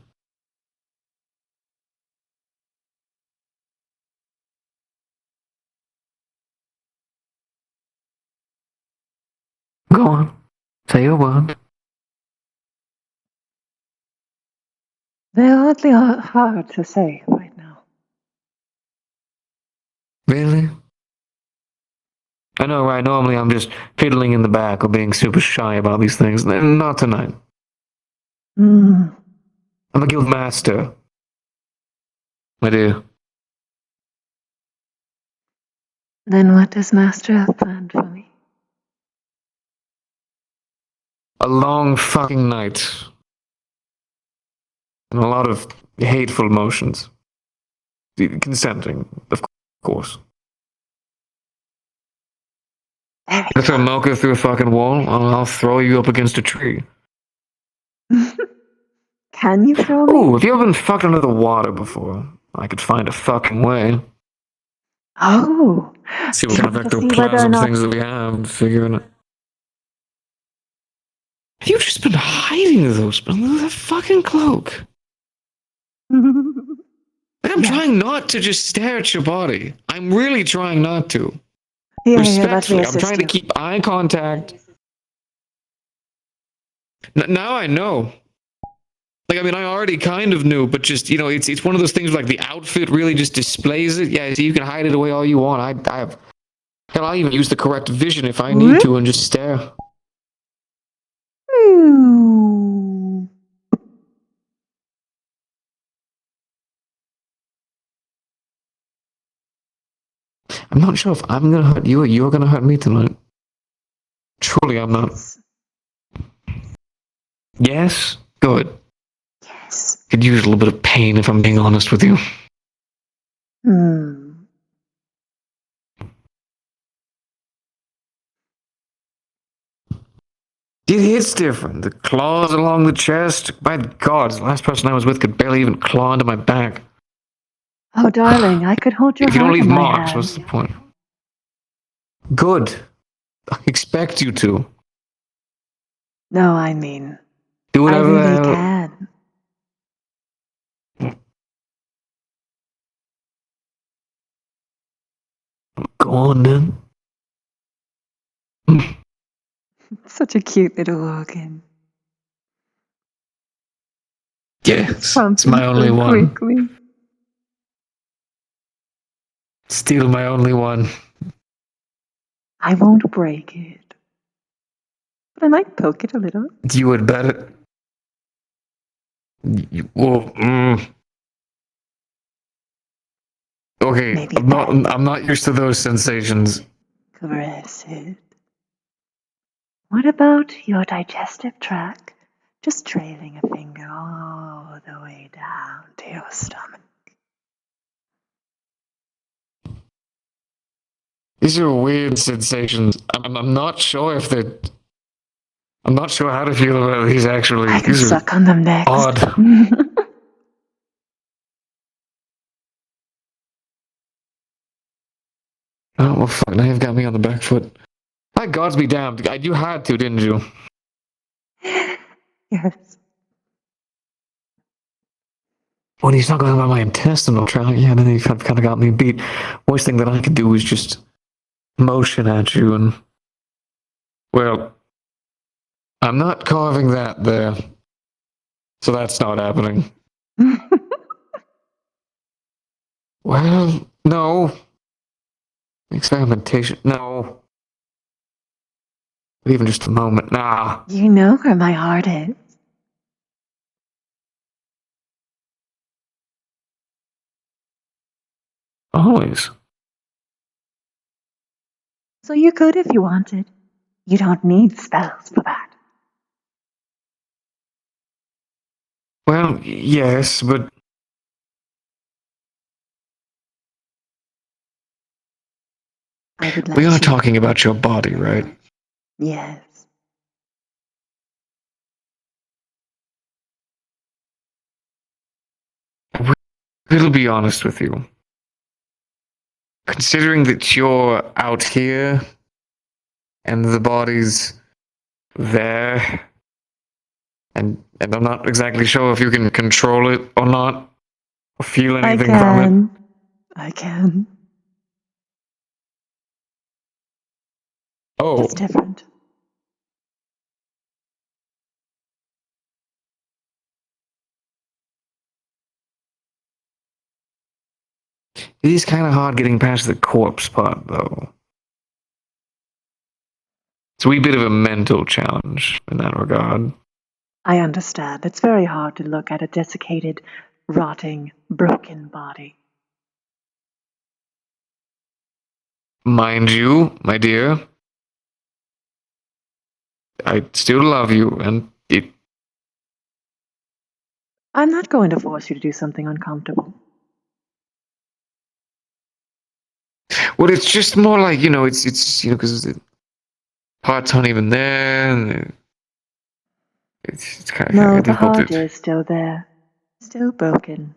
Go on. Say your word. They're oddly hard to say right now. Really? I know, right? Normally I'm just fiddling in the back or being super shy about these things. Not tonight. Mm. I'm a guild master. My dear. Then what does Master have planned for me? A long fucking night. And a lot of hateful emotions. Consenting, of course. If I milk her through a fucking wall, I'll throw you up against a tree. Can you throw me? Ooh, have you ever been fucked under the water before? I could find a fucking way. Oh. See what Do you kind of want to see whether or ectoplasm not... things that we have, figuring it. You've just been hiding those under that fucking cloak. I'm trying not to just stare at your body. I'm really trying not to. Here, let me Respectfully, I'm assist trying to you. keep eye contact. Now I know. Like, I mean, I already kind of knew, but just, you know, it's one of those things where, like, the outfit really just displays it. Yeah, so you can hide it away all you want. Hell, I'll even use the correct vision if I need to and just stare. I'm not sure if I'm gonna hurt you or you're gonna hurt me tonight. Truly, I'm not. Yes? Good. Yes. Could use a little bit of pain if I'm being honest with you. It's different. The claws along the chest. My God, the last person I was with could barely even claw into my back. Oh, darling, I could hold your If you don't heart leave in my marks, hand. what's the point? Good. I expect you to. No, I mean, Do I whatever the really hell. can. Go on then. Such a cute little organ. Yes, it's my only one. Quickly. Still my only one. I won't break it. But I might poke it a little. You would bet it. Okay, Maybe I'm not used to those sensations. caress it. What about your digestive tract? Just trailing a finger all the way down to your stomach. These are weird sensations. I'm not sure if they're. I'm not sure how to feel about these actually. I can These are suck on them next. odd. Oh, well, fuck, now you've got me on the back foot. My gods be damned. You had to, didn't you? Yes. When he's talking about my intestinal tract, yeah, then he kind of got me beat. Worst thing that I could do is just motion at you and. Well, I'm not carving that there. So that's not happening. Well, no. Experimentation, no. Even just a moment, nah. You know where my heart is. Always. So you could if you wanted. You don't need spells for that. Well, yes, but. I would let We are you. talking about your body, right? Yes. I'll be honest with you. Considering that you're out here and the body's there, and I'm not exactly sure if you can control it or not, or feel anything from it. I can. Oh. It's different. It is kind of hard getting past the corpse part, though. It's a wee bit of a mental challenge in that regard. I understand. It's very hard to look at a desiccated, rotting, broken body. Mind you, my dear, I still love you, and it. I'm not going to force you to do something uncomfortable. Well, it's just more like, you know, it's you know, because the parts aren't even there, and it's kind No, of the difficult heart to. is still there. Still broken.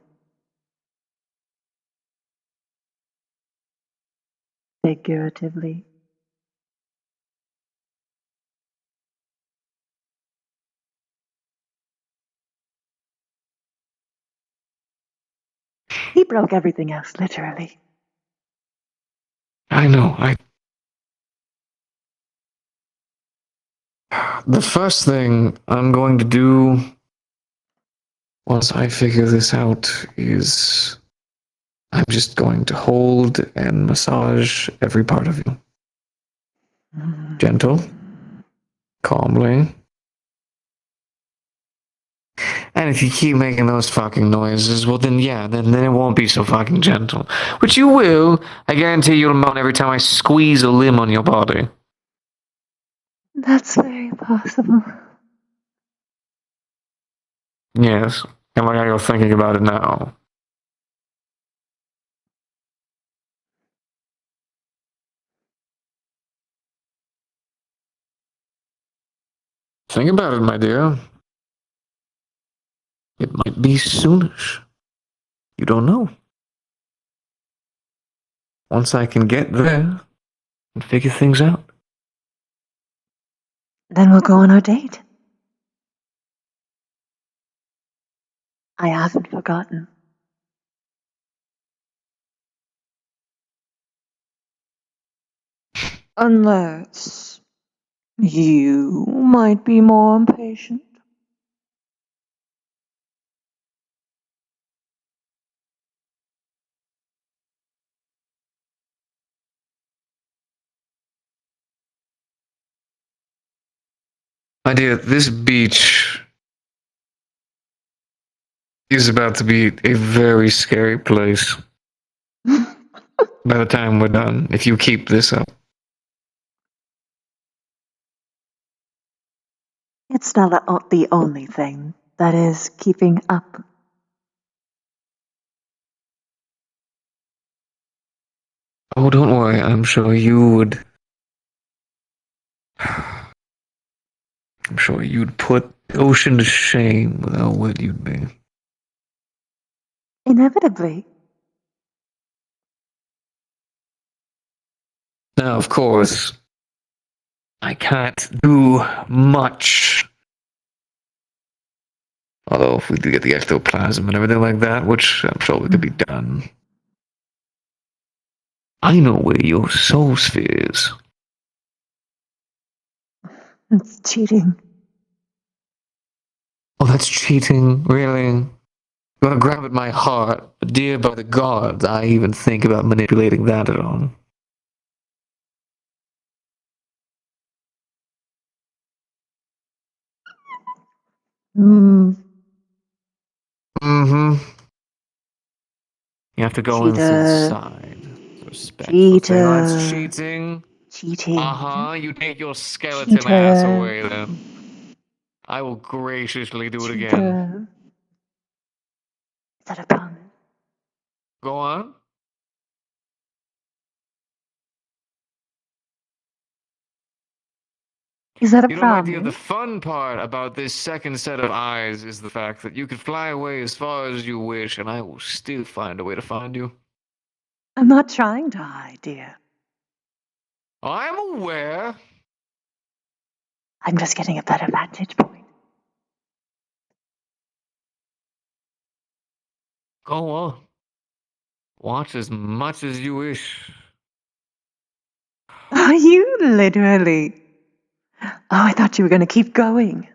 Figuratively. He broke everything else, literally. I know. The first thing I'm going to do once I figure this out is I'm just going to hold and massage every part of you. Gentle, calmly. And if you keep making those fucking noises, well then yeah, then it won't be so fucking gentle. Which you will. I guarantee you'll moan every time I squeeze a limb on your body. That's very possible. Yes. And like you're thinking about it now. Think about it, my dear. It might be soonish. You don't know. Once I can get there and figure things out. Then we'll go on our date. I haven't forgotten. Unless you might be more impatient. My dear, this beach is about to be a very scary place. By the time we're done, if you keep this up. It's not the only thing that is keeping up. Oh, don't worry, I'm sure you would. I'm sure you'd put the ocean to shame with how wet you'd be. Inevitably. Now, of course, I can't do much. Although, if we do get the ectoplasm and everything like that, which I'm sure could be done. I know where your soul sphere is. It's cheating. Oh, that's cheating, really? You want to grab at my heart, but dear by the gods, I even think about manipulating that at all. Mm. Mm-hmm. You have to go in through the Cheater. side. Respectful thing. Oh, that's Cheater. cheating. Cheating. Uh-huh. You take your skeleton ass away then. I will graciously do it again. Is that a promise? Go on. Is that a You know, my dear, promise? the fun part about this second set of eyes is the fact that you could fly away as far as you wish, and I will still find a way to find you. I'm not trying to hide, dear. I'm aware. I'm just getting a better vantage point. Go on. Watch as much as you wish. Are you literally? Oh, I thought you were going to keep going.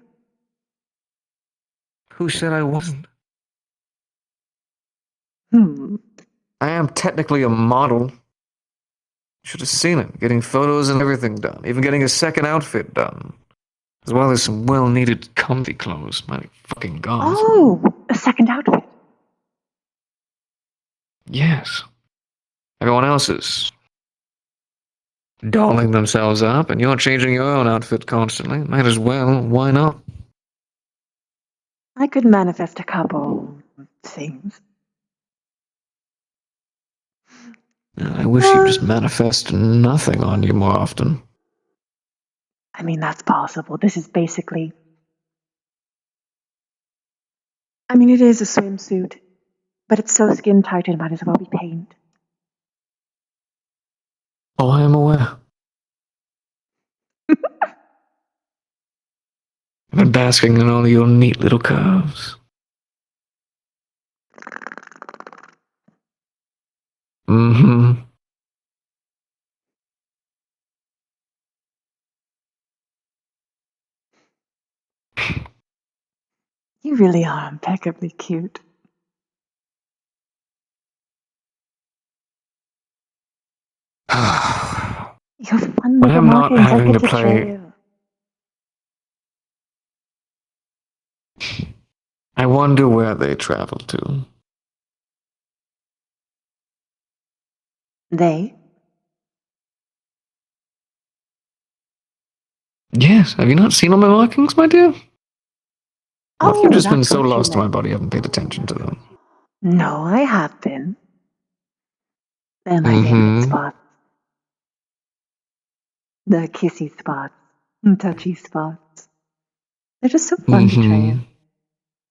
Who said I wasn't? I am technically a model. Should have seen it. Getting photos and everything done. Even getting a second outfit done. As well as some well-needed comfy clothes. My fucking god. Oh, a second outfit. Yes. Everyone else is dolling themselves up, and you're changing your own outfit constantly. Might as well. Why not? I could manifest a couple things. I wish you'd just manifest nothing on you more often. I mean, that's possible. This is basically... I mean, it is a swimsuit, but it's so skin tight it might as well be paint. Oh, I am aware. I've been basking in all your neat little curves. You really are impeccably cute. You're fun When with the I'm not markings. I having get to to play, trail. I wonder where they travel to. They? Yes, have you not seen all my markings, my dear? Or have you Oh, just been that's so what you lost to my meant. body, you haven't paid attention to them? No, I have been. They're my favorite Mm-hmm. spots. The kissy spots. Touchy spots. They're just so fun to trail.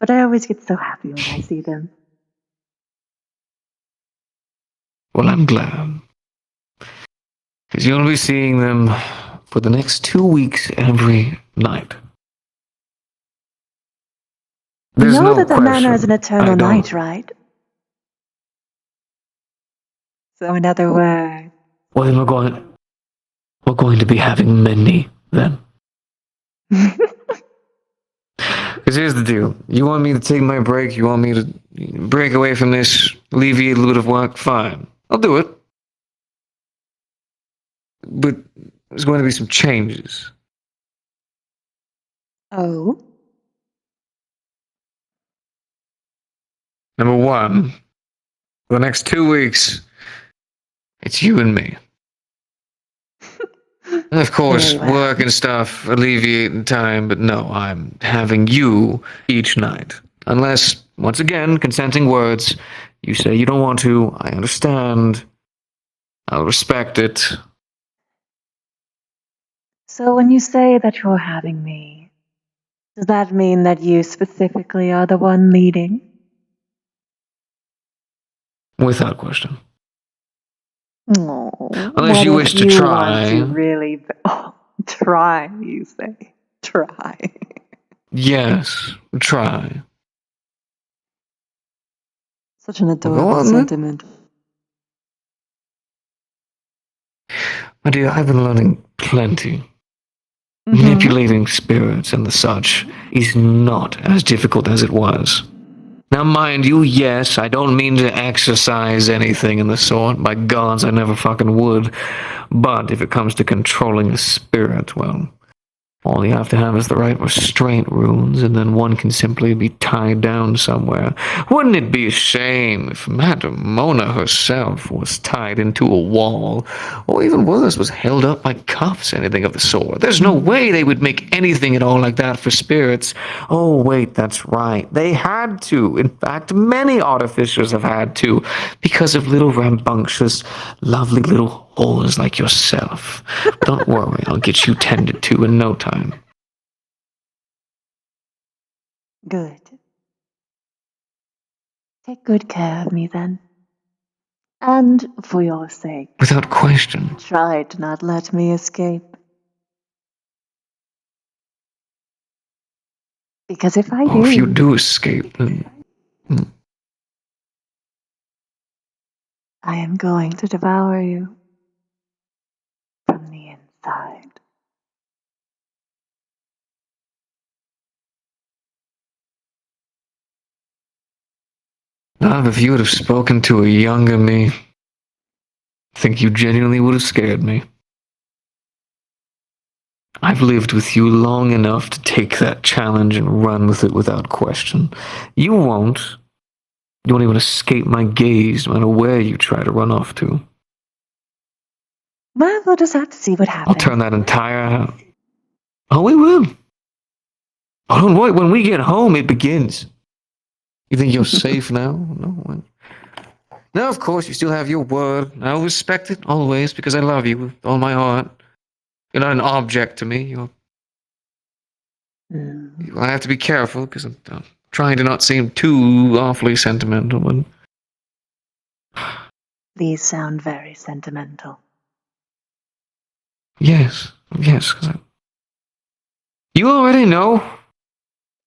But I always get so happy when I see them. Well, I'm glad. Because you'll be seeing them for the next 2 weeks every night. You There's know no that the manor is question. an eternal I don't. night, right? So in other words... Well, then we're going to be having many, then. Because here's the deal. You want me to take my break? You want me to break away from this, alleviate a little bit of work? Fine. I'll do it. But there's going to be some changes. Oh? Number one, for the next 2 weeks, it's you and me. And of course, Very well. work and stuff, alleviating time, but no, I'm having you each night. Unless, once again, consenting words, you say you don't want to, I understand. I'll respect it. So when you say that you're having me, does that mean that you specifically are the one leading? Without question. Oh, Unless what you if wish to you want to try. really... Oh, try, you say. Try. Yes, try. Such an Well, go adorable on, then. sentiment. My dear, I've been learning plenty. Manipulating spirits and the such is not as difficult as it was. Now, mind you, yes, I don't mean to exercise anything in the sort. By gods, I never fucking would. But if it comes to controlling a spirit, well, all you have to have is the right restraint runes, and then one can simply be tied down somewhere. Wouldn't it be a shame if Madame Mona herself was tied into a wall, or even worse, was held up by cuffs, anything of the sort? There's no way they would make anything at all like that for spirits. Oh, wait, that's right. They had to. In fact, many artificers have had to, because of little rambunctious, lovely little whores like yourself. Don't worry, I'll get you tended to in no time. Good. Take good care of me then. And for your sake, Without question. try to not let me escape. Because if I Oh, if you do, do escape, then... I am going to devour you from the inside. Love, if you would have spoken to a younger me, I think you genuinely would have scared me. I've lived with you long enough to take that challenge and run with it without question. You won't. You won't even escape my gaze, no matter where you try to run off to. Well, we'll just have to see what I'll happens. turn that entire house. Oh, we will. Oh, don't worry. When we get home, it begins. You think you're safe now? No. No, of course, you still have your word. I'll respect it always because I love you with all my heart. You're not an object to me. I have to be careful because I'm trying to not seem too awfully sentimental. But... These sound very sentimental. Yes. You already know.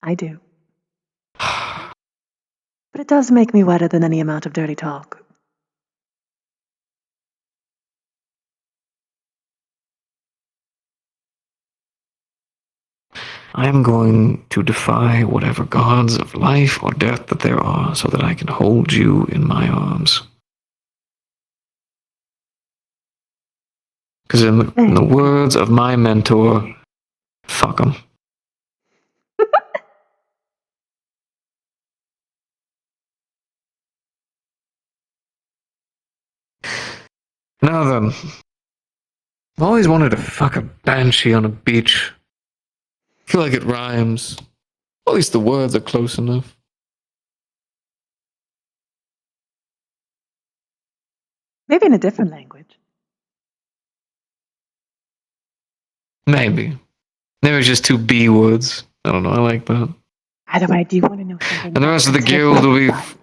I do. But it does make me wetter than any amount of dirty talk. I am going to defy whatever gods of life or death that there are so that I can hold you in my arms. Because in the words of my mentor, fuck 'em. Now then, I've always wanted to fuck a banshee on a beach. I feel like it rhymes. At least the words are close enough. Maybe in a different language. Maybe. Maybe it's just two B words. I don't know, I like that. Either way, do you want to know something? And the about rest of the sensitive guild will be... stuff?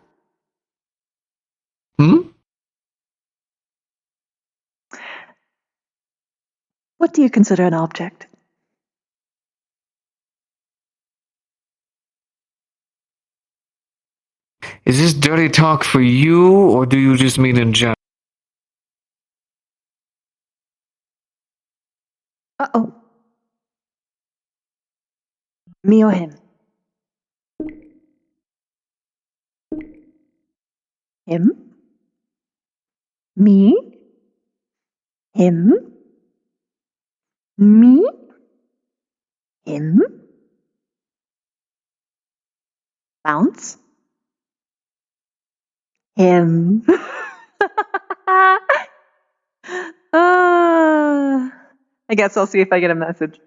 What do you consider an object? Is this dirty talk for you, or do you just mean in general? Uh-oh. Me or him? Him? Me? Him? Me? Him? Bounce? Him. I guess I'll see if I get a message.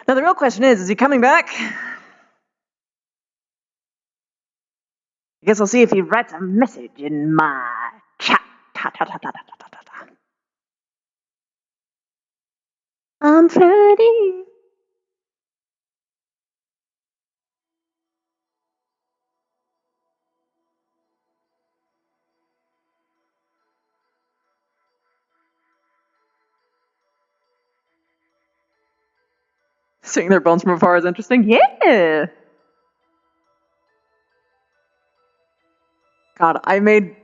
Now the real question is he coming back? I guess I'll see if he writes a message in my chat. I'm ready. Seeing their bones from afar is interesting. Yeah. God, I made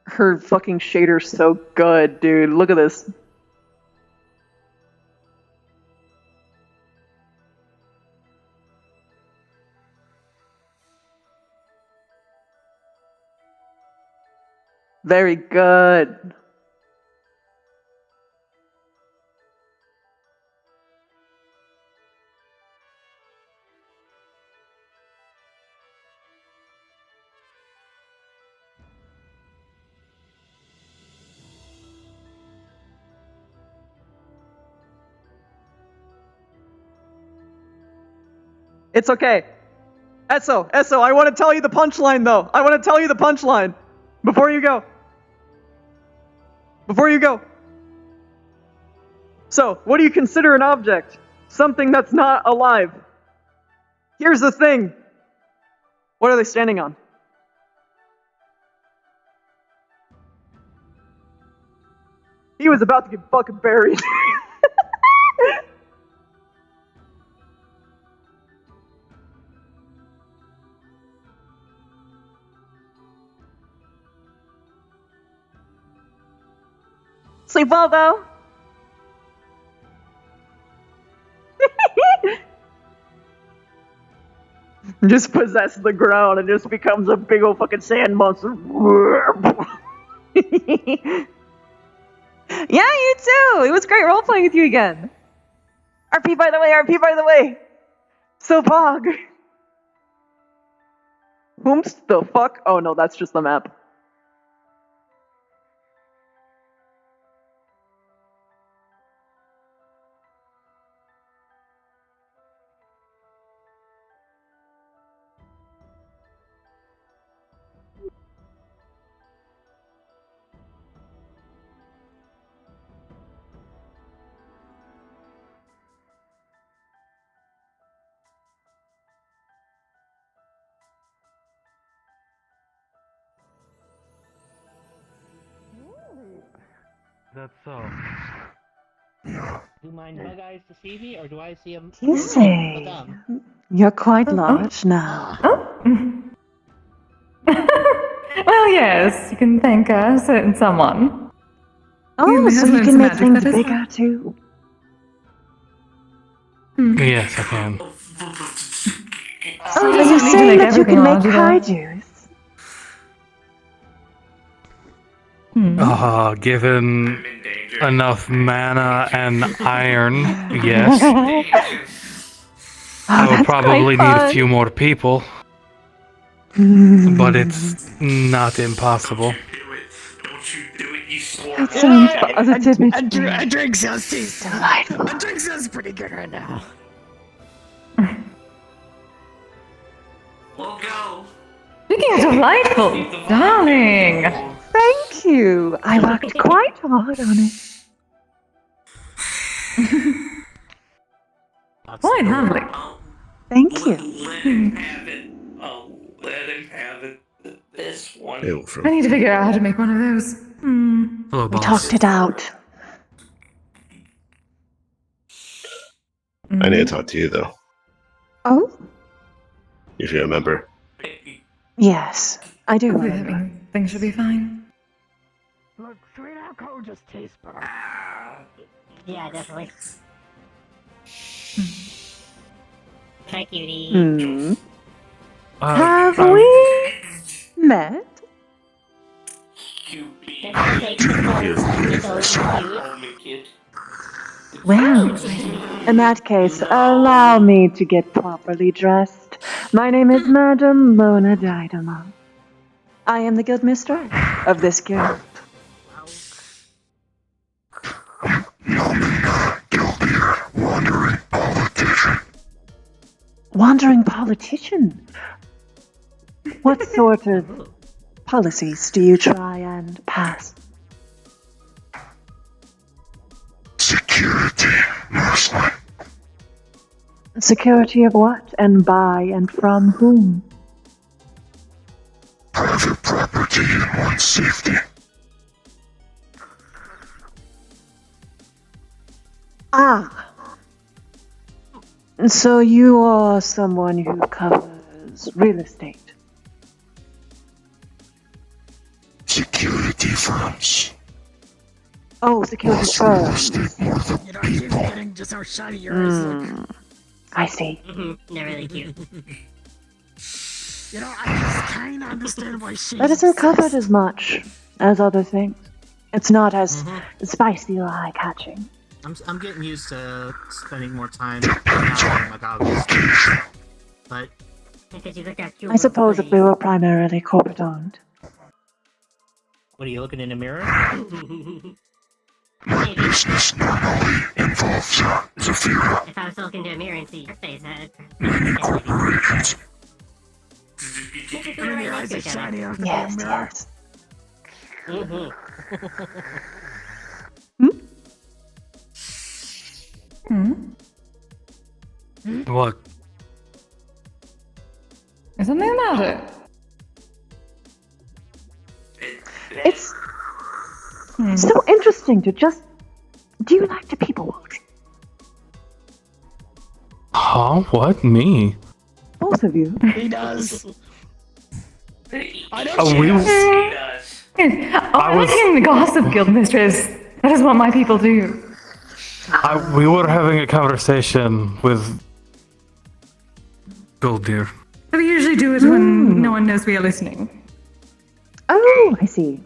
her fucking shader so good, dude. Look at this. Very good. It's okay. Esso, I want to tell you the punchline though. I want to tell you the punchline. Before you go. So, what do you consider an object? Something that's not alive. Here's the thing. What are they standing on? He was about to get fucking buried. Sleep well, though. Just possess the ground and just becomes a big old fucking sand monster. Yeah, you too. It was great role playing with you again. RP by the way. So Pog. Whomst the fuck? Oh no, that's just the map. that so? Do my bug eyes deceive me, or do I see them? You say, you're quite large now. Well, yes, you can thank a certain someone. Oh, so you can make things bigger too. Yes, I can. Oh, are you saying that you can make kaijus? Given enough mana and iron, yes. I would probably need a few more people. But it's not impossible. That sounds positively A drink sounds delightful. A drink sounds pretty good right now. We'll go. Speaking of delightful, darling. Thank you. I worked quite hard on it. Quite lovely. Thank you. Let him have it. Oh, let him have it. This one. I need to figure out how to make one of those. Hello, We talked it out. I need to talk to you though. Oh? If you remember. Yes, I do remember. Things should be fine. Look, sweet alcohol just tastes better. Yeah, definitely. Hi, cutie. Hmm. Have we met? Well, in that case, allow me to get properly dressed. My name is Madam Mona Daidama. I am the guild mistress of this guild. Wandering politician. Wandering politician? What sort of policies do you try and pass? Security, mostly. Security of what? And by and from whom? Private property and one's safety. Ah. So you are someone who covers real estate. Security firms. Oh, security firms. You know, she's getting just how shiny yours look. I see. They're really cute. You know, I just kind of understand why she. That isn't covered as much as other things. It's not as spicy or eye-catching. I'm getting used to spending more time now my goggles. But because you look at I suppose if we were primarily corporate-owned. what are you looking in the mirror? My business normally involves Zafira. If I was to look into a mirror and see your face, Corporations. Your eyes are shiny off the Yes, mirror. yes. What? Is something the matter? It's so interesting to just... Do you like to people watch? Huh? What? Me? Both of you. He does. I know Oh, she we- does. I was hearing the gossip, guild mistress. That is what my people do. We were having a conversation with Gold Deer. We usually do it when no one knows we are listening. Oh, I see.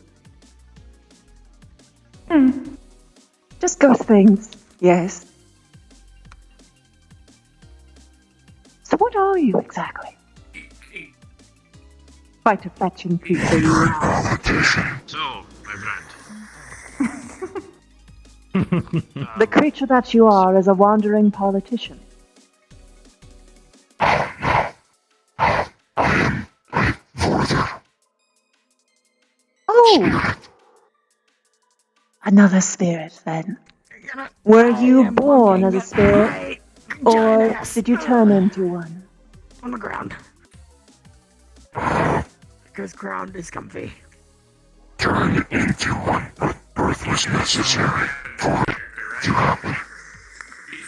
Just ghost things. Yes. So what are you exactly? Quite a fetching creature you are. So, my friend. The creature that you are is a wandering politician. Oh! Another spirit, then. Were you born as a spirit, or did you turn into one? On the ground. Because ground is comfy. Turn into one with birth was necessary for it to happen.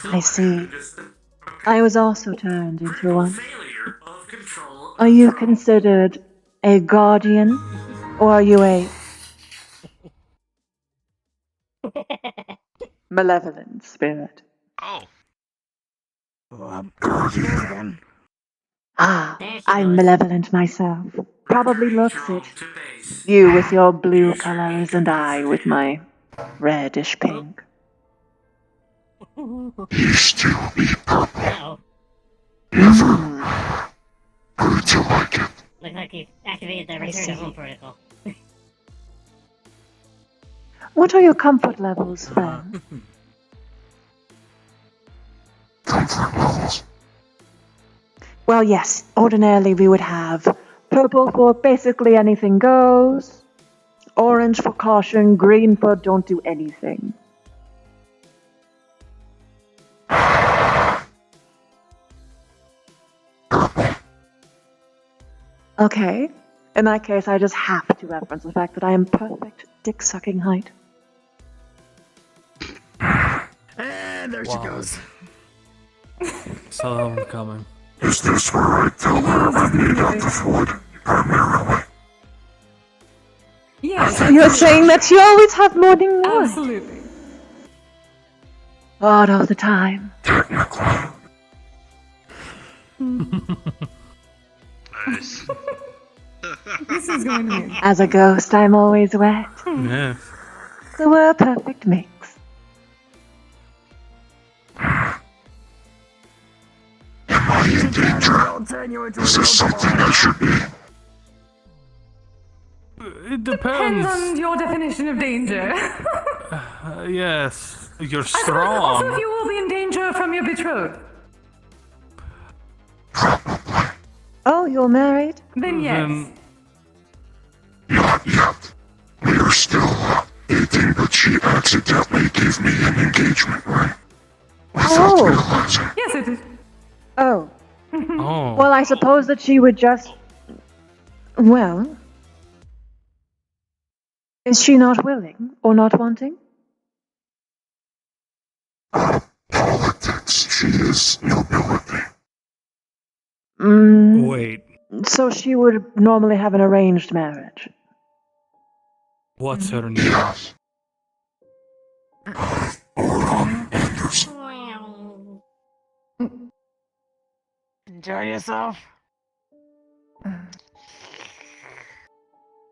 I see. I was also turned into one. Are you considered a guardian, or are you a malevolent spirit? Oh. Ah, I'm malevolent myself. Probably looks it. You with your blue colors and I with my reddish pink. You still be purple. Mm. Grew to like it. Looks like you've activated the I return to see. home protocol. What are your comfort levels, friend? Comfort levels. Well, yes, ordinarily we would have purple for basically anything goes, orange for caution, green for don't do anything. Okay, in that case, I just have to reference the fact that I am perfect dick-sucking height. And there she goes. So I'm coming. Is this where I tell her about me, Dr. Ford? Primarily. Yes. So you're saying that you always have morning noise? Absolutely. All of the time. Technically. Nice. This is going to be. As a ghost, I'm always wet. Yeah. So we're a perfect mix. Am I in danger? Is this something I should be? It Depends depends. on your definition of danger. Yes, you're I suppose also if strong. you will be in danger from your betrothed. Oh, you're married? Then yes. Not yet. We are still dating, but she accidentally gave me an engagement ring. Without realizing. Yes, it is. Oh. Oh. Well, I suppose that she would just... Well... Is she not willing or not wanting? Politics. She is nobility. Wait, So she would normally have an arranged marriage. what's her name? Enjoy yourself.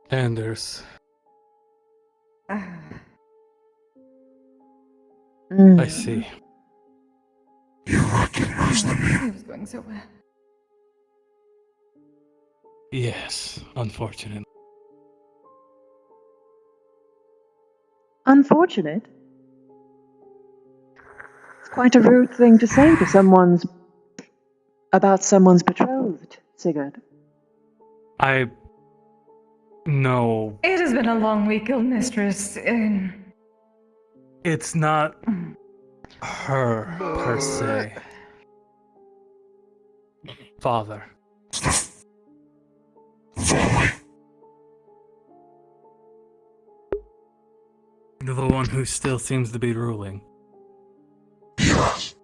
Anders. Mm. I see. You recognize the name? It was going so well. Yes, unfortunate. Unfortunate? It's quite a rude thing to say to someone's... about someone's betrothed, Sigurd. No, It has been a long week, mistress. it's not her per se. Father. The one who still seems to be ruling. Yes.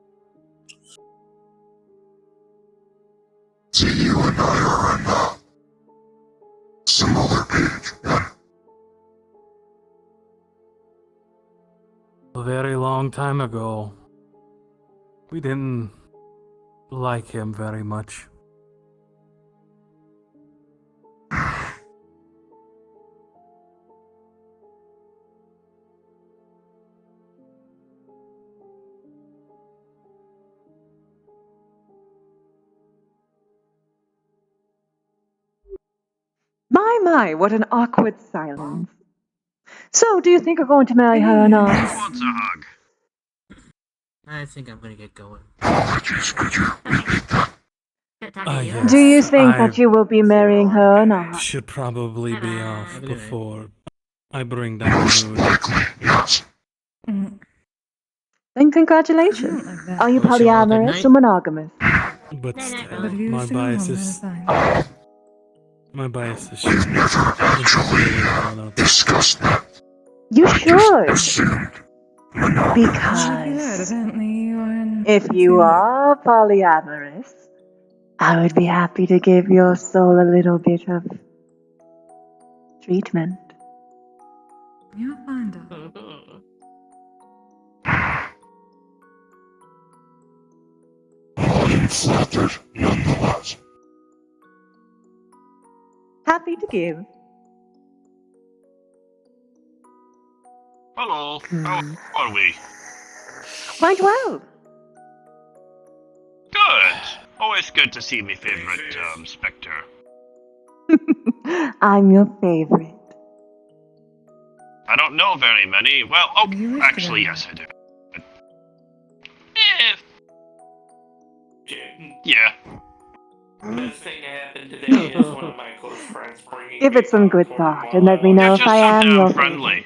See, you and I are on a similar page, right? A very long time ago, we didn't like him very much. My, what an awkward silence. So, do you think you're going to marry her or not? Who wants a hug? I think I'm gonna get going. Apologies, could you repeat that? Yes, Do you think I that you will be marrying her or not? should probably be off before I bring down the mood. Yes. Then congratulations. Are you polyamorous or monogamous? But still, But you my sing bias on is... that side. My bias is... Never actually discussed that. You should. Good, Because apparently you are in. if you are polyamorous, I would be happy to give your soul a little bit of treatment. You'll find out. Flattered, nonetheless. Happy to give. Hello. How are we? Quite well. Good. Always good to see my favorite Spectre. I'm your favorite. I don't know very many. Well, oh, actually, yes, I do. Yeah. Best thing that happened today is one of my close friends bringing Give it some good thought and let me know if I am your friendly.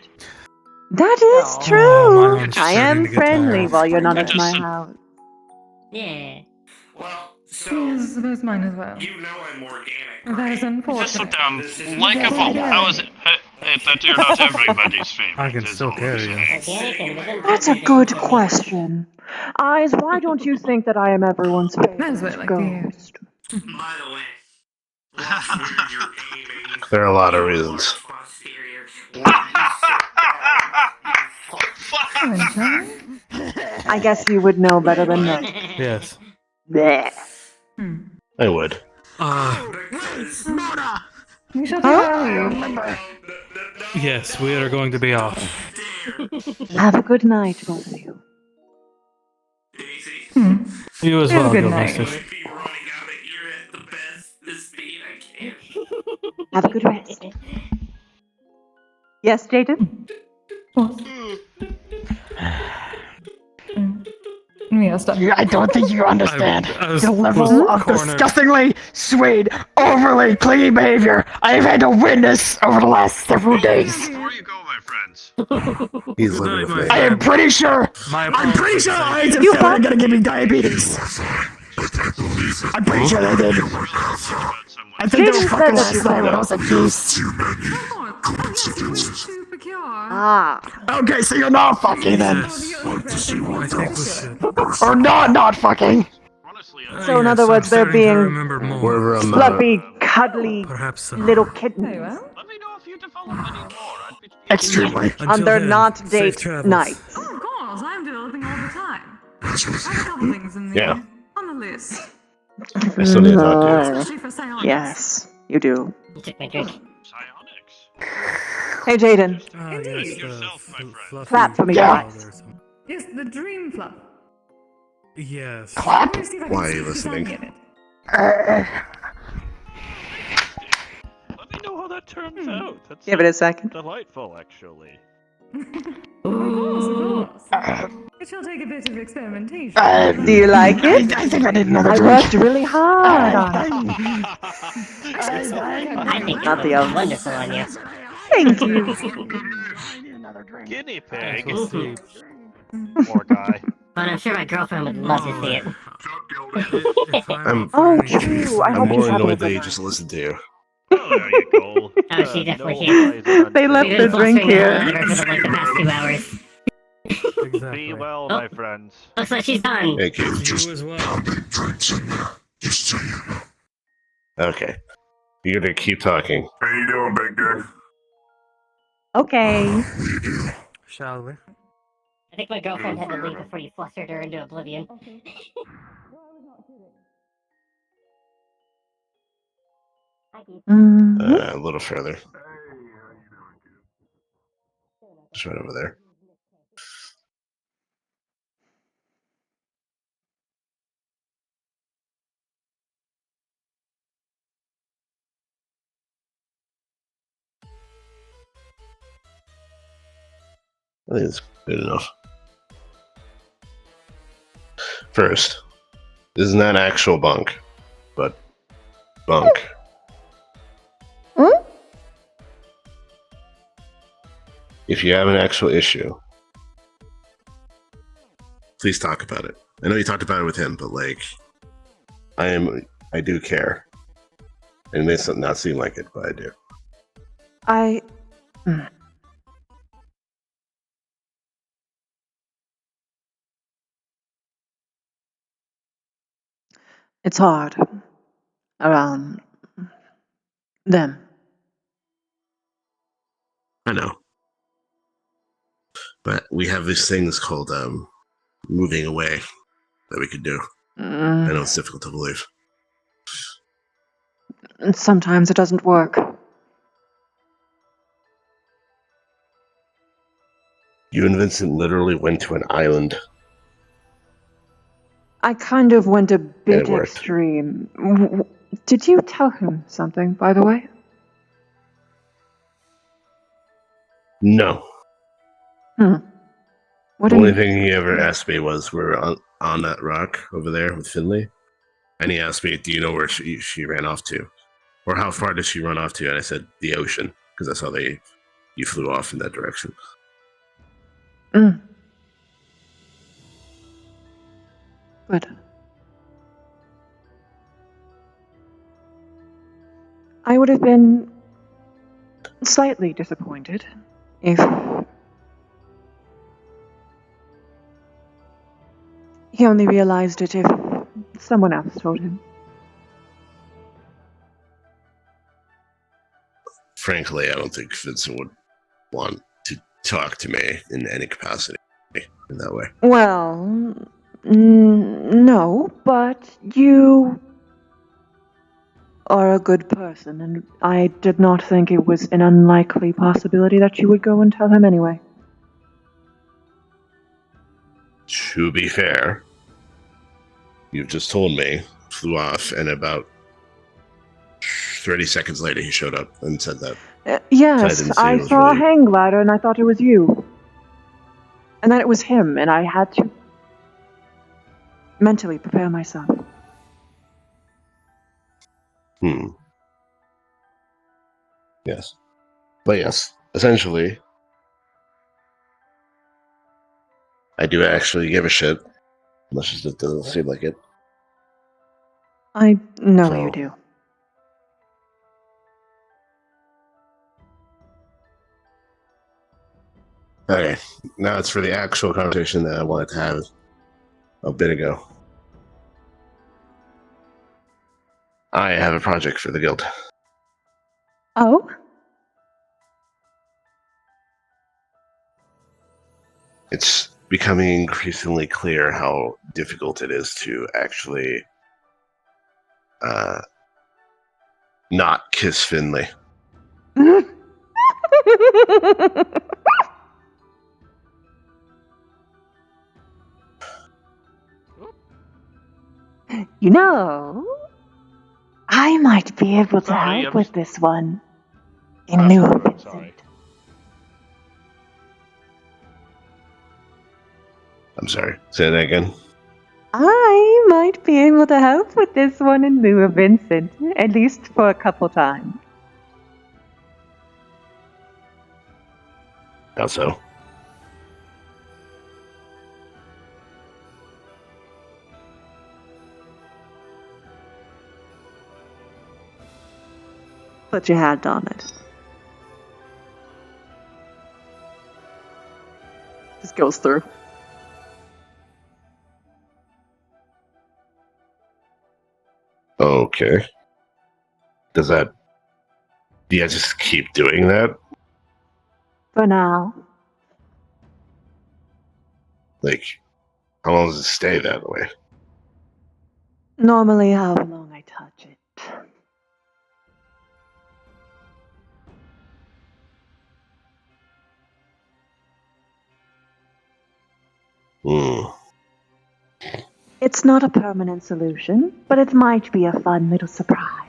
That is true. I am friendly while you're not at my house. Yeah. Well, Yes, that's mine as well. you know I'm organic. That is unfortunate. Just so damn likeable. How is it that you're not everybody's favorite? I can still carry you. That's a good question. Eyes, why don't you think that I am everyone's Might as well, favorite like ghost? By the way, There are a lot of reasons. I guess you would know better than most. Yes. Bleh. I would. You should Yes, we are going to be off. Have a good night, both of you. You as Have a well, good Gil night. Mistress. Have a good rest. Yes, Jaden? I don't think you understand I was the level of cornered. disgustingly sweet, overly clingy behavior I have had to witness over the last several days. Before you go, my friends. He's living with me. I am pretty sure. My I'm pretty sure apologies. eyes and Phil are gonna give me diabetes. I'm pretty sure they did. I think they were fucking last night when I was at Goose. Ah. Okay, so you're not fucking then. I think we should. Or not fucking. So in other words, they're being We're from, fluffy, cuddly little kittens. Let me know if you develop any more. I'd be Extremely. On their not date nights. Oh, of course, I'm developing all the time. I have a couple things in the on the list. I still need to talk to you. Especially for psionics. Yes, you do. You took my drink. Hey, Jaden. Clap for me twice. Yes, the dream fluff. Yes. Clap? Why are you listening? Let me know how that turns out. That's Give it a second. delightful, actually. Of course. It shall take a bit of experimentation. Do you like it? I think I need another I drink. worked really hard on it. I think Not the it oven. looks wonderful on you. Thank you. Guinea pig. Poor guy. But I'm sure my girlfriend would love to see it. I'm Oh, true. I I'm hope more she's having a annoyed that good he night. just listened to you. Oh, there you go. Oh, she definitely can't. They left We've their been drink fostering here. her for like the past 2 hours. Exactly. Be well, Oh. my friends. Looks like she's done. Hey, kid. You as well. Drinks in there, just so you know. Okay. You're gonna keep talking. How you doing, big guy? Okay. Shall we? I think my girlfriend had to leave before you flustered her into oblivion. A little further. Just right over there. I think it's good enough. First, this is not actual bunk, but bunk. If you have an actual issue, please talk about it. I know you talked about it with him, but like, I do care. It may not seem like it, but I do. It's hard around them. I know. But we have these things called moving away that we could do. I know it's difficult to believe. And sometimes it doesn't work. You and Vincent literally went to an island. I kind of went a bit it worked. extreme. Did you tell him something, by the way? No. What The only thing he ever asked me was, we're on that rock over there with Finley. And he asked me, do you know where she ran off to? Or how far did she run off to? And I said, the ocean. Because that's how you flew off in that direction. Good. I would have been slightly disappointed if he only realized it if someone else told him. Frankly, I don't think Vincent would want to talk to me in any capacity in that way. Well, no, but you are a good person, and I did not think it was an unlikely possibility that you would go and tell him anyway. To be fair, you've just told me, flew off, and about 30 seconds later he showed up and said that. Yes, I was saw really- a hang glider and I thought it was you. And then it was him, and I had to mentally prepare myself. Yes. But yes, essentially, I do actually give a shit. Much as it doesn't seem like it. I know you do. Okay, now it's for the actual conversation that I wanted to have a bit ago. I have a project for the guild. Oh? It's becoming increasingly clear how difficult it is to actually not kiss Finley. You know, I might be able to help with this one. In lieu of Vincent. I'm sorry, say that again. I might be able to help with this one in lieu of Vincent, at least for a couple times. How so? Put your hand on it. Just goes through. Okay. Do you just keep doing that? For now. Like, how long does it stay that way? Normally how long I touch it. It's not a permanent solution, but it might be a fun little surprise.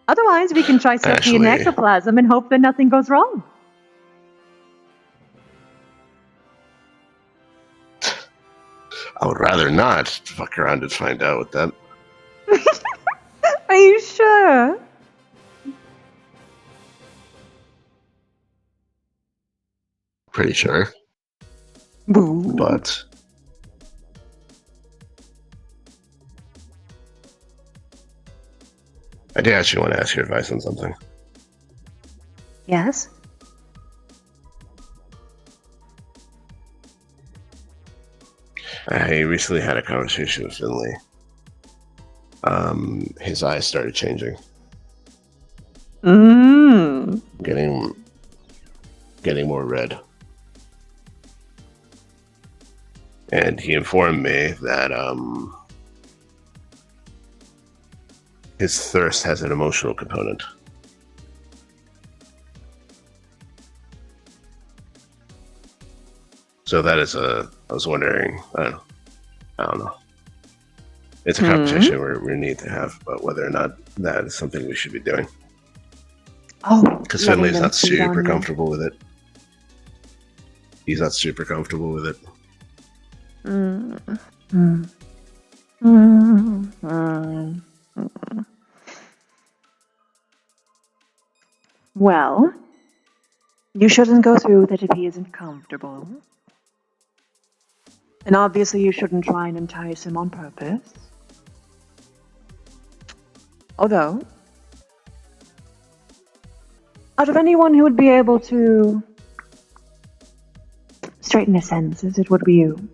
Otherwise, we can try soaking in Actually- ectoplasm and hope that nothing goes wrong. I would rather not fuck around and find out with that. Are you sure? Pretty sure. Boo. But I do actually want to ask your advice on something. Yes? I recently had a conversation with Finley. His eyes started changing. Getting more red. And he informed me that his thirst has an emotional component. So that is I was wondering, I don't know. It's a conversation we need to have about whether or not that is something we should be doing. Oh, because Finley's not super comfortable with it. He's not super comfortable with it. Well, you shouldn't go through with it if he isn't comfortable. And obviously you shouldn't try and entice him on purpose. Although, out of anyone who would be able to straighten his senses, it would be you.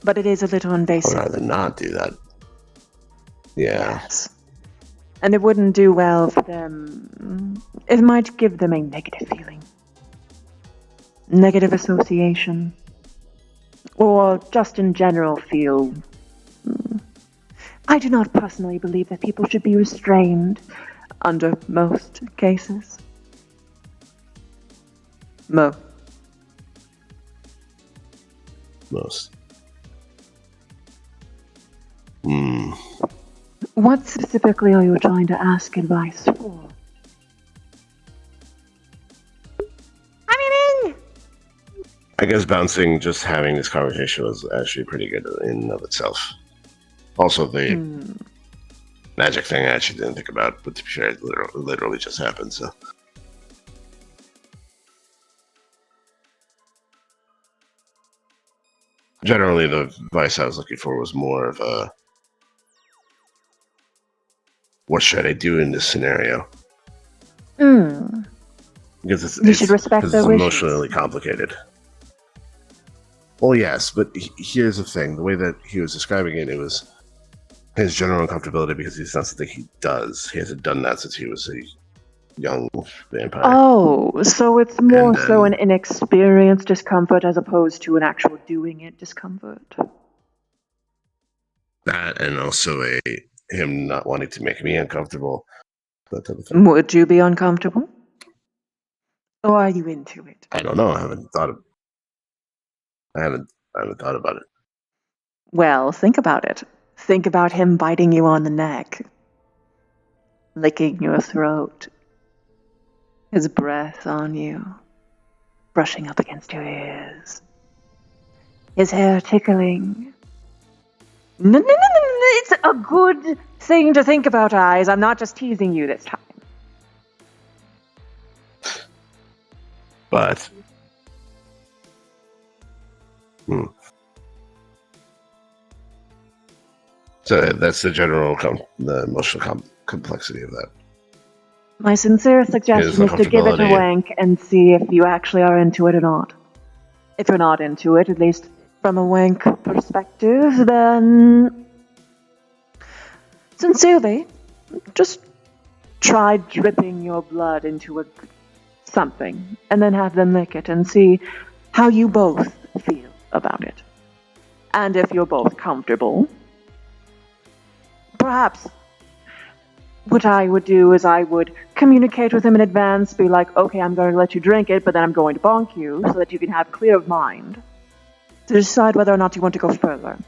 But it is a little invasive. I'd rather not do that. Yeah. Yes. And it wouldn't do well for them. It might give them a negative feeling. Negative association. Or just in general feel... I do not personally believe that people should be restrained under most cases. Most. What specifically are you trying to ask advice for? I guess just having this conversation was actually pretty good in and of itself. Also, the magic thing I actually didn't think about, but to be fair, it literally just happened, so. Generally, the advice I was looking for was more of a, what should I do in this scenario? Because it's emotionally complicated. Well, yes, but here's the thing. The way that he was describing it, it was his general uncomfortability because it's not something he does. He hasn't done that since he was a young vampire. Oh, so it's more so an inexperienced discomfort as opposed to an actual doing it discomfort. That, and also him not wanting to make me uncomfortable. That type of thing. Would you be uncomfortable? Or are you into it? I don't know. I haven't thought about it. Well, think about it. Think about him biting you on the neck, licking your throat, his breath on you, brushing up against your ears, his hair tickling. No, it's a good thing to think about, Eyes. I'm not just teasing you this time. But so that's the general, the emotional complexity of that. My sincere suggestion is to give it a wank and see if you actually are into it or not. If you're not into it, at least from a wank perspective, then sincerely, just try dripping your blood into something and then have them lick it and see how you both feel about it. And if you're both comfortable, perhaps what I would do is I would communicate with him in advance, be like, okay, I'm going to let you drink it, but then I'm going to bonk you so that you can have clear of mind to decide whether or not you want to go further.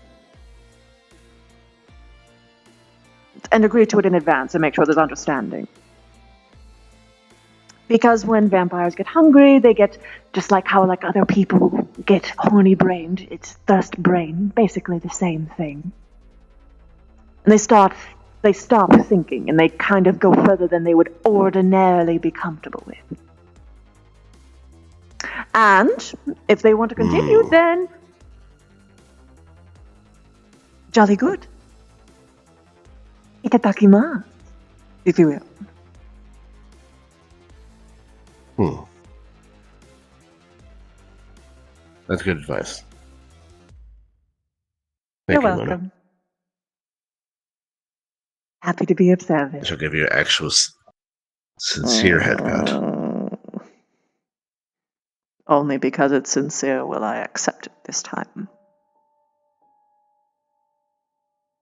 And agree to it in advance and make sure there's understanding. Because when vampires get hungry, they get, just like how other people get horny-brained, it's thirst-brain, basically the same thing. And they stop thinking, and they kind of go further than they would ordinarily be comfortable with. And if they want to continue, then jolly good. Itadakimasu, if you will. That's good advice. You're Thank you, Mona. welcome. Happy to be of service. She'll give you an actual sincere head pat. Only because it's sincere will I accept it this time.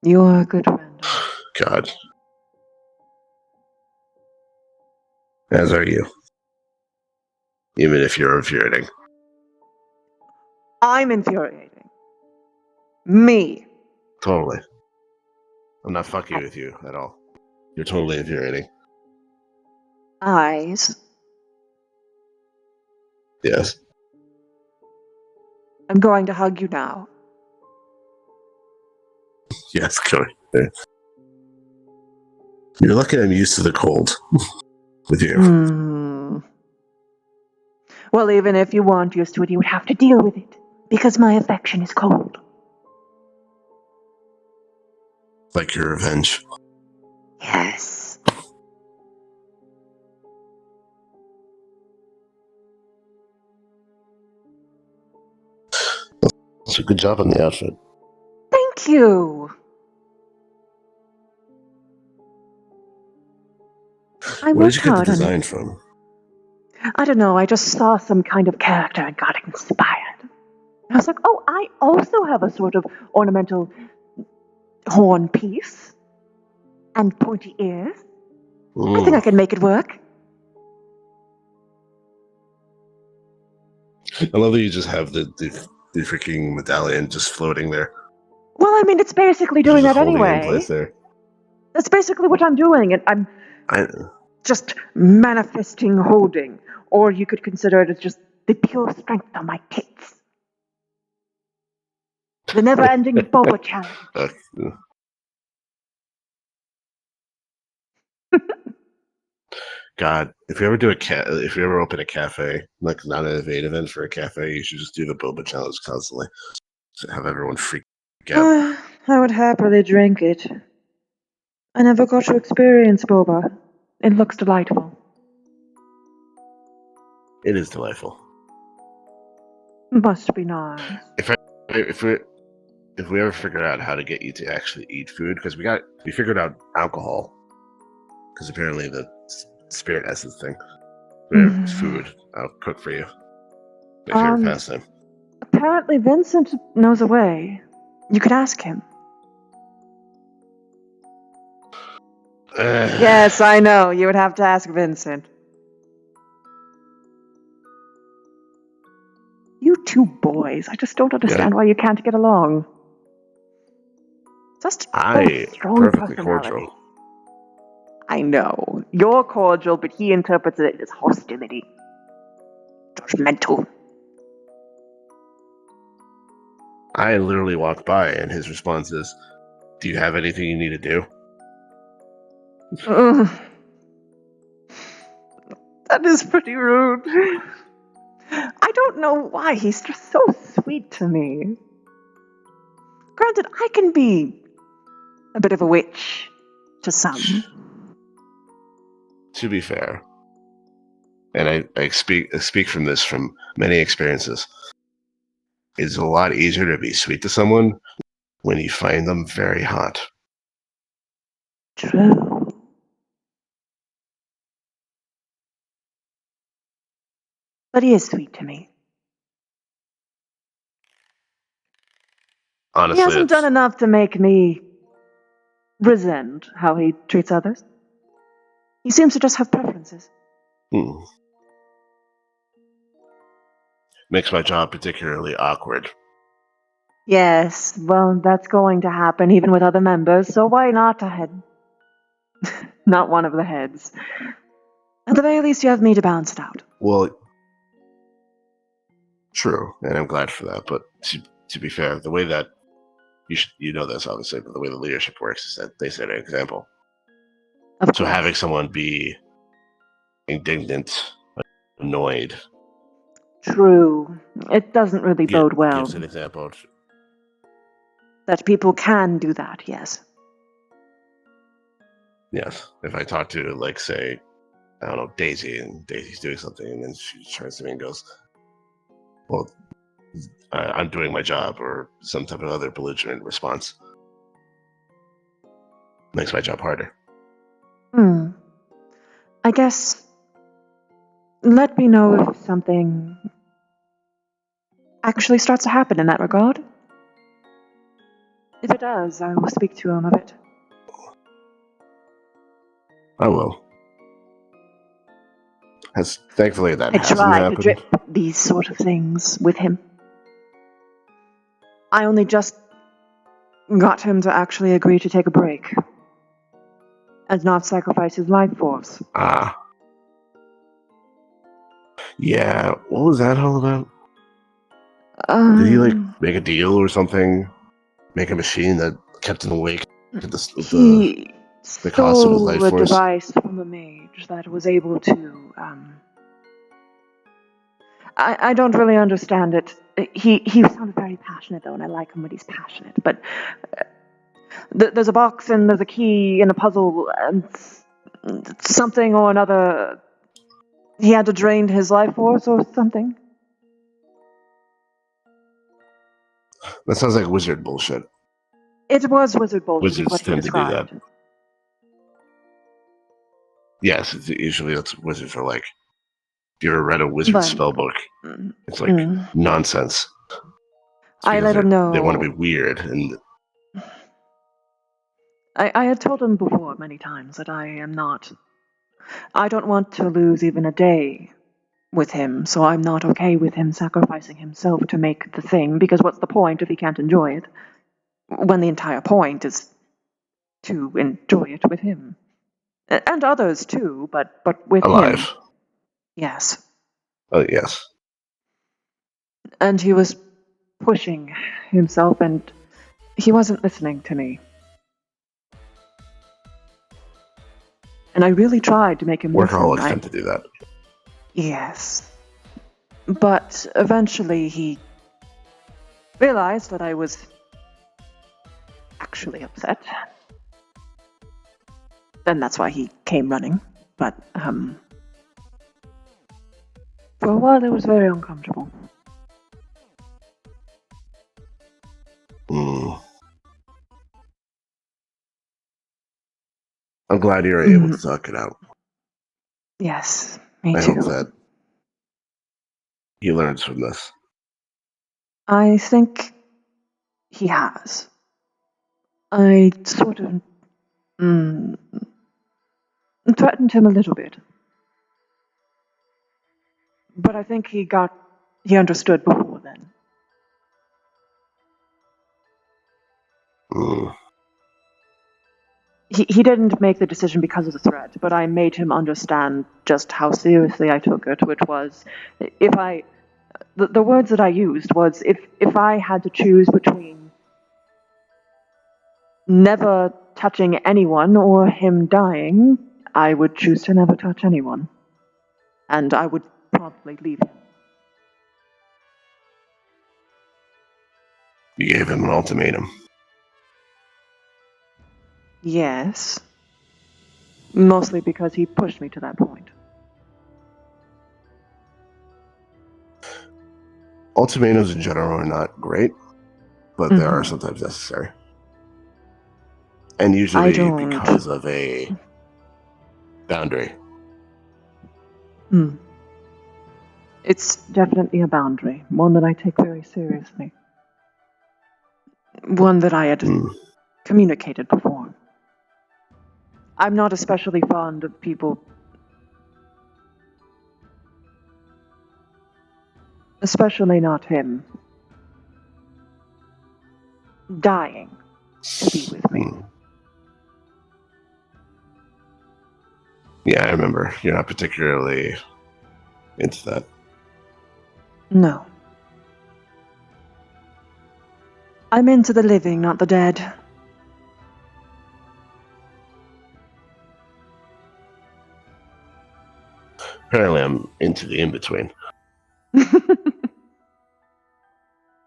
You are a good friend. God. As are you. Even if you're infuriating. I'm infuriating. Me. Totally. I'm not fucking with you at all. You're totally infuriating. Eyes. Yes. I'm going to hug you now. Yes, go ahead. You're lucky I'm used to the cold with you. Well, even if you weren't used to it, you would have to deal with it. Because my affection is cold. Like your revenge. Yes. That's a good job on the outfit. Thank you. I Where did worked you get the hard on design it. from? I don't know, I just saw some kind of character and got inspired. I was like, oh, I also have a sort of ornamental horn piece and pointy ears. I think I can make it work. I love that you just have the freaking medallion just floating there. Well, I mean, it's basically You're doing just that holding it in anyway. place there. That's basically what I'm doing. And I'm just manifesting holding. Or you could consider it as just the pure strength of my tits. The never-ending boba challenge. God, if you ever do if you ever open a cafe, like not an evade event for a cafe, you should just do the boba challenge constantly. So have everyone freak out. I would happily drink it. I never got to experience boba. It looks delightful. It is delightful. Must be nice. If we ever figure out how to get you to actually eat food, because we figured out alcohol, because apparently the spirit essence thing. We have food. I'll cook for you. My favorite pastime. Apparently Vincent knows a way. You could ask him. Yes, I know. You would have to ask Vincent. You two boys, I just don't understand why you can't get along. Just strong perfectly personality. cordial. I know. You're cordial, but he interprets it as hostility. Judgmental. I literally walk by, and his response is, "Do you have anything you need to do?" That is pretty rude. I don't know why. He's just so sweet to me. Granted, I can be a bit of a witch to some. To be fair, and I speak from this from many experiences, it's a lot easier to be sweet to someone when you find them very hot. True. But he is sweet to me. Honestly, he hasn't done enough to make me resent how he treats others. He seems to just have preferences. Makes my job particularly awkward. Yes, well, that's going to happen even with other members, so why not a head? Not one of the heads. At the very least, you have me to balance it out. Well, true, and I'm glad for that. But to be fair, the way that you know this obviously, but the way the leadership works is that they set an example. So having someone be indignant, annoyed, True. It doesn't really bode well. gives an example. That people can do that, yes. Yes, if I talk to, like, say, I don't know, Daisy, and Daisy's doing something, and then she turns to me and goes, "Well, I'm doing my job," or some type of other belligerent response. Makes my job harder. I guess. Let me know if something actually starts to happen in that regard. If it does, I will speak to him of it. I will. Thankfully that I hasn't try to happened. drip these sort of things with him. I only just got him to actually agree to take a break and not sacrifice his life force. Ah. Yeah, what was that all about? Did he make a deal or something? Make a machine that kept him awake? He The cost of his stole life a force? device from a mage that was able to. I don't really understand it. He sounded very passionate though, and I like him when he's passionate. But there's a box and there's a key in a puzzle, and something or another. He had to drain his life force or something. That sounds like wizard bullshit. It was wizard bullshit. Wizards What he tend to do that. described. Yes, usually that's what wizards are like. If you ever read a wizard But- spell book, it's like nonsense. It's I because let him know. They want to be weird, and I had told him before many times that I am not. I don't want to lose even a day with him, so I'm not okay with him sacrificing himself to make the thing, because what's the point if he can't enjoy it? When the entire point is to enjoy it with him. And others too, but with alive. him. Yes. Oh, yes. And he was pushing himself, and he wasn't listening to me. And I really tried to make him listen. Workaholics tend to do that. Yes. But eventually he realized that I was actually upset. And that's why he came running. But, for a while it was very uncomfortable. I'm glad you were able to talk it out. Yes, me I too. hope that he learns from this. I think he has. I sort of threatened him a little bit. But I think he understood before then. He didn't make the decision because of the threat, but I made him understand just how seriously I took it, which was, the words that I used was, if I had to choose between never touching anyone or him dying, I would choose to never touch anyone. And I would promptly leave him. You gave him an ultimatum. Yes. Mostly because he pushed me to that point. Ultimatums in general are not great, but they are sometimes necessary. And usually because of a boundary. It's definitely a boundary, one that I take very seriously. One that I had communicated before. I'm not especially fond of people, especially not him, dying to be with me. Yeah, I remember. You're not particularly into that. No. I'm into the living, not the dead. Apparently I'm into the in-between.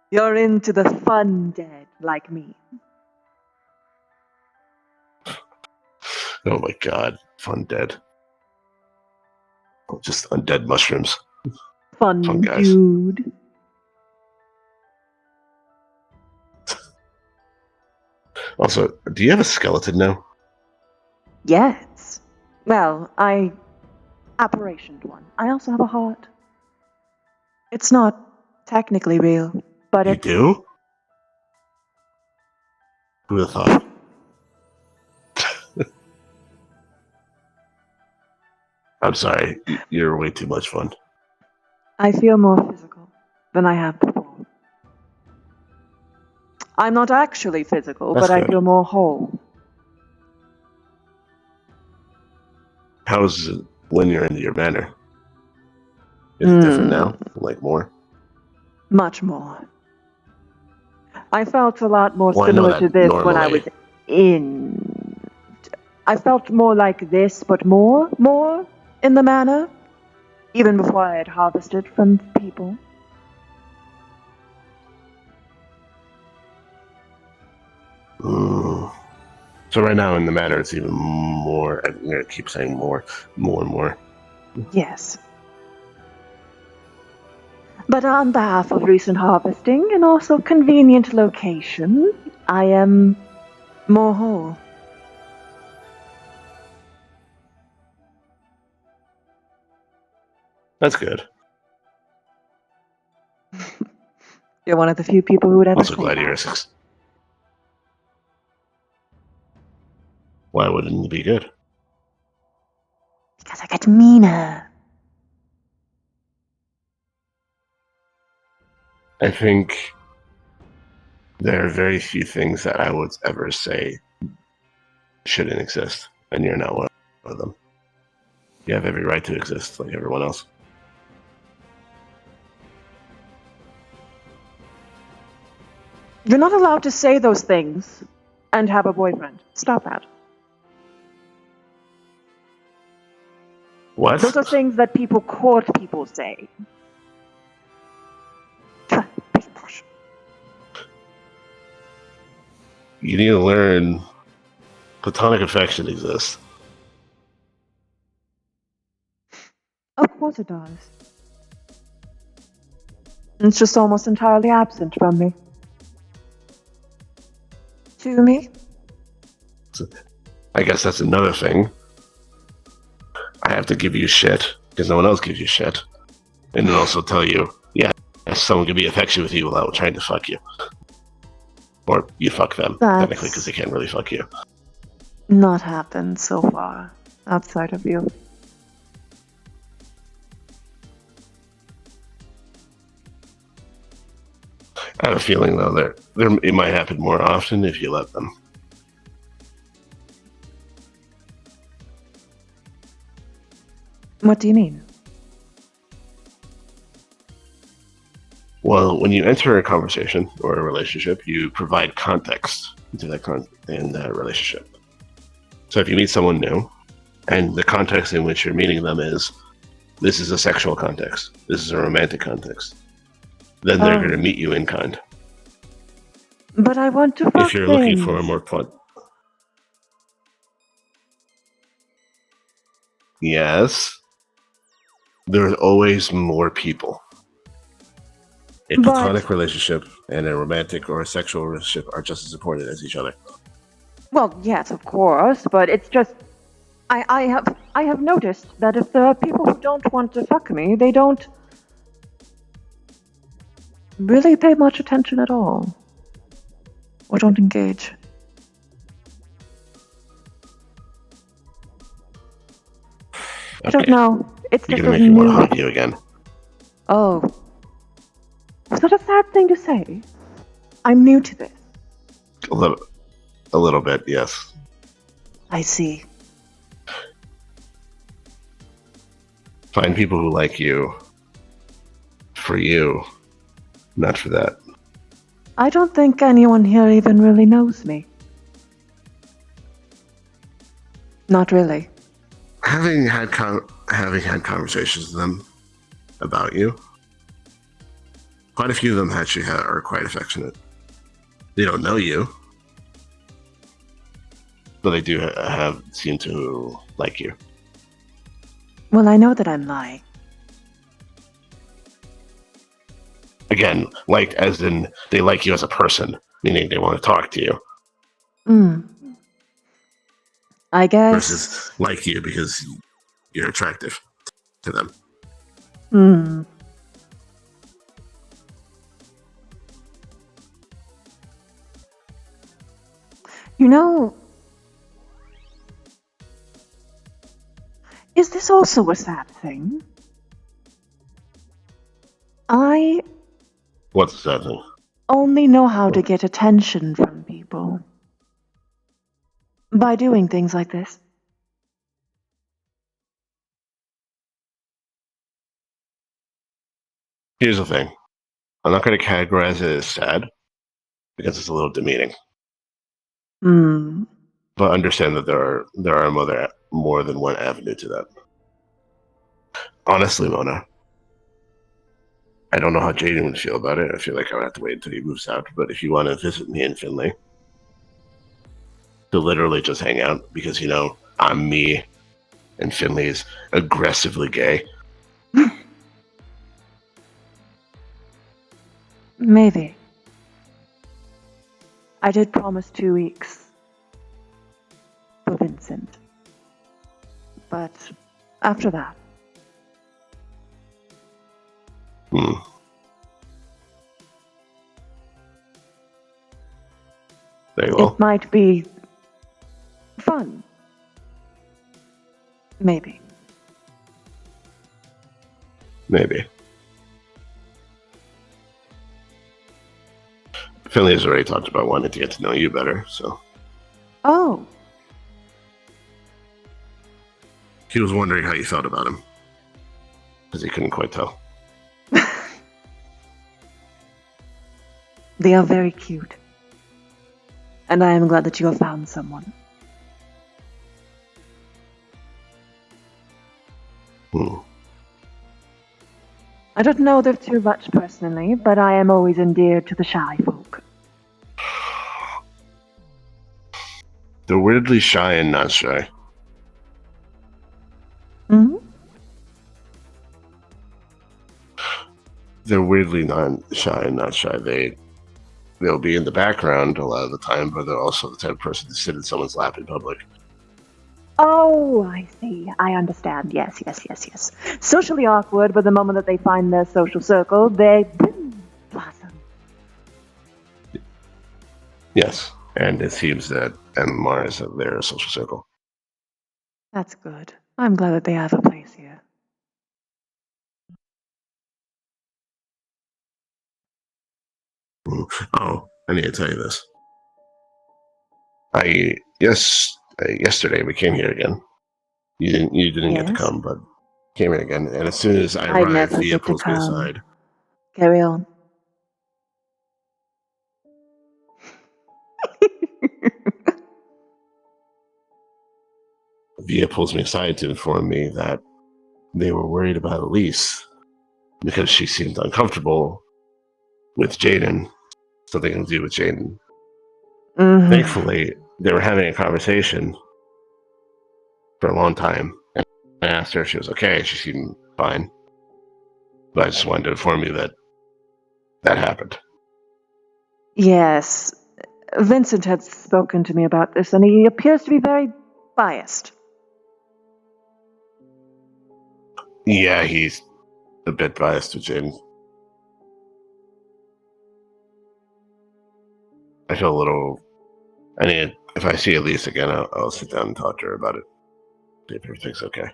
You're into the fun dead, like me. Oh my god, fun dead. Just undead mushrooms. Fun guys. dude. Also, do you have a skeleton now? Yes. Well, I apparitioned one. I also have a heart. It's not technically real, but You it's... do? Who would have thought? I'm sorry. You're way too much fun. I feel more physical than I have before. I'm not actually physical, That's but I good. feel more whole. How's it when you're into your manner? Is it different now? Like more? Much more. I felt a lot more Well, I know similar that to this when I normally. was in... I felt more like this, but more in the manor, even before I had harvested from people. So right now in the manor, it's even more. I'm gonna keep saying more and more. Yes. But on behalf of recent harvesting and also convenient location, I am more whole. That's good. You're one of the few people who would ever Also say glad that. you're a six. Why wouldn't it be good? Because I get meaner. I think there are very few things that I would ever say shouldn't exist, and you're not one of them. You have every right to exist like everyone else. You're not allowed to say those things and have a boyfriend. Stop that. What? Those are things that court people say. You need to learn platonic affection exists. Of course it does. It's just almost entirely absent from me. To me? I guess that's another thing. I have to give you shit because no one else gives you shit, and then also tell you, yeah, someone can be affectionate with you without trying to fuck you, or you fuck them technically because they can't really fuck you. Not happened so far, outside of you. I have a feeling though there it might happen more often if you let them. What do you mean? Well, when you enter a conversation or a relationship, you provide context into that relationship. So if you meet someone new, and the context in which you're meeting them is, this is a sexual context, this is a romantic context, then they're going to meet you in kind. But I want to fuck If you're looking for a more fun... Yes. There's always more people. A platonic relationship and a romantic or a sexual relationship are just as important as each other. Well, yes, of course, but it's just... I have noticed that if there are people who don't want to fuck me, they don't really pay much attention at all. Or don't engage. I don't know. It's You're just gonna a make me want to new... hug you again. Oh. Is that a sad thing to say? I'm new to this. A little bit, yes. I see. Find people who like you for you, not for that. I don't think anyone here even really knows me. Not really. Having had conversations with them about you, quite a few of them actually are quite affectionate. They don't know you, but they do seem to like you. Well, I know that I'm lying. Again, like as in they like you as a person, meaning they want to talk to you, Hmm. I guess. versus like you because you're attractive to them. Hmm. You know, is this also a sad thing? I What's the sad thing? only know how to get attention from people by doing things like this. Here's the thing. I'm not going to categorize it as sad because it's a little demeaning. Hmm. But understand that there are more than one avenue to that. Honestly, Mona, I don't know how Jaden would feel about it. I feel like I would have to wait until he moves out. But if you want to visit me in Finley, to literally just hang out because I'm me, and Finley is aggressively gay. Maybe. I did promise 2 weeks for Vincent. But after that. Very well. It might be fun. Maybe. Maybe. Finley has already talked about wanting to get to know you better, so. Oh. He was wondering how you felt about him. Because he couldn't quite tell. They are very cute. And I am glad that you have found someone. I don't know them too much personally, but I am always endeared to the shy folk. They're weirdly shy and not shy. Hmm? They're weirdly not shy and not shy. They'll be in the background a lot of the time, but they're also the type of person to sit in someone's lap in public. Oh, I see. I understand. Yes. Socially awkward, but the moment that they find their social circle, they blossom. Yes, and it seems that MMR is their social circle. That's good. I'm glad that they have a place here. Oh, I need to tell you this. Yesterday we came here again. You didn't get to Yes? come, but came here again. And as soon as I I arrived, never Via get to pulls me come. aside. Carry on. Via pulls me aside to inform me that they were worried about Elise because she seemed uncomfortable with Jaden. Something to do with Jaden. Mm-hmm. Thankfully, they were having a conversation for a long time. And I asked her if she was okay. She seemed fine. But I just wanted to inform you that happened. Yes. Vincent had spoken to me about this, and he appears to be very biased. Yeah, he's a bit biased to Jaden. I feel a little. If I see Elise again, I'll sit down and talk to her about it. See if everything's okay.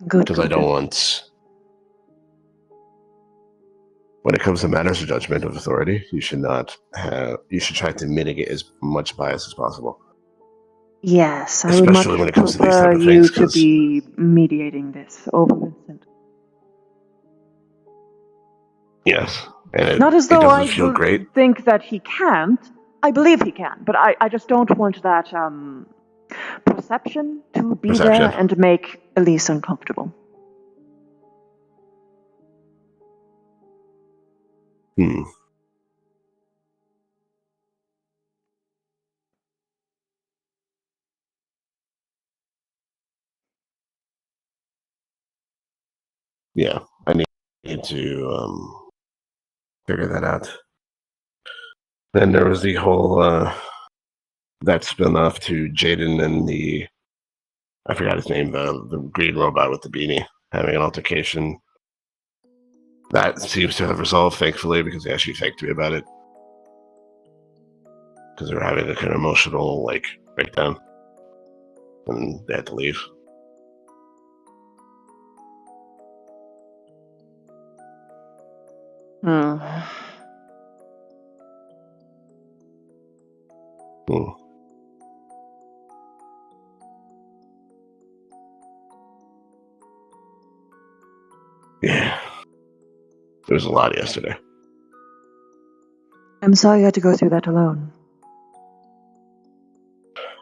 Good. Because I don't want. When it comes to matters of judgment of authority, you should not have. You should try to mitigate as much bias as possible. Yes, I would much Especially when it comes to these prefer type of you things, to be mediating this over Vincent. Yes, and Not as it though doesn't I feel great. think that he can't. I believe he can, but I just don't want that perception to be there and make Elise uncomfortable. Yeah, I need to figure that out. Then there was the whole that spin off to Jaden and I forgot his name, the green robot with the beanie, having an altercation. That seems to have resolved, thankfully, because they actually thanked me about it. Because they were having a kind of emotional breakdown, and they had to leave. Hmm. Yeah. There was a lot yesterday. I'm sorry you had to go through that alone.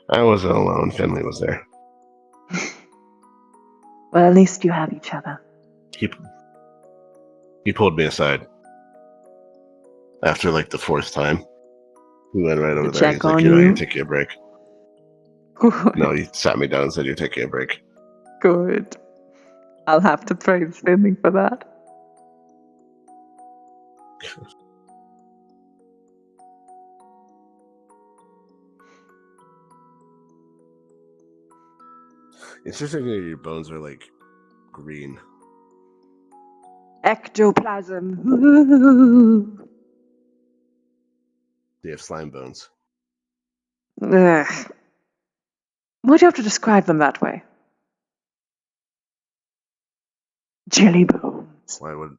I wasn't alone. Finley was there. Well, at least you have each other. He pulled me aside after the fourth time. We went right over there. He's like, you're taking a break. No, he sat me down and said, you're taking a break. Good. I'll have to praise Finley for that. It's interesting that your bones are green. Ectoplasm. Ooh. They have slime bones. Ugh. Why'd you have to describe them that way? Jelly bones. Why would...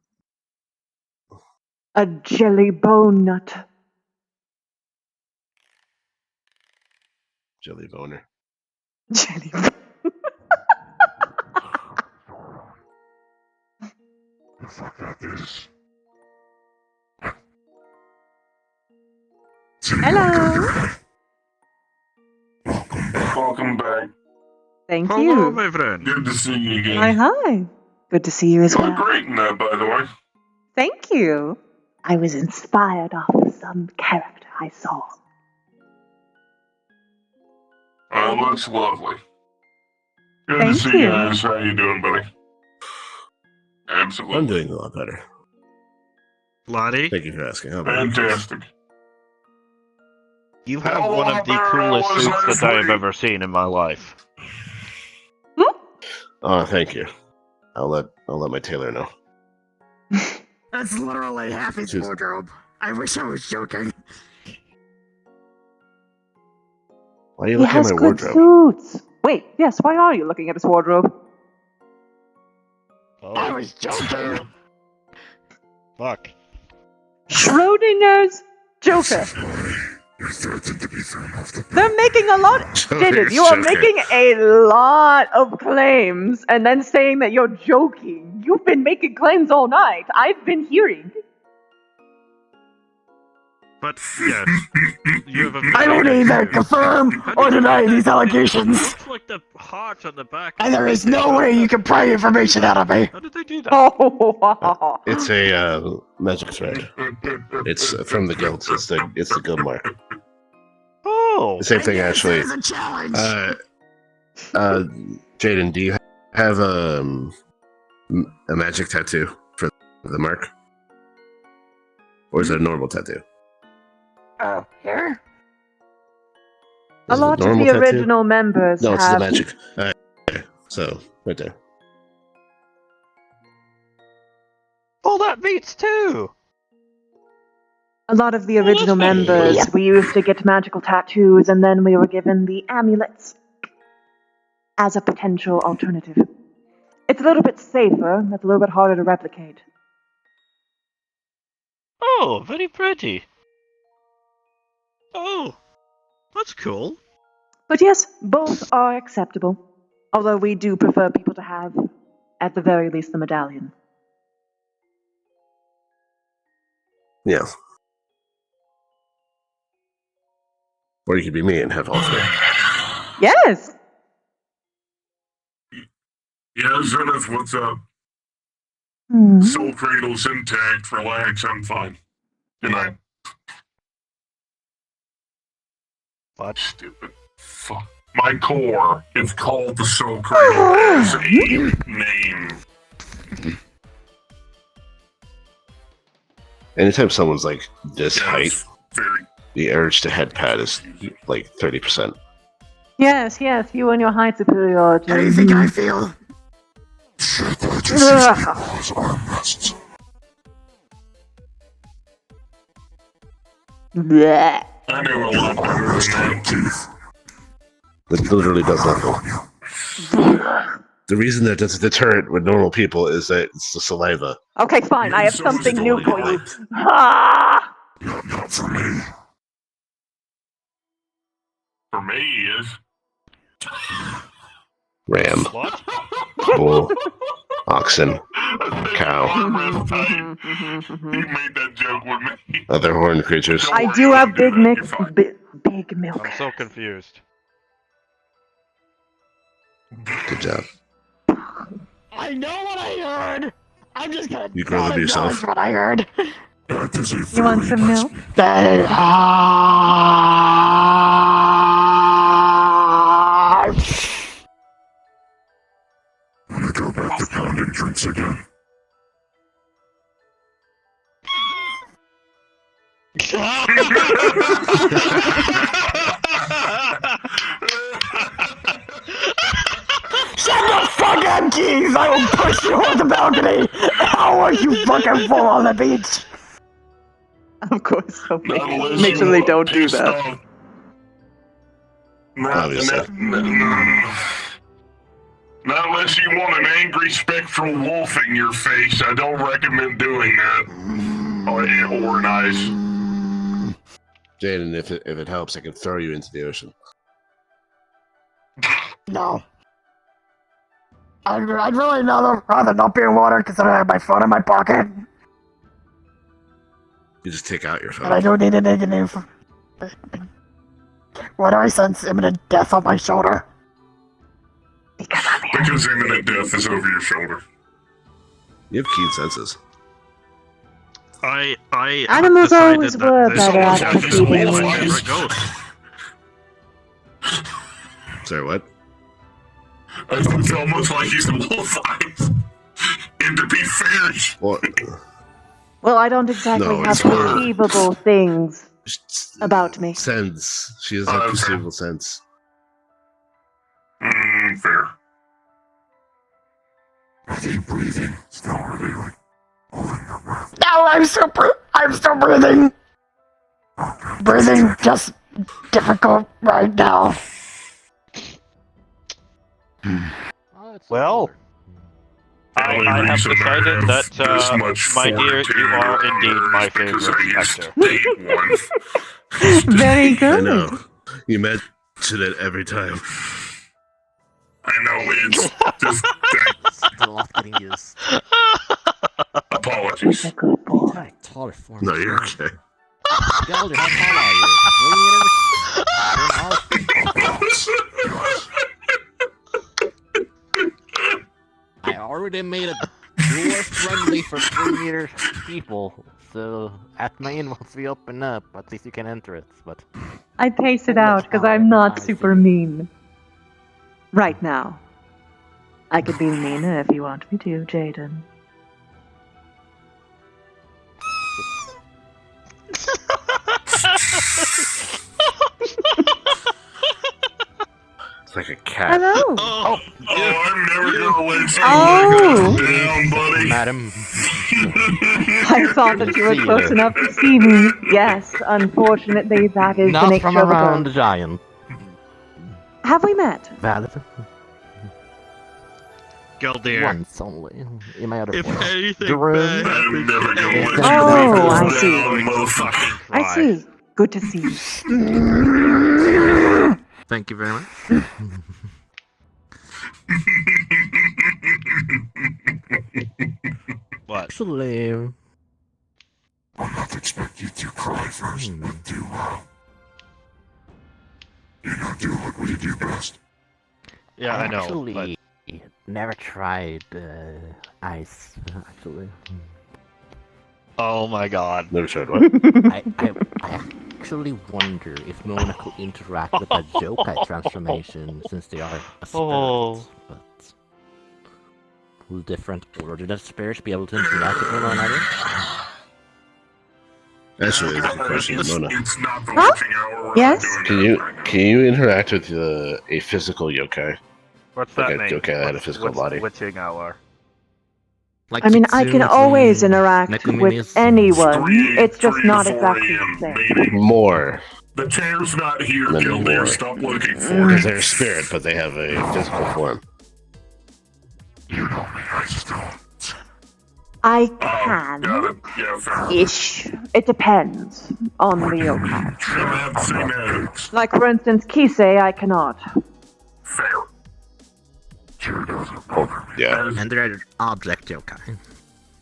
A jelly bone nut. Jelly boner. Jelly bone. Hello. Welcome back. Thank Hello, you. my friend. Good to see you again. Hi. Good to see you as You well. look great in that, by the way. Thank you. I was inspired off of some character I saw. Looks lovely. Good Thank to see you. you guys. How you doing, buddy? Absolutely. I'm doing a lot better. Lottie? Thank you for asking. How about you? Fantastic. You have one of the coolest suits that I have ever seen in my life. Oh, thank you. I'll let my tailor know. That's literally half his Cheers. wardrobe. I wish I was joking. Why are you He looking at has my good wardrobe? suits. Wait, yes, why are you looking at his wardrobe? Oh. I was joking. Fuck. Schrodinger's Joker. They're making a lot. Jaden, you are Joker. making a lot of claims and then saying that you're joking. You've been making claims all night. I've been hearing. But, yes. You have a I don't either confirm or deny these allegations. It looks like the heart on the back. And there is no way you can pry information out of me. How did they do that? Oh, It's a magic thread. It's from the guilds. It's the guild mark. Oh. The same thing, actually. This is a challenge. Jaden, do you have a magic tattoo for the mark, or is it a normal tattoo? Here? A Is it lot of normal the tattoo? original members No, it's have. the magic. Okay. So right there. Oh, that beats too. A lot of the original members, we used to get magical tattoos, and then we were given the amulets as a potential alternative. It's a little bit safer. It's a little bit harder to replicate. Oh, very pretty. Oh, that's cool. But yes, both are acceptable. Although we do prefer people to have, at the very least, the medallion. Yeah. Or you could be me and have all three. Yes! Yeah, Zenith, what's up? Soul Cradle's intact. Relax, I'm fine. Good night. What? Stupid. Fuck. My core is called the Soul Cradle as a name. Anytime someone's like this height, the urge to head pat is like 30%. Yes, you and your height superiority. Anything I feel. Blech. I knew a lot better than that. It literally does nothing. The reason that it's a deterrent with normal people is that it's the saliva. Okay, fine. I have something new for you. Ah! Not for me. For me, he is. Ram. What? Bull. Oxen. Cow. You made that joke with me. Other horned creatures. I do have big milk. I'm so confused. Good job. I know what I heard. I'm just gonna. You grow up yourself. What I heard. You want some milk? I'm gonna go back to pounding drinks again. Shut the fuck up, Keys! I will push you off the balcony! How are you fucking fall on the beach? Of course, so make sure they don't do that. Not unless you want an angry spectral wolf in your face. I don't recommend doing that. Or nice. Jaden, if it helps, I can throw you into the ocean. No. I'd really rather not be in water because I have my phone in my pocket. You just take out your phone. And I don't need a negative. Why do I sense imminent death on my shoulder? Because imminent death is over your shoulder. You have keen senses. Animals always were better at perceiving things. Sorry, what? It's almost like he's a wolf eyes. And to be fair, What? Well, I don't exactly No, have it's her. perceivable things about me. Sense. She doesn't have perceivable sense. Fair. I keep breathing. Still really like. No, I'm still breathing. Breathing just difficult right now. Well, I have decided that, my dear, you are indeed my favorite actor. Very I good. know. You mention it every time. I know it's just A lot getting used. apologies. Taller form. No, you're okay. Gelder, how tall are you? I already made a door friendly for 3 meters people, so at main once we open up, at least you can enter it. But I pace it out because I'm not super mean. Right now. I could be meaner if you want me to, Jaden. It's like a cat. Hello. I'm never gonna let someone down, buddy. Madam. I thought that you were close enough to see me. Yes, unfortunately, that is the not nature from of a around girl. the giant. Have we met? Valid. Geldir. Once only. In my other If form. anything Jerome. bad happens to anyone, Oh, I I'm see. going to fucking I cry. see. Good to see you. Thank you very much. What? Actually, I'll not expect you to cry first, but do do what we do best. Yeah, I know. Actually, never tried ice. Actually. Oh my god. Never tried what? I actually wonder if Mona could interact with a Jokai transformation since they are a spirit, but will different order of spirits be able to interact with one another? That's really a good question, Mona. It's not the Huh? witching hour. We're Yes? not doing Can you interact with a physical yokai? What's Like that a mean? yokai that had a physical What's body. witching hour? Like I mean, I can always interact with anyone. It's just not exactly the same. More. The chair's not here, Than Kildare. more. Stop looking for Because it. they're a spirit, but they have a physical form. You know me, I just don't. I Got can. it. Yeah, fair. Ish. It depends on the yokai. Same ethics. Like, for instance, Kisei, I cannot. Fair. Yeah. And they're an object yokai.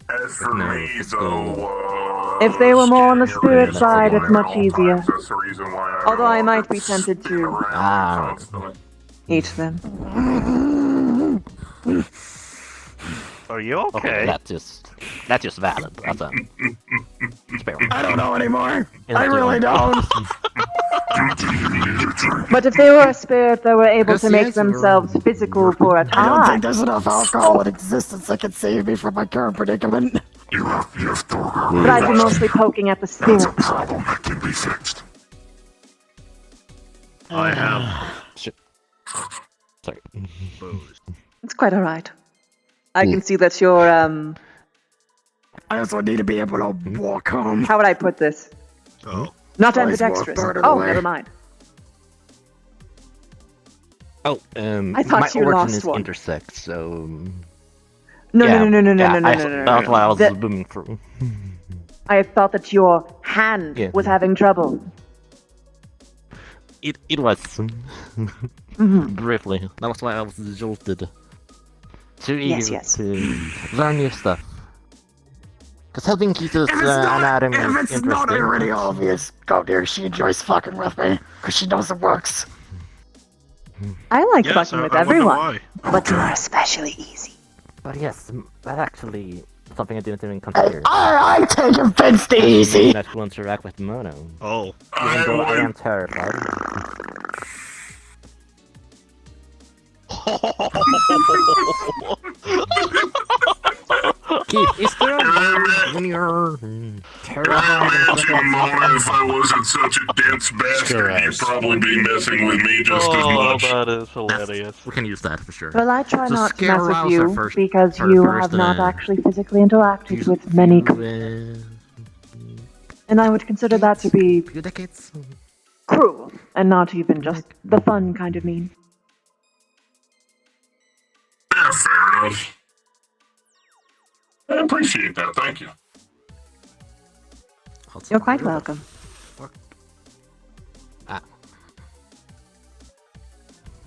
As for No me, physical. though, If they were more on the spirit side, it's much easier. that's the reason why Although I might be tempted to eat them. Are you okay? That's just valid. That's a fair. I don't know anymore. I really don't. But if they were a spirit that were able to make themselves physical for a I don't think time, there's enough alcohol in existence that can save me from my current predicament. but I'd be mostly poking at the spirit. problem that can be fixed. I have. Sorry. It's quite alright. I can see that you're, I also need to be able to walk home. how would I put this? Oh. Not Always walk ambidextrous. part of Oh, the way. never mind. Oh, I thought my you origin lost is one. intersex, so. No, yeah, no, no, no, no, yeah, no, no, I- no, no, no, That's no. why I was That- booming through. I thought that your hand Yeah. was having trouble. It was Mhm. briefly. That was why I was jolted. Too eager Yes, yes. to learn new stuff. Because helping Kita's If it's not, anatomy if is it's not interesting. already obvious, go there. She enjoys fucking with me because she knows it works. I like Yes, fucking I- with I wonder everyone, why. but you're especially easy. But yes, that's actually something I didn't even consider. I take offense to easy. That will interact with Mono. Oh. Even though I am terrified. Keith, is there a moment when you're terrified? Mona, if I wasn't such a dense bastard, you'd probably be messing with me just as much. That is hilarious. We can use that for sure. Well, I try So not to scare mess with arouse you our first- because our you first, have not uh, actually physically interacted with many creatures. And I would consider that to be few decades. cruel, and not even just the fun kind of mean. Yeah, fair enough. I appreciate that, thank you. You're quite welcome.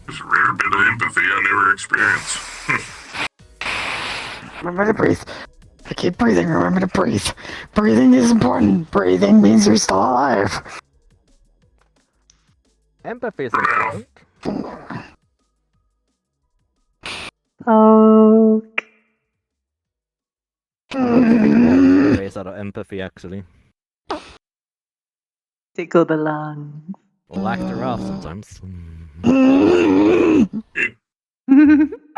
There's a rare bit of empathy I never experienced. Remember to breathe. I keep breathing. Remember to breathe. Breathing is important. Breathing means you're still alive. Empathy is important. Oh. Ways out of empathy, actually. Tickle the lungs. Lack thereof sometimes.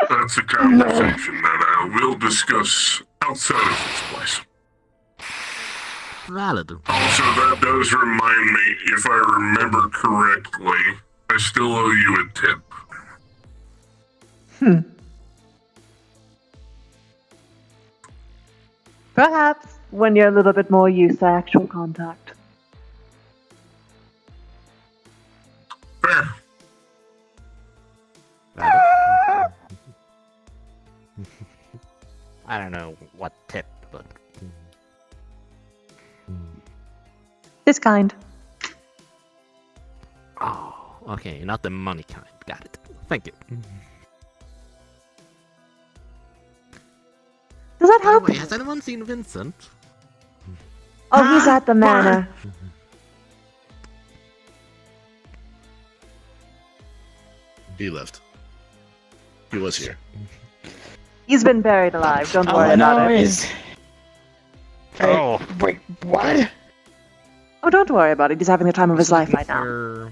That's a conversation that I will discuss outside of this place. Valid. Also, that does remind me, if I remember correctly, I still owe you a tip. Perhaps when you're a little bit more used to actual contact. Fair. I don't know what tip, but This kind. oh, okay, not the money kind. Got it. Thank you. Does that By the help? way, has anyone seen Vincent? Oh, he's at the manor. He left. He was here. He's been buried alive. Don't All worry I know about it. is. Oh. Wait, what? Oh, don't worry about it. He's having the time of his life right now.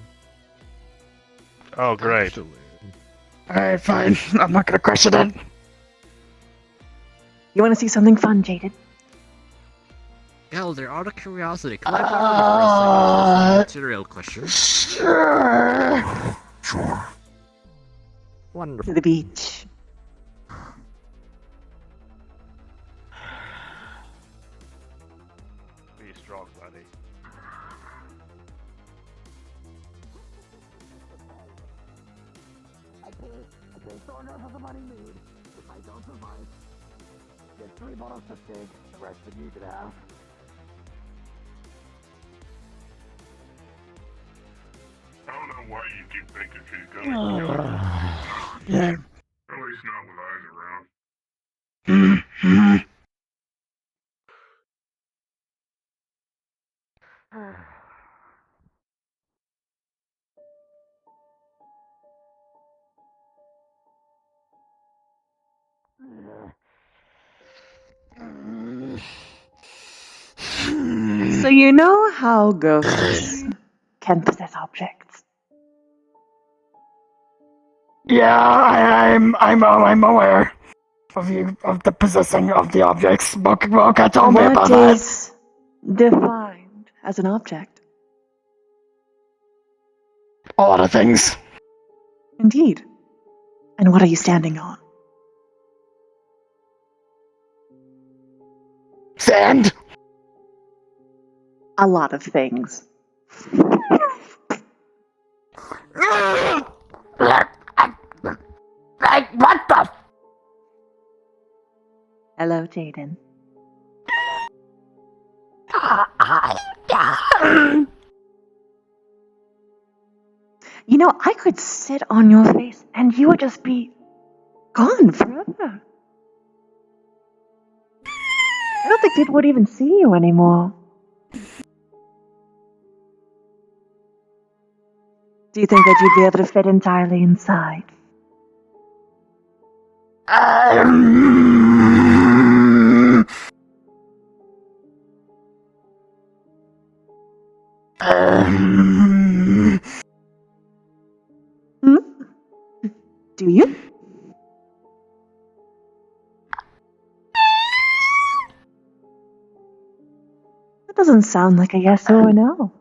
Oh, great. Alright, fine. I'm not gonna question it. You want to see something fun, Jaden? Elder, out of curiosity, can I borrow you for a second? That's a real question. Sure. Wonderful. To the beach. Be strong, buddy. I can't throw enough of the money need. If I don't survive, get 3 bottles to stick, the rest of you could have. I don't know why you keep thinking she's gonna kill you. Yeah. At least not with eyes around. So you know how ghosts can possess objects? Yeah, I'm aware of the possessing of the objects. Boca told me about What that. is defined as an object? A lot of things. Indeed. And what are you standing on? Sand. A lot of things. What the? Hello, Jaden. You know, I could sit on your face and you would just be gone forever. I don't think people would even see you anymore. Do you think that you'd be able to fit entirely inside? Do you? That doesn't sound like a yes or a no.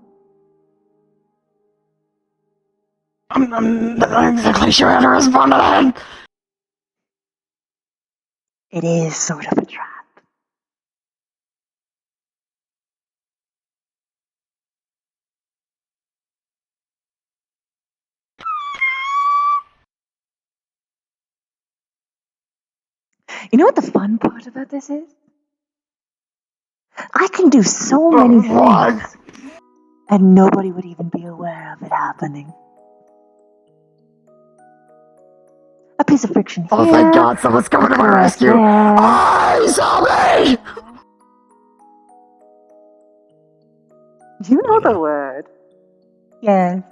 I'm not exactly sure how to respond to that. It is sort of a trap. You know what the fun part about this is? I can do so many things, and nobody would even be aware of it happening. A piece of friction here. Oh, thank God, someone's coming to my rescue. Oh, he's on me! You know the word. Yes.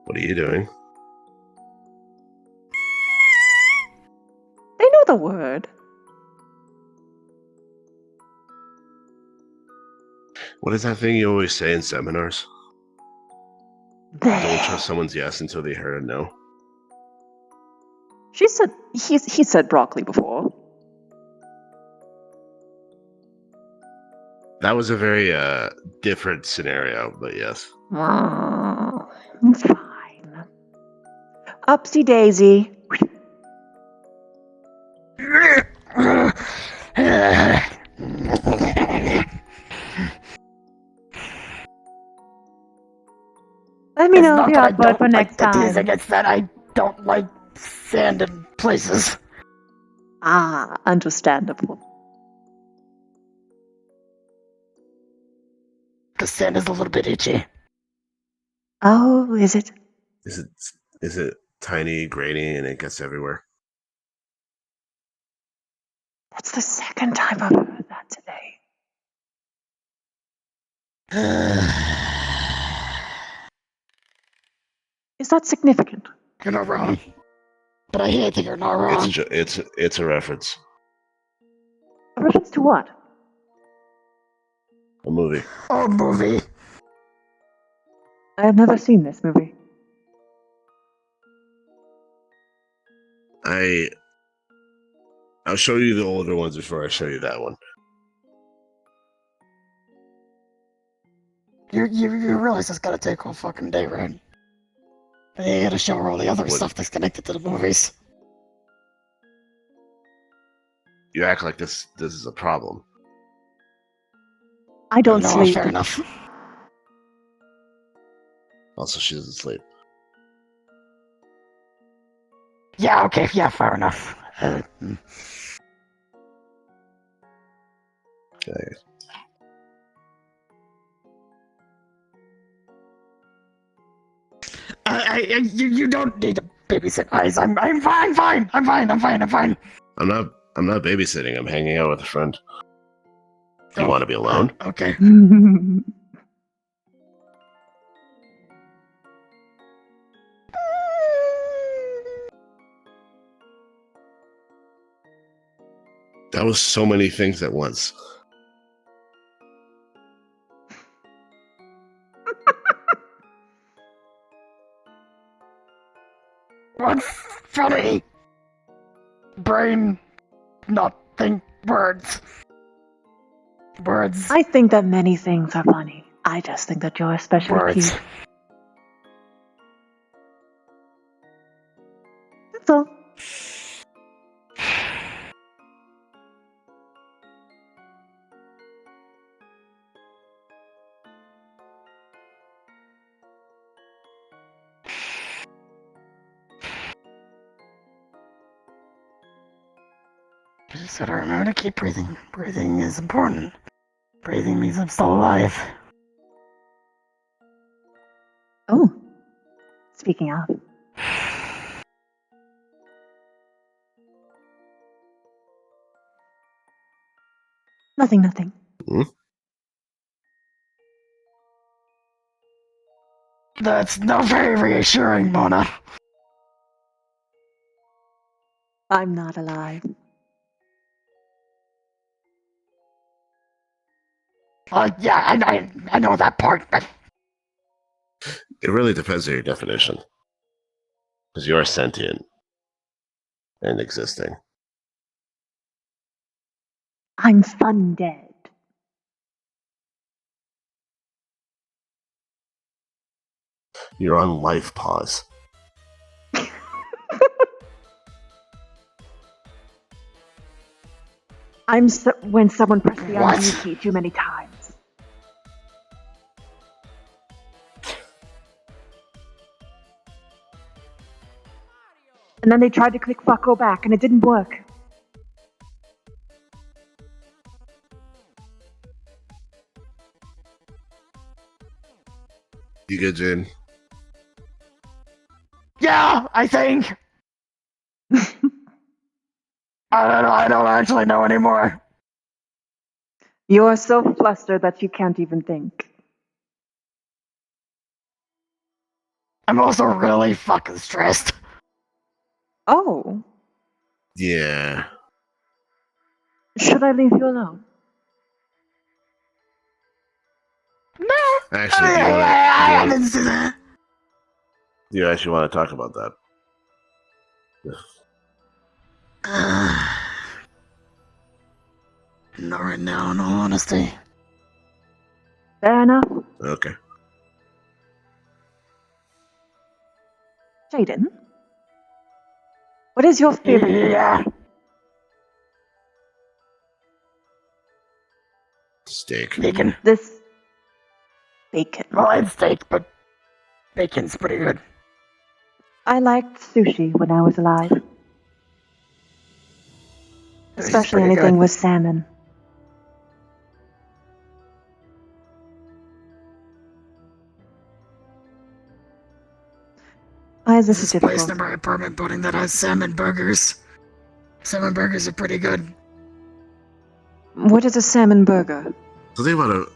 What are you doing? They know the word. What is that thing you always say in seminars? Don't trust someone's yes until they heard a no. She said he said broccoli before. That was a very different scenario, but yes. It's fine. Upsy daisy. Let me know if you're up for it for next time. It's that I don't like sand in places. Ah, understandable. The sand is a little bit itchy. Oh, is it? Is it tiny, grainy, and it gets everywhere? That's the second time I've heard that today. Is that significant? You're not wrong. But I hate that you're not wrong. It's a reference. A reference to what? A movie. Oh, movie. I have never seen this movie. I I'll show you the older ones before I show you that one. You realize it's gonna take all fucking day, right? And you gotta show her all the other stuff that's connected to the movies. You act like this is a problem. I don't No, sleep. fair enough. Also, she doesn't sleep. Yeah, okay, yeah, fair enough. Okay. You don't need to babysit eyes. I'm fine. I'm fine. I'm not babysitting. I'm hanging out with a friend. Do you want to be alone? Okay. That was so many things at once. What's funny? Brain, not think words. Words. I think that many things are funny. I just think that you're especially Words. cute. That's all. Just gotta remember to keep breathing. Breathing is important. Breathing means I'm still alive. Oh. Speaking of. Nothing. Hmm? That's not very reassuring, Mona. I'm not alive. Yeah, I know that part, but It really depends on your definition. Because you're sentient and existing. I'm fun dead. You're on life pause. When someone presses the What? undo key too many times. And then they tried to click fuck go back and it didn't work. You good, Jane? yeah, I think. I don't actually know anymore. You are so flustered that you can't even think. I'm also really fucking stressed. Oh. Yeah. Should I leave you alone? No. Actually, I didn't see that. do you actually want to talk about that? Not right now, in all honesty. Fair enough. Okay. Jaden? What is your favorite? Yeah. Steak. Bacon. This bacon. Well, it's steak, but bacon's pretty good. I liked sushi when I was alive. Especially pretty anything good. with salmon. Why is this There's so a place difficult? near my apartment building that has salmon burgers. Salmon burgers are pretty good. What is a salmon burger? So they want to.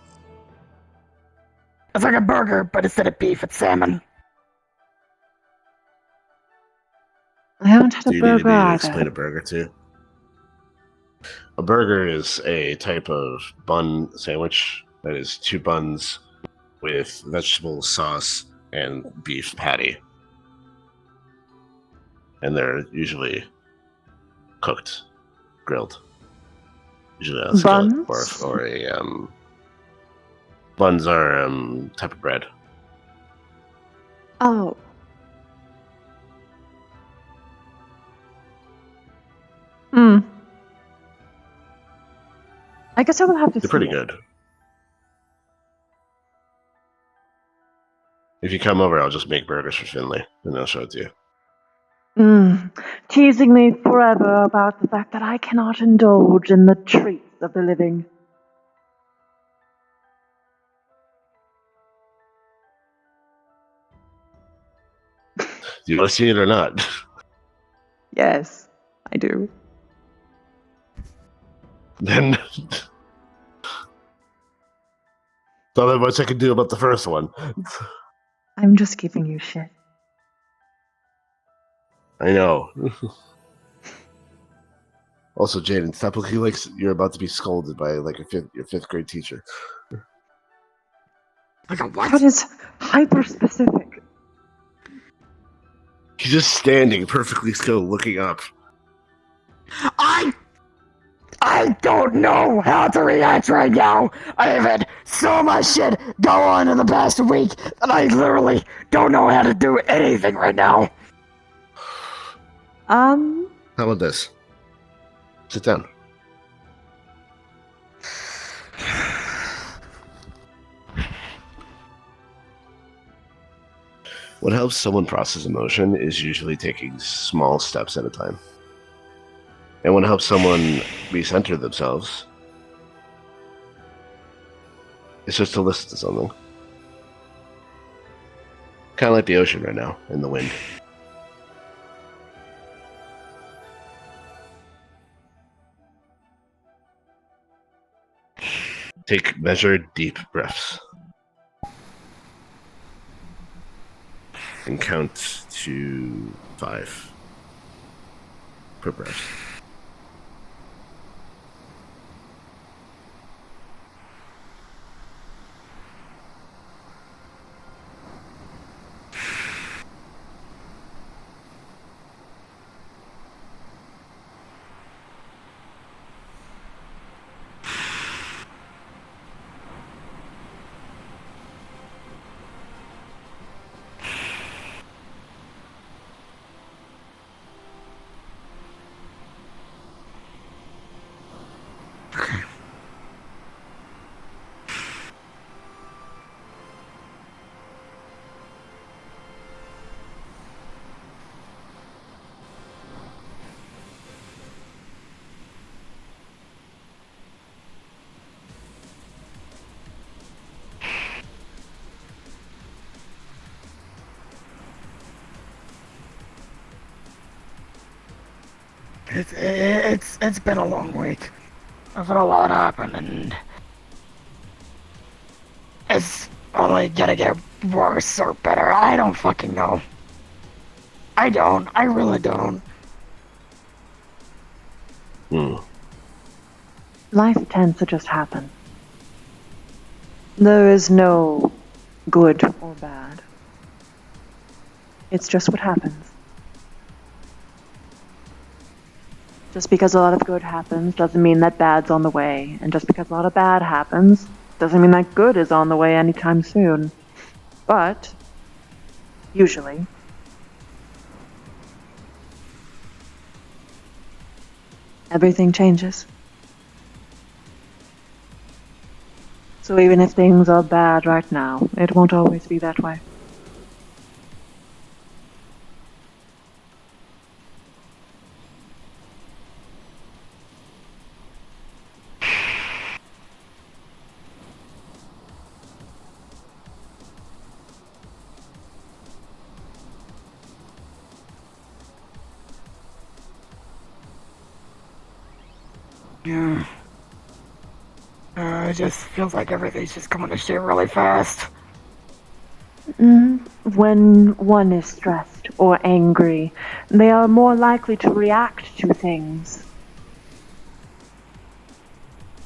It's like a burger, but instead of beef, it's salmon. I haven't had Do a you need me burger to either. explain a burger to you? A burger is a type of bun sandwich that is 2 buns with vegetable sauce and beef patty. And they're usually cooked grilled. Usually a skillet Buns? or a buns are type of bread. Oh. Hmm. I guess I will have to They're see pretty it. good. If you come over, I'll just make burgers for Finley, and I'll show it to you. Teasing me forever about the fact that I cannot indulge in the treats of the living. Do you want to see it or not? Yes, I do. Then not that much I can do about the first one. I'm just giving you shit. I know. Also, Jaden, stop looking like you're about to be scolded by like your fifth grade teacher. Like a what? That is hyper specific. He's just standing perfectly still, looking up. I don't know how to react right now. I have had so much shit go on in the past week that I literally don't know how to do anything right now. How about this? Sit down. What helps someone process emotion is usually taking small steps at a time. And what helps someone recenter themselves is just to listen to something. Kind of like the ocean right now, in the wind. Take measured, deep breaths. And count to 5 per breath. It's been a long week. I've had a lot happen, and it's only gonna get worse or better. I don't fucking know. I don't. I really don't. Life tends to just happen. There is no good or bad. It's just what happens. Just because a lot of good happens doesn't mean that bad's on the way, and just because a lot of bad happens doesn't mean that good is on the way anytime soon. But, usually, everything changes. So even if things are bad right now, it won't always be that way. Yeah. It just feels like everything's just coming to shit really fast. When one is stressed or angry, they are more likely to react to things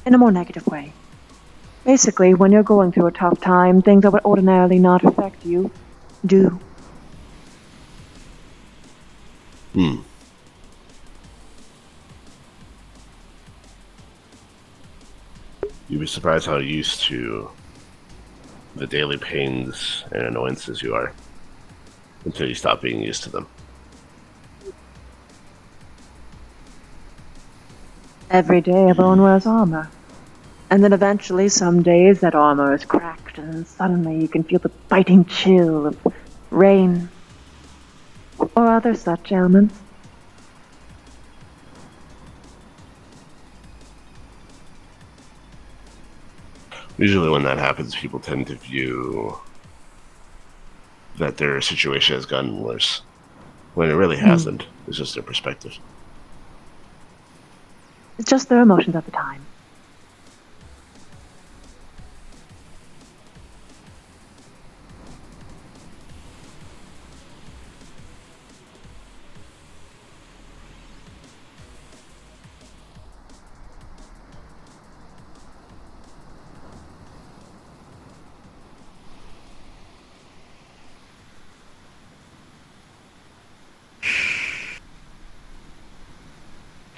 in a more negative way. Basically, when you're going through a tough time, things that would ordinarily not affect you do. You'd be surprised how used to the daily pains and annoyances you are until you stop being used to them. Every day everyone wears armor. And then eventually, some days, that armor is cracked, and suddenly you can feel the biting chill of rain or other such ailments. Usually when that happens, people tend to view that their situation has gotten worse, when it really hasn't. It's just their perspective. It's just their emotions at the time.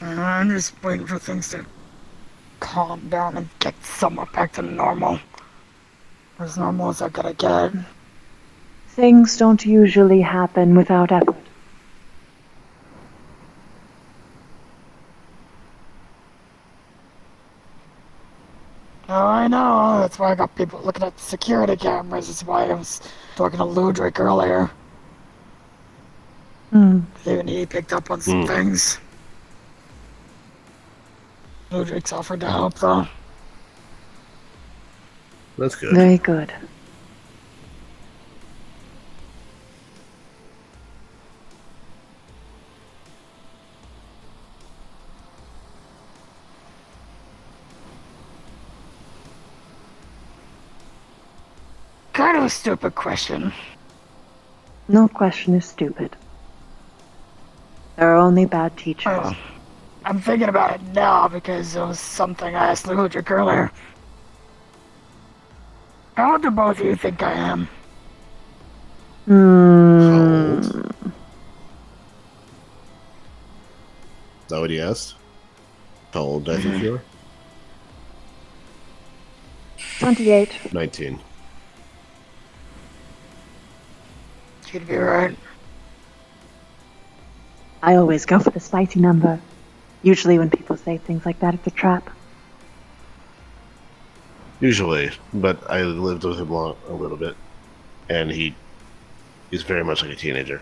I'm just waiting for things to calm down and get somewhat back to normal. As normal as I gotta get. Things don't usually happen without effort. Oh, I know. That's why I got people looking at the security cameras. That's why I was talking to Ludwig earlier. Even he picked up on some things. Ludwig's offered to help, though. That's good. Very good. Kind of a stupid question. No question is stupid. There are only bad teachers. I'm thinking about it now because it was something I asked Ludwig earlier. How old do both of you think I am? Is that what he asked? How old I think you are? 28. 19. You'd be right. I always go for the spicy number. Usually when people say things like that, it's a trap. Usually, but I lived with him a little bit, and he's very much like a teenager.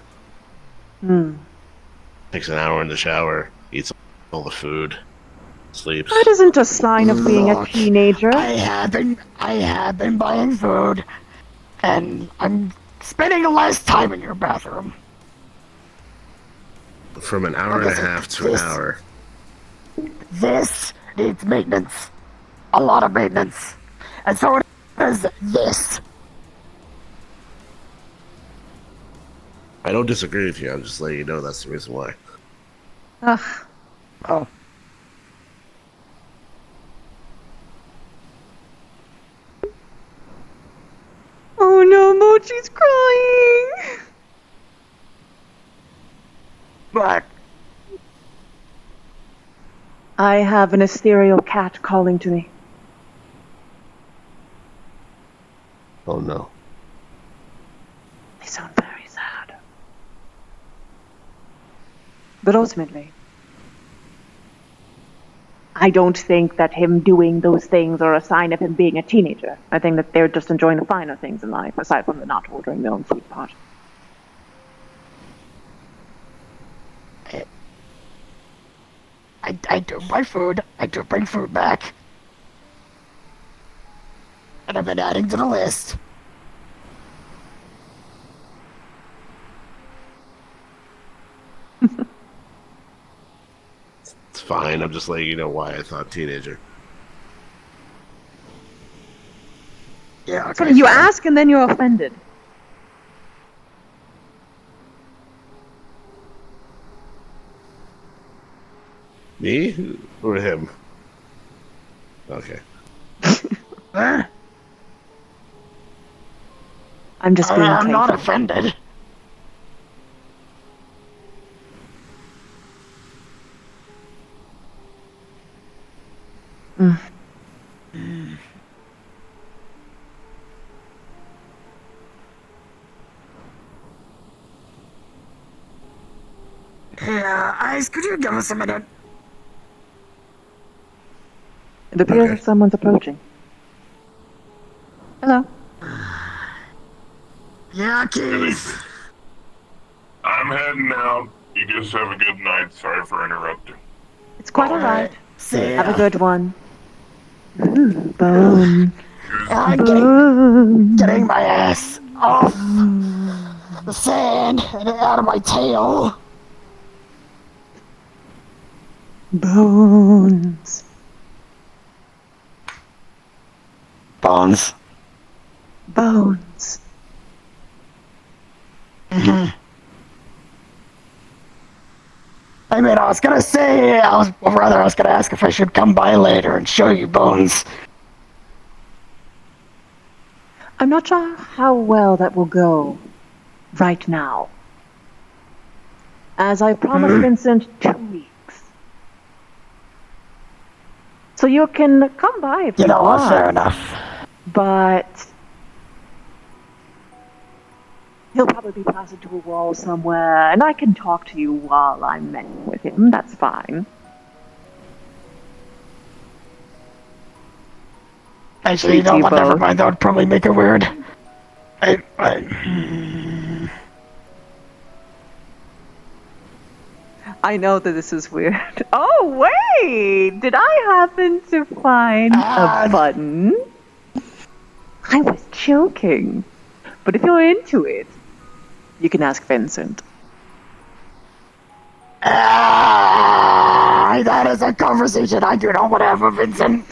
Takes an hour in the shower, eats all the food, sleeps. That isn't a sign of being a teenager. I have been buying food, and I'm spending less time in your bathroom. From an hour and a half to an hour. This needs maintenance. A lot of maintenance. And so does this. I don't disagree with you, I'm just letting you know that's the reason why. Ugh. Oh. Oh no, Mochi's crying! What? I have an ethereal cat calling to me. Oh no. They sound very sad. But ultimately, I don't think that him doing those things are a sign of him being a teenager. I think that they're just enjoying the finer things in life, aside from the not ordering their own food part. I do buy food. I do bring food back. And I've been adding to the list. It's fine, I'm just letting you know why I thought teenager. Yeah, So you ask and then you're offended. Me? Or him? Okay. I'm just being I'm not playful. offended. Give us a minute. It appears that someone's approaching. Hello. Yeah, Keith. I'm heading out. You just have a good night. Sorry for interrupting. It's quite alright. See Have a ya. good one. Ooh, bone. Getting my ass off the sand and out of my tail. Bones. Bones. Bones. I mean, I was gonna ask if I should come by later and show you Bones. I'm not sure how well that will go right now. As I promised Vincent 2 weeks. So you can come by if you want. Fair enough. But he'll probably be plastered to a wall somewhere, and I can talk to you while I'm messing with him. That's fine. Actually, you know what? Never mind. That would probably make it weird. I know that this is weird. Oh, wait! Did I happen to find a button? I was joking. But if you're into it, you can ask Vincent. That is a conversation I do not want to have with Vincent.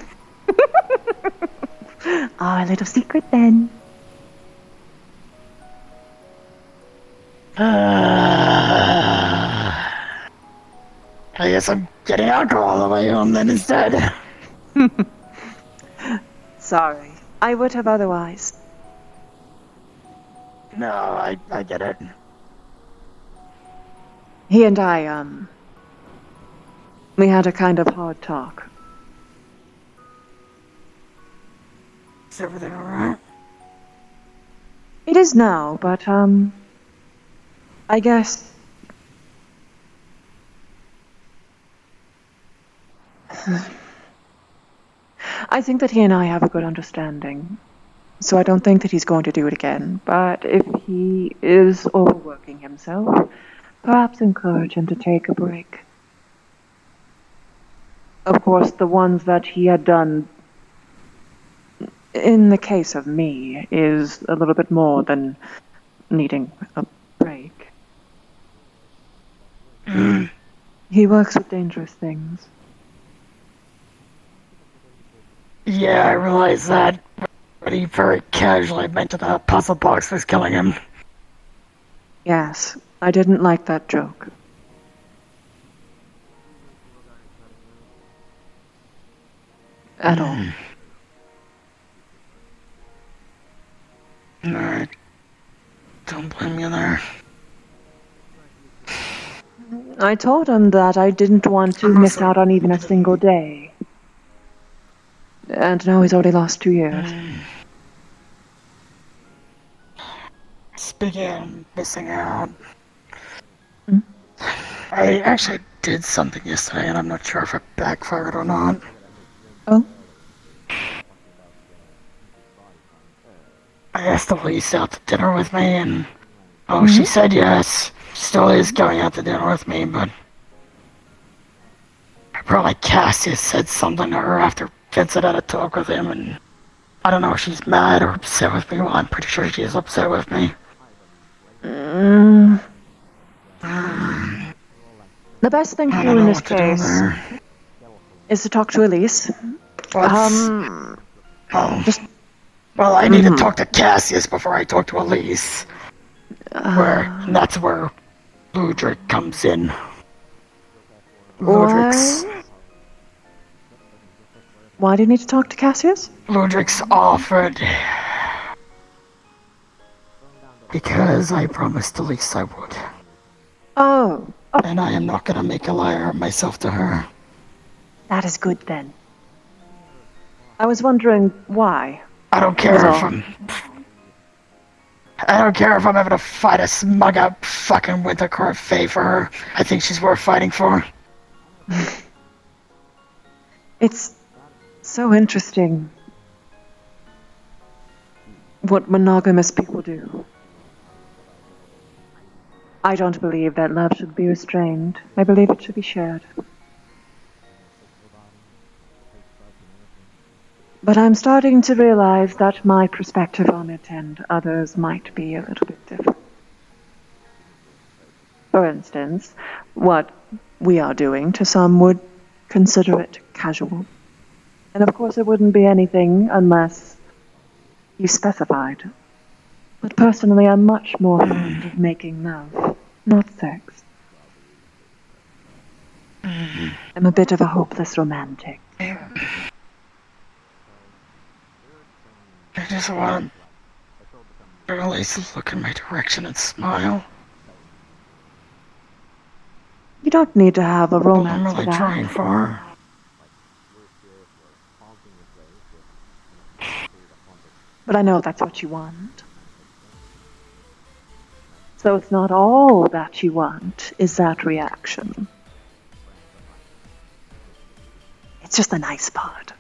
Our little secret then. I guess I'm getting alcohol all the way home then instead. Sorry. I would have otherwise. No, I get it. He and I, we had a kind of hard talk. Is everything alright? It is now, but, I guess... I think that he and I have a good understanding. So I don't think that he's going to do it again. But if he is overworking himself, perhaps encourage him to take a break. Of course, the ones that he had done, in the case of me, is a little bit more than needing a break. He works with dangerous things. Yeah, I realize that. But he very casually mentioned that puzzle box was killing him. Yes, I didn't like that joke. At all. Alright. Don't blame me there. I told him that I didn't want to miss out on even a single day. And now he's already lost 2 years. Speaking of missing out, I actually did something yesterday and I'm not sure if it backfired or not. Oh? I asked Elise out to dinner with me and she said yes. She still is going out to dinner with me, but probably Cassius said something to her after Vincent had a talk with him, and I don't know if she's mad or upset with me. Well, I'm pretty sure she is upset with me. The best thing to do in this case is to talk to Elise. Well, I need to talk to Cassius before I talk to Elise. And that's where Ludric comes in. Ludric's... Why do you need to talk to Cassius? Ludric's offered... Because I promised Elise I would. Oh. And I am not gonna make a liar of myself to her. That is good then. I was wondering why. I don't care if I'm having to fight a smug up fucking Wintercourt Fae for her. I think she's worth fighting for. It's so interesting what monogamous people do. I don't believe that love should be restrained. I believe it should be shared. But I'm starting to realize that my perspective on it and others might be a little bit different. For instance, what we are doing to some would consider it casual. And of course it wouldn't be anything unless you specified. But personally, I'm much more fond of making love, not sex. I'm a bit of a hopeless romantic. I just want to at least look in my direction and smile. You don't need to have a What I'm romance for really that. trying for. But I know that's what you want. So it's not all that you want is that reaction. It's just the nice part.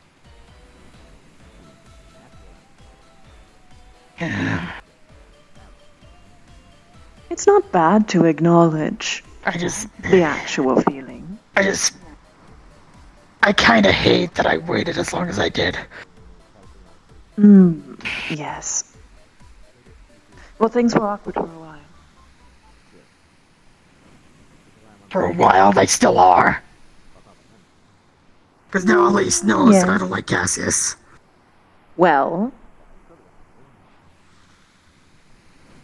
Yeah. It's not bad to acknowledge the actual feeling. I kinda hate that I waited as long as I did. Yes. Well, things were awkward for a while. For a while, they still are. Because now Elise knows that I don't like Cassius. Well,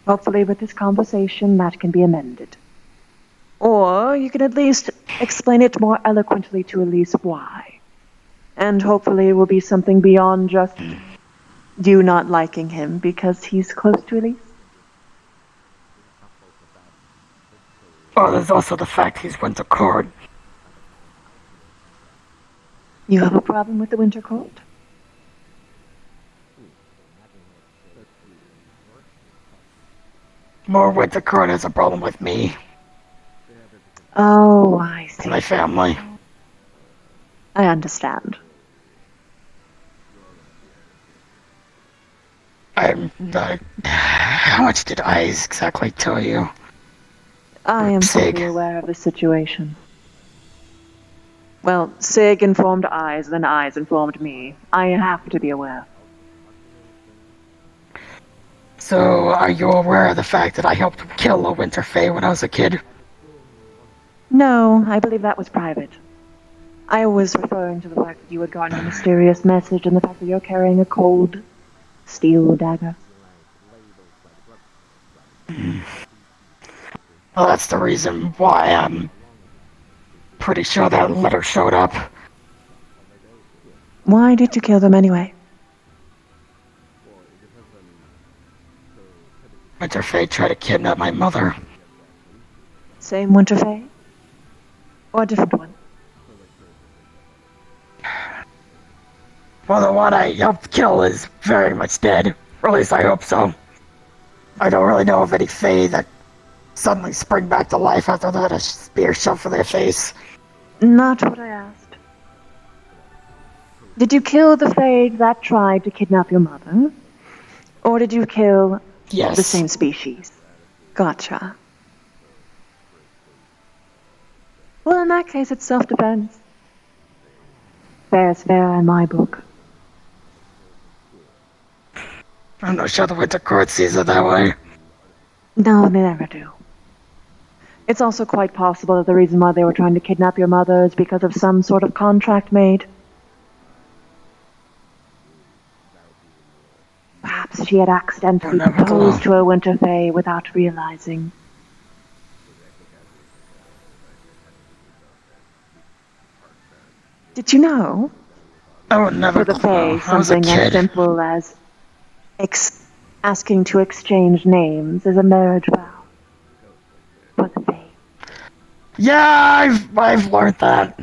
hopefully with this conversation that can be amended. Or you can at least explain it more eloquently to Elise why. And hopefully it will be something beyond just you not liking him because he's close to Elise. Oh, there's also the fact he's Winter Court. You have a problem with the Winter Court? More Winter Court has a problem with me. Oh, I see. My family. I understand. How much did I exactly tell you? I am fully aware of the situation. Well, Sig informed Eyes, then Eyes informed me. I have to be aware. So, are you aware of the fact that I helped kill a Winter Fae when I was a kid? No, I believe that was private. I was referring to the fact that you had gotten a mysterious message and the fact that you're carrying a cold steel dagger. Well, that's the reason why I'm pretty sure that letter showed up. Why did you kill them anyway? Winter Fae tried to kidnap my mother. Same Winter Fae? Or a different one? Well, the one I helped kill is very much dead. Or at least I hope so. I don't really know of any Fae that suddenly spring back to life after they had a spear shoved in their face. Not what I asked. Did you kill the Fae that tried to kidnap your mother? Or did you kill the same species? Gotcha. Well, in that case, it's self-defense. Fair is fair in my book. I'm not sure the Winter Court sees it that way. No, they never do. It's also quite possible that the reason why they were trying to kidnap your mother is because of some sort of contract made. Perhaps she had accidentally proposed to a Winter Fae without realizing. Did you know? I would never For the Fae, something as simple as asking to exchange names is a marriage vow. For the Fae. Yeah, I've learned that.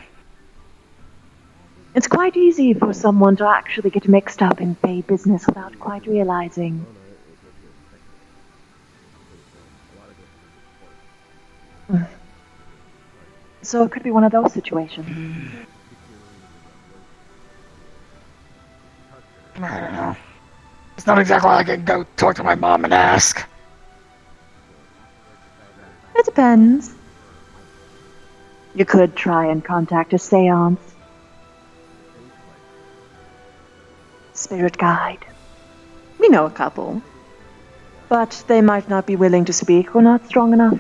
It's quite easy for someone to actually get mixed up in Fae business without quite realizing. So it could be one of those situations. I don't know. It's not exactly like I can go talk to my mom and ask. It depends. You could try and contact a seance. Spirit guide. We know a couple. But they might not be willing to speak or not strong enough.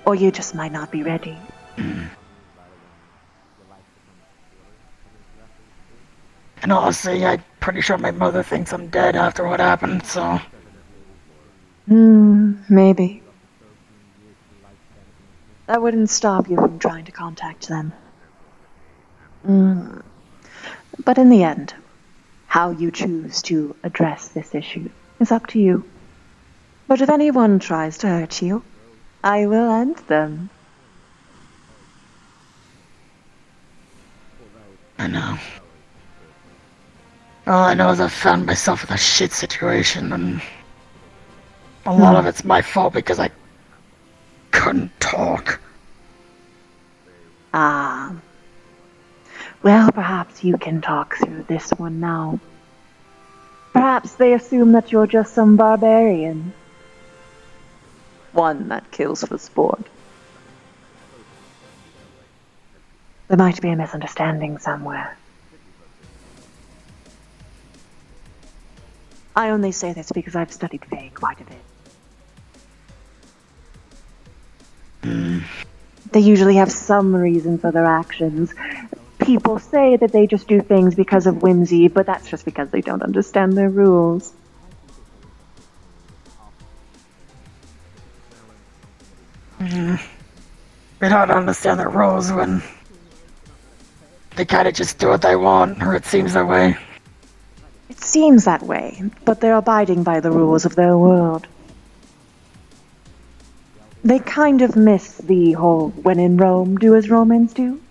Or you just might not be ready. And honestly, I'm pretty sure my mother thinks I'm dead after what happened, so... Maybe. That wouldn't stop you from trying to contact them. But in the end, how you choose to address this issue is up to you. But if anyone tries to hurt you, I will end them. I know. All I know is I found myself in a shit situation, and a lot of it's my fault because I couldn't talk. Ah. Well, perhaps you can talk through this one now. Perhaps they assume that you're just some barbarian. One that kills for sport. There might be a misunderstanding somewhere. I only say this because I've studied Fae quite a bit. They usually have some reason for their actions. People say that they just do things because of whimsy, but that's just because they don't understand their rules. They don't understand the rules when they kinda just do what they want, or it seems that way. It seems that way, but they're abiding by the rules of their world. They kind of miss the whole when in Rome, do as Romans do.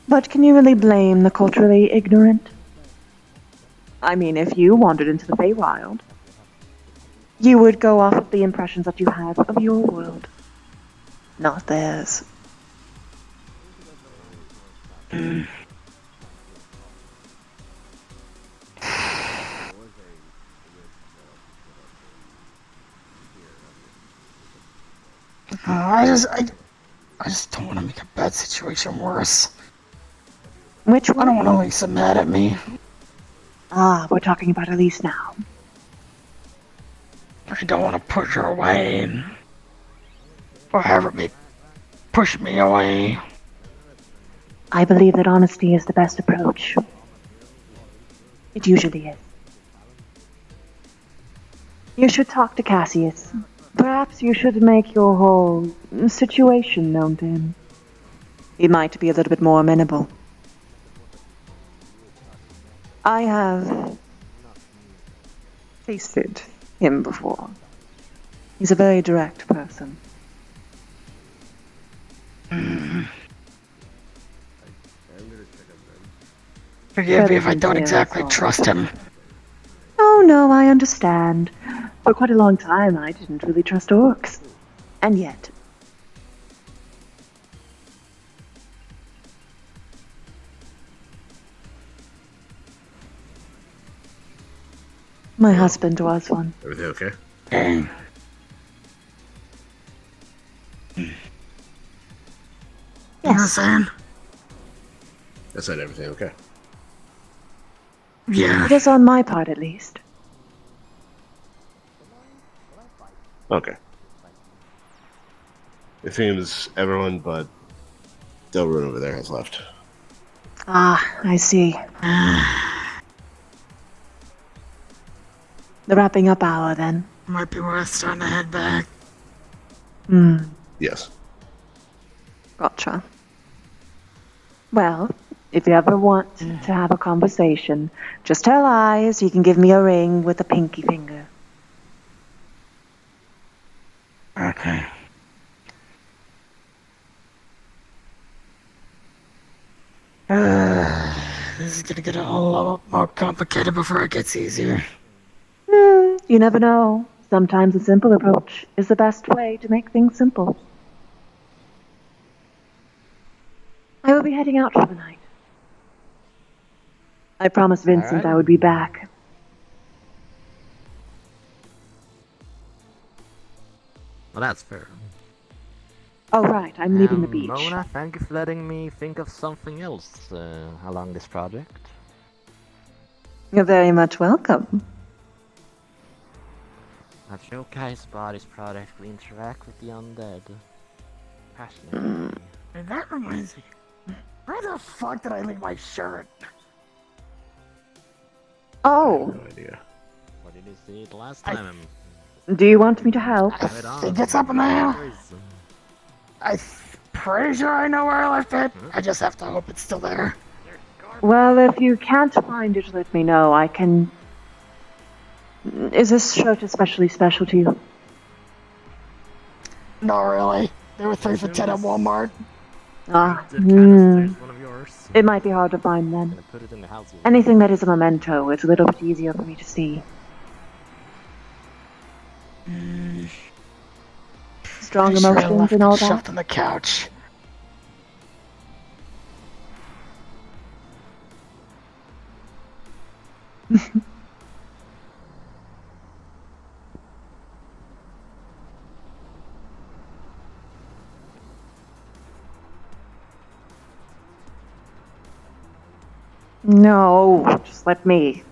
But can you really blame the culturally ignorant? I mean, if you wandered into the Feywild, you would go off of the impressions that you have of your world, not theirs. I just don't want to make a bad situation worse. Which one? I don't want Elisa mad at me. Ah, we're talking about Elise now. I don't want to push her away, or have her push me away. I believe that honesty is the best approach. It usually is. You should talk to Cassius. Perhaps you should make your whole situation known to him. He might be a little bit more amenable. I have tasted him before. He's a very direct person. Forgive me if I don't exactly trust him. Oh no, I understand. For quite a long time I didn't really trust orcs. And yet. My husband was one. Everything okay? Yes. Saying? I said everything okay. Yeah. It is on my part, at least. Okay. It seems everyone but Delrune over there has left. Ah, I see. The wrapping up hour, then. Might be worth starting to head back. Yes. Gotcha. Well, if you ever want to have a conversation, just tell Eyes you can give me a ring with a pinky finger. Okay. This is gonna get a whole lot more complicated before it gets easier. You never know. Sometimes a simple approach is the best way to make things simple. I hope be heading out for the night. I promised Vincent Alright. I would be back. Well, that's fair. Oh, right, I'm leaving the beach. Mona, thank you for letting me think of something else along this project. You're very much welcome. At Yokai's body's product, we interact with the undead. Passionately. And that reminds me, where the fuck did I leave my shirt? Oh, No idea. What did you see the last time? do you want me to help? I think it's up in there. I'm pretty sure I know where I left it. I just have to hope it's still there. Well, if you can't find it, let me know. I can... Is this shirt especially special to you? Not really. They were 3 for $10 at Walmart. Ah, One of yours. it might be hard to find then. Put it in the house. Anything that is a memento, it's a little bit easier for me to see. Strong Pretty sure I emotions left and all it shoved that. on the couch. No, just let me.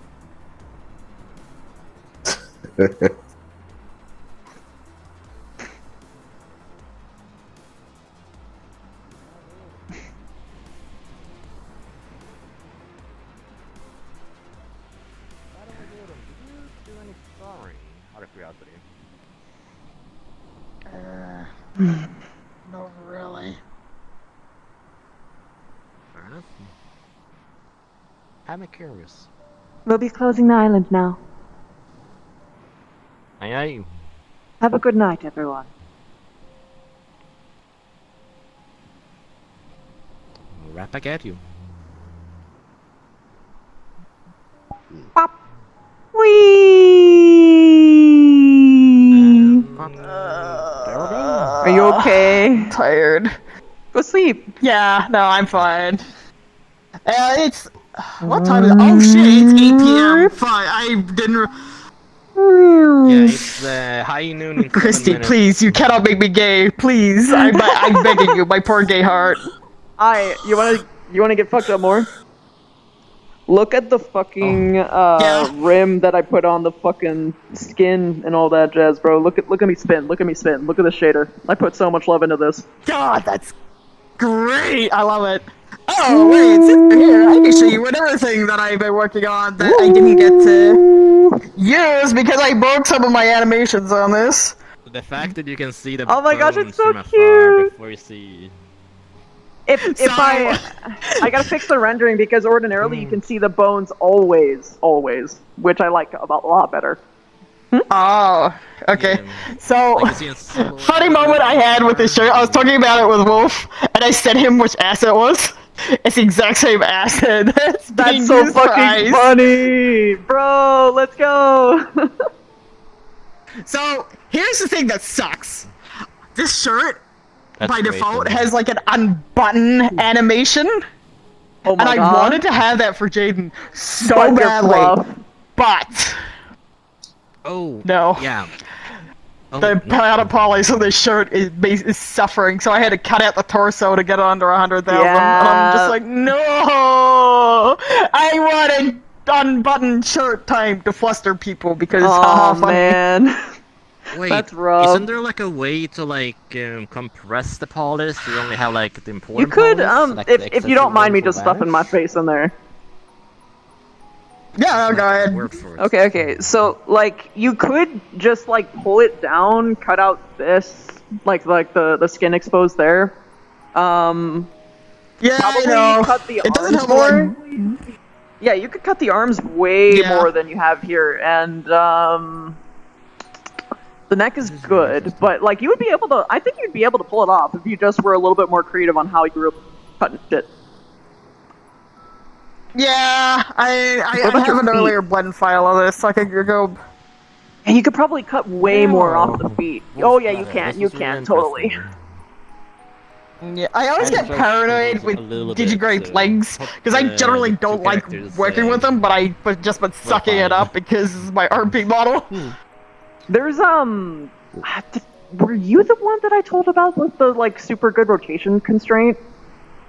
Out of curiosity. Not really. Fair enough. I'm curious. We'll be closing the island now. Aye aye. Have a good night, everyone. Right back at you. Whee! Are you okay? Tired. Go sleep. Yeah, no, I'm fine. It's... What time is it? Oh shit, it's 8 p.m. Fine, I didn't... Yeah, it's high noon in 7 Christy, minutes. please, you cannot make me gay. Please, I'm begging you, my poor gay heart. You wanna get fucked up more? Look at the fucking rim that I put on the fucking skin and all that jazz, bro. Look at me spin. Look at me spin. Look at the shader. I put so much love into this. God, that's great. I love it. Oh wait, sit here. I can show you another thing that I've been working on that I didn't get to use because I broke some of my animations on this. The fact that you can see the Oh my gosh, bones it's so from afar cute. before you see. If I gotta fix the rendering because ordinarily you can see the bones always, which I like a lot better. Oh, okay. So, funny moment I had with this shirt, I was talking about it with Wolf, and I sent him which ass it was. It's the exact same ass that's being That's so used for fucking ice. funny! Bro, let's go! So, here's the thing that sucks. This shirt, That's by great, default, then. has like an unbutton animation. Oh my and God. I wanted to have that for Jaden so But you're badly. fluff. But, Oh. no. Yeah. Oh, The no. platypolys on this shirt is suffering, so I had to cut out the torso to get it under 100,000. And Yeah. I'm just like, no! I want an unbuttoned shirt time to fluster people because Oh funny. man. Wait, That's rough. isn't there like a way to like compress the polish? You only have like the important. You could, polish, like, the if you don't mind me excessive just stuffing my face in there. Yeah, no, go ahead. Word for it. Okay, so, like, you could just, like, pull it down, cut out this, like the skin exposed there. Yeah, probably I know. cut the It doesn't arms help, more. like... Yeah, you could cut the arms way Yeah. more than you have here, and, the neck is good, but, like, you would be able to, I think you'd be able to pull it off if you just were a little bit more creative on how you were cutting shit. Yeah, I What about have your an feet? earlier blend file of this. I could go... And you could probably cut way more off the feet. Oh yeah, you can, This is really totally. interesting. Yeah, I always get paranoid with Digigrade's legs because I generally don't like working with them, but I just been sucking it up because this is my RP model. There's were you the one that I told about with the like super good rotation constraint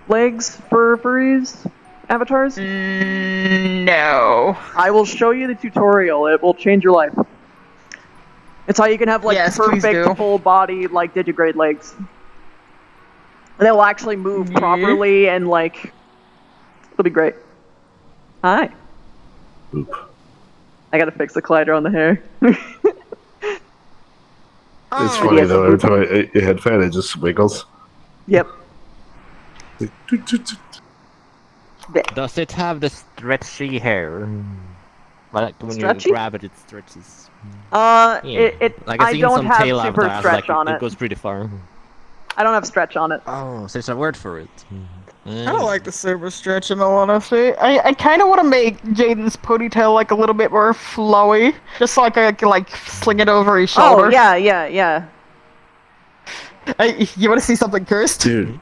legs for furries avatars? No. I will show you the tutorial. It will change your life. It's how you can have like perfect full body like Digigrade legs. And they will actually move properly and like it'll be great. Hi. Oop. I gotta fix the collider on the hair. It's funny though, every time I head fan, it just wiggles. Yep. Does it have the stretchy hair? Like when Stretchy? you grab it, it stretches. Like I don't have super stretch on it. It goes pretty far. I don't have stretch on it. Oh, so there's a word for it. I don't like the super stretch in all honesty. I kind of want to make Jaden's ponytail like a little bit more flowy, just so I can like sling it over his shoulder. Oh yeah. You want to see something cursed? Dude.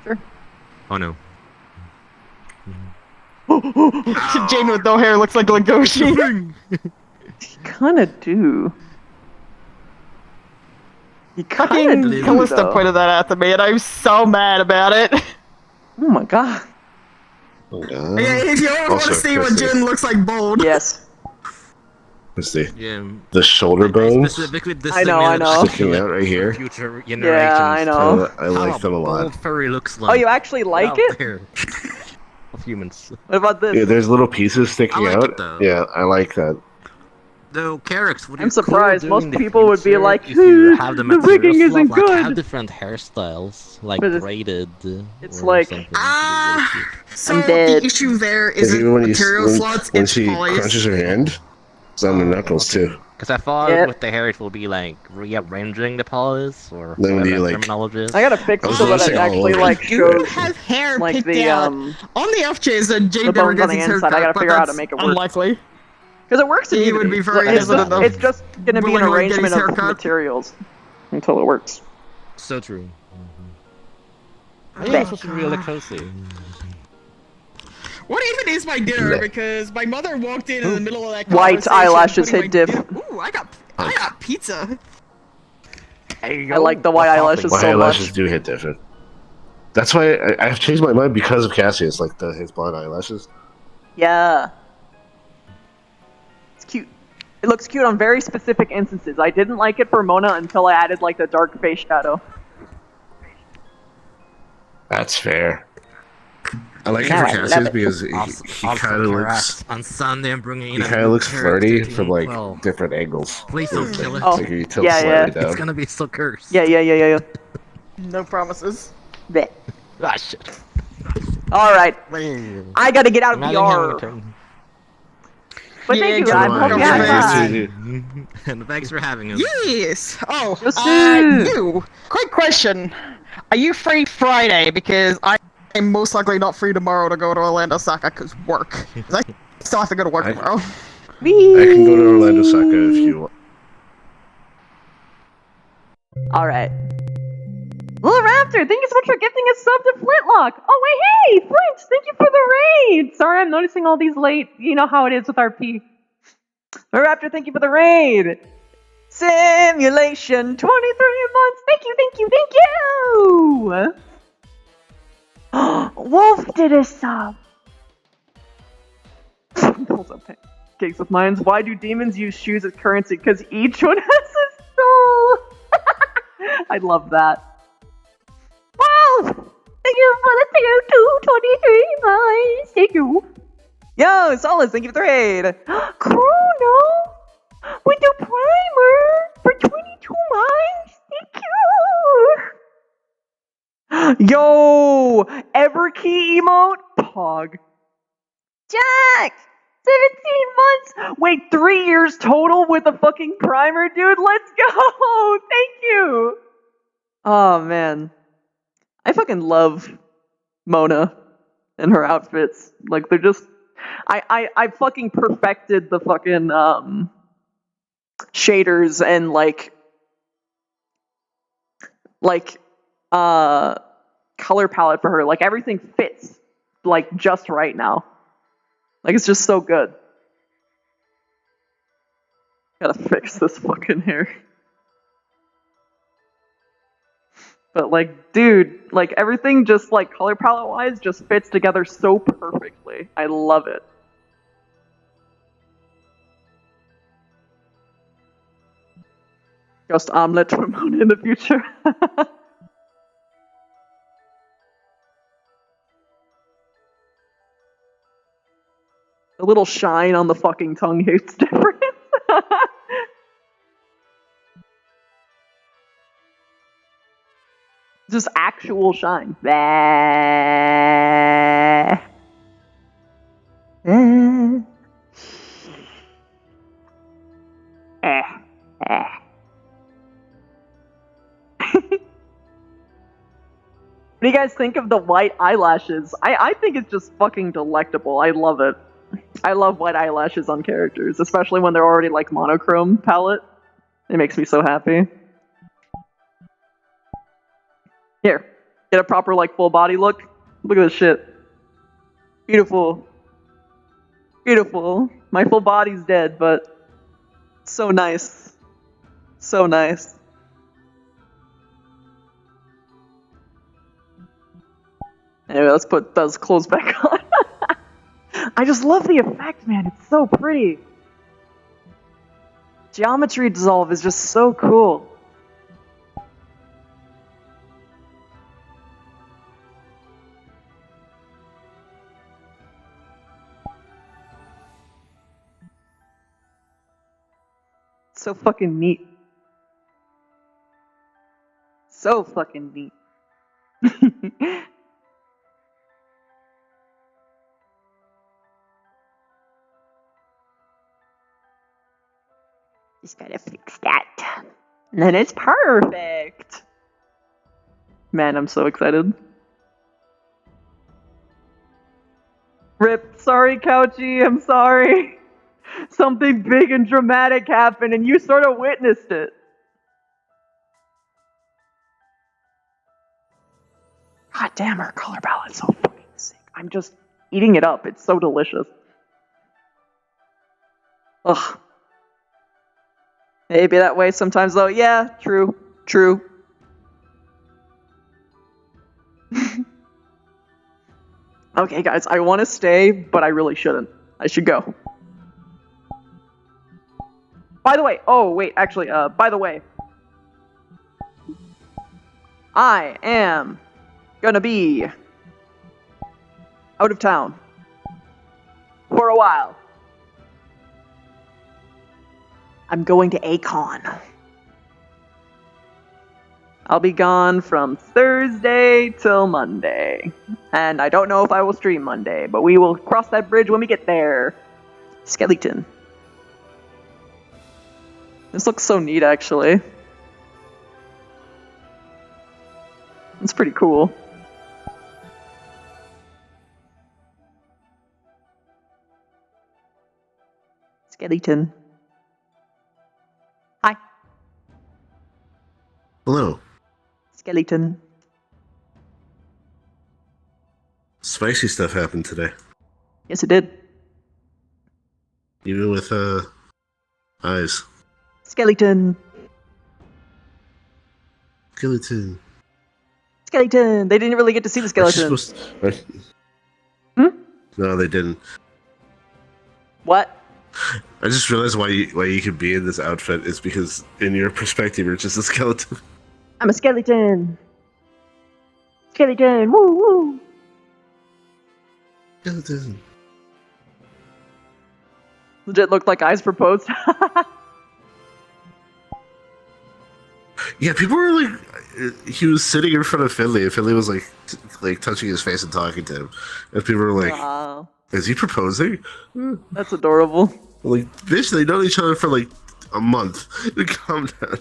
Sure. Oh no. Jaden with no hair looks like Legoshi. Kinda do. You Fucking kinda do, Callista though. pointed that out to me, and I'm so mad about it. Oh my god. If you ever want to see what Jaden looks like bold. Yes. Let's see. Yeah. The shoulder bones Specifically, this I know. sticking out right here. Future generations. Yeah, I know. I like them a lot. Old furry looks like. Oh, you actually like it? There. Of humans. What about this? Yeah, there's little pieces sticking I like out. it, though. Yeah, I like that. Though Carrix, would I'm you surprised. cool Most doing the people would be future like, if you have the, the rigging material isn't swap, like, good. have different hairstyles, like But braided. It's or like something. So I'm dead. the issue there And isn't even when material slots, when it's she polished. crunches her hand, it's on the knuckles too. Because I thought Yep. with the hair it will be like rearranging the polish or Then whatever you, that like- terminology is. I gotta fix I it was so that noticing it all actually over. like You shows have hair like picked the out on the off chance that Jade the never bones on gets the his inside. haircut, I gotta but figure out how to that's make it work. unlikely. Because it works in He Unity. would be very it's hesitant just, of it's just gonna be an willingly getting arrangement his of haircut. materials until it works. So true. I think it's supposed to be really cozy. What even is my dinner? Because my mother walked in the middle of that White conversation eyelashes putting hit my diff. dinner- Ooh, I got pizza. I like the white eyelashes My so eyelashes much. do hit different. That's why I've changed my mind because of Cassius, like his blonde eyelashes. Yeah. It's cute. It looks cute on very specific instances. I didn't like it for Mona until I added like the dark face shadow. That's fair. I like it Now for I love Cassius it. because he Also kind of looks. Caress on Sunday I'm bringing in He a kind of new looks character flirty to from me. like Well, different angles. please don't kill it. Like he tilts Yeah, slightly yeah. down. It's gonna be so cursed. Yeah. No promises. Bleh. Ah, shit. Alright. I gotta get out of Imagine having a VR. turn. But thank you, So I do hope I. you had Yeah, fun. you too. And thanks for having us. Yes. Oh, Yes, sir. you. Quick question: are you free Friday? Because I'm most likely not free tomorrow to go to Orlando Saka because work. 'Cause I still have to go to work tomorrow. I can go to Orlando Saka if you want. Alright. Little Raptor, thank you so much for gifting a sub to Flintlock. Oh, wait, hey, Flint, thank you for the raid. Sorry, I'm noticing all these late. You know how it is with RP. Little Raptor, thank you for the raid. Simulation, 23 months. Thank you. Wolf did a sub. Hold up, cakes with mines. Why do demons use shoes as currency? Because each one has a soul. I love that. Wow! Thank you for the 223 months. Thank you. Yo, Solace, thank you for the raid. Chrono with the primer for 22 months. Thank you. Yo, Everkey emote. Pog. Jack! 17 months! Wait, 3 years total with a fucking primer, dude? Let's go! Thank you! Oh, man. I fucking love Mona and her outfits. Like, they're just... I fucking perfected the fucking, shaders and, color palette for her. Like everything fits like just right now. Like it's just so good. Gotta fix this fucking hair. But like, dude, like everything just like color palette wise just fits together so perfectly. I love it. Just omelet for Mona in the future. A little shine on the fucking tongue hits different. Just actual shine. Bah. What do you guys think of the white eyelashes? I think it's just fucking delectable. I love it. I love white eyelashes on characters, especially when they're already like monochrome palette. It makes me so happy. Here, get a proper like full body look. Look at this shit. Beautiful. Beautiful. My full body's dead, but so nice. So nice. Anyway, let's put those clothes back on. I just love the effect, man. It's so pretty. Geometry dissolve is just so cool. So fucking neat. So fucking neat. Just gotta fix that. And then it's perfect. Man, I'm so excited. Rip, sorry, Couchy, I'm sorry. Something big and dramatic happened and you sort of witnessed it. God damn, her color palette's so fucking sick. I'm just eating it up. It's so delicious. Ugh. Maybe that way sometimes though. Yeah, true. True. Okay, guys, I want to stay, but I really shouldn't. I should go. By the way, oh, wait, actually, by the way. I am gonna be out of town for a while. I'm going to Acon. I'll be gone from Thursday till Monday. And I don't know if I will stream Monday, but we will cross that bridge when we get there. Skeleton. This looks so neat, actually. It's pretty cool. Skeleton. Hi. Hello. Skeleton. Spicy stuff happened today. Yes, it did. Even with eyes. Skeleton. Skeleton. Skeleton. They didn't really get to see the skeleton. No, they didn't. What? I just realized why you could be in this outfit is because in your perspective you're just a skeleton. I'm a skeleton. Skeleton. Woo woo. Skeleton. Legit looked like eyes proposed. Yeah, people were like, he was sitting in front of Finley, and Finley was like touching his face and talking to him, and people were like, "Is he proposing?" That's adorable. Like, bitch, they know each other for like a month. Calm down.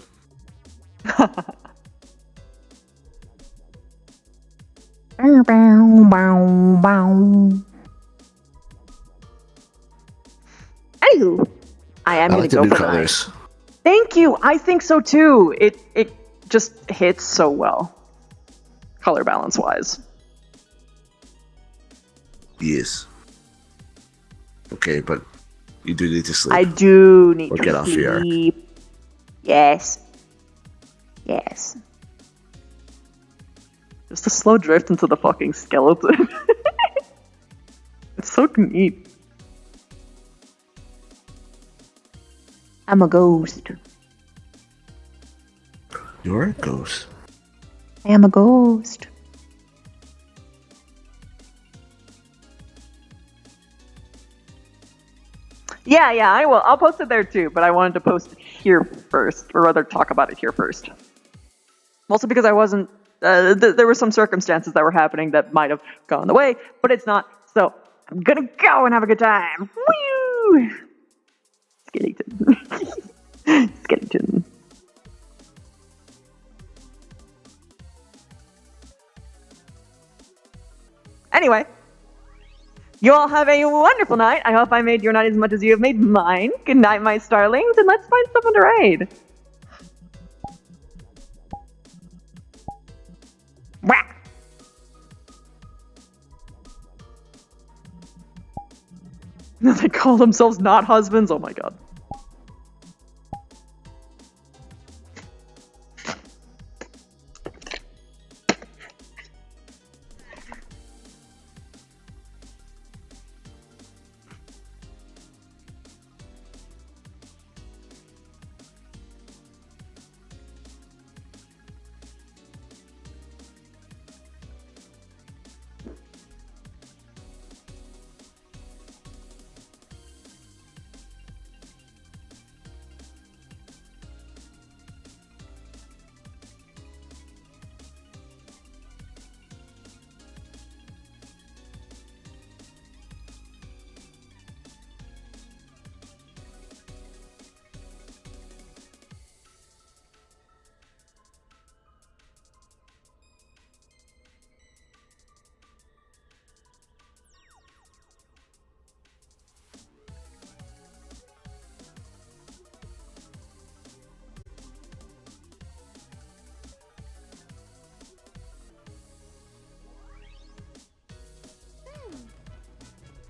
Anywho, I am gonna like the go new for colors. that. Thank you. I think so too. It just hits so well. color balance wise. Yes. Okay, but you do need to sleep. I do need or to get off your arc. sleep. Yes. Yes. Just a slow drift into the fucking skeleton. It's so neat. I'm a ghost. You're a ghost. I am a ghost. Yeah, I will. I'll post it there too, but I wanted to post it here first, or rather talk about it here first. Mostly because I wasn't, there were some circumstances that were happening that might have gone the way, but it's not, so I'm gonna go and have a good time. Woo! Skellington. Skellington. Anyway, you all have a wonderful night. I hope I made your night as much as you have made mine. Good night, my starlings, and let's find someone to raid. Whack! They call themselves not husbands? Oh my god.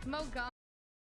Mo gum.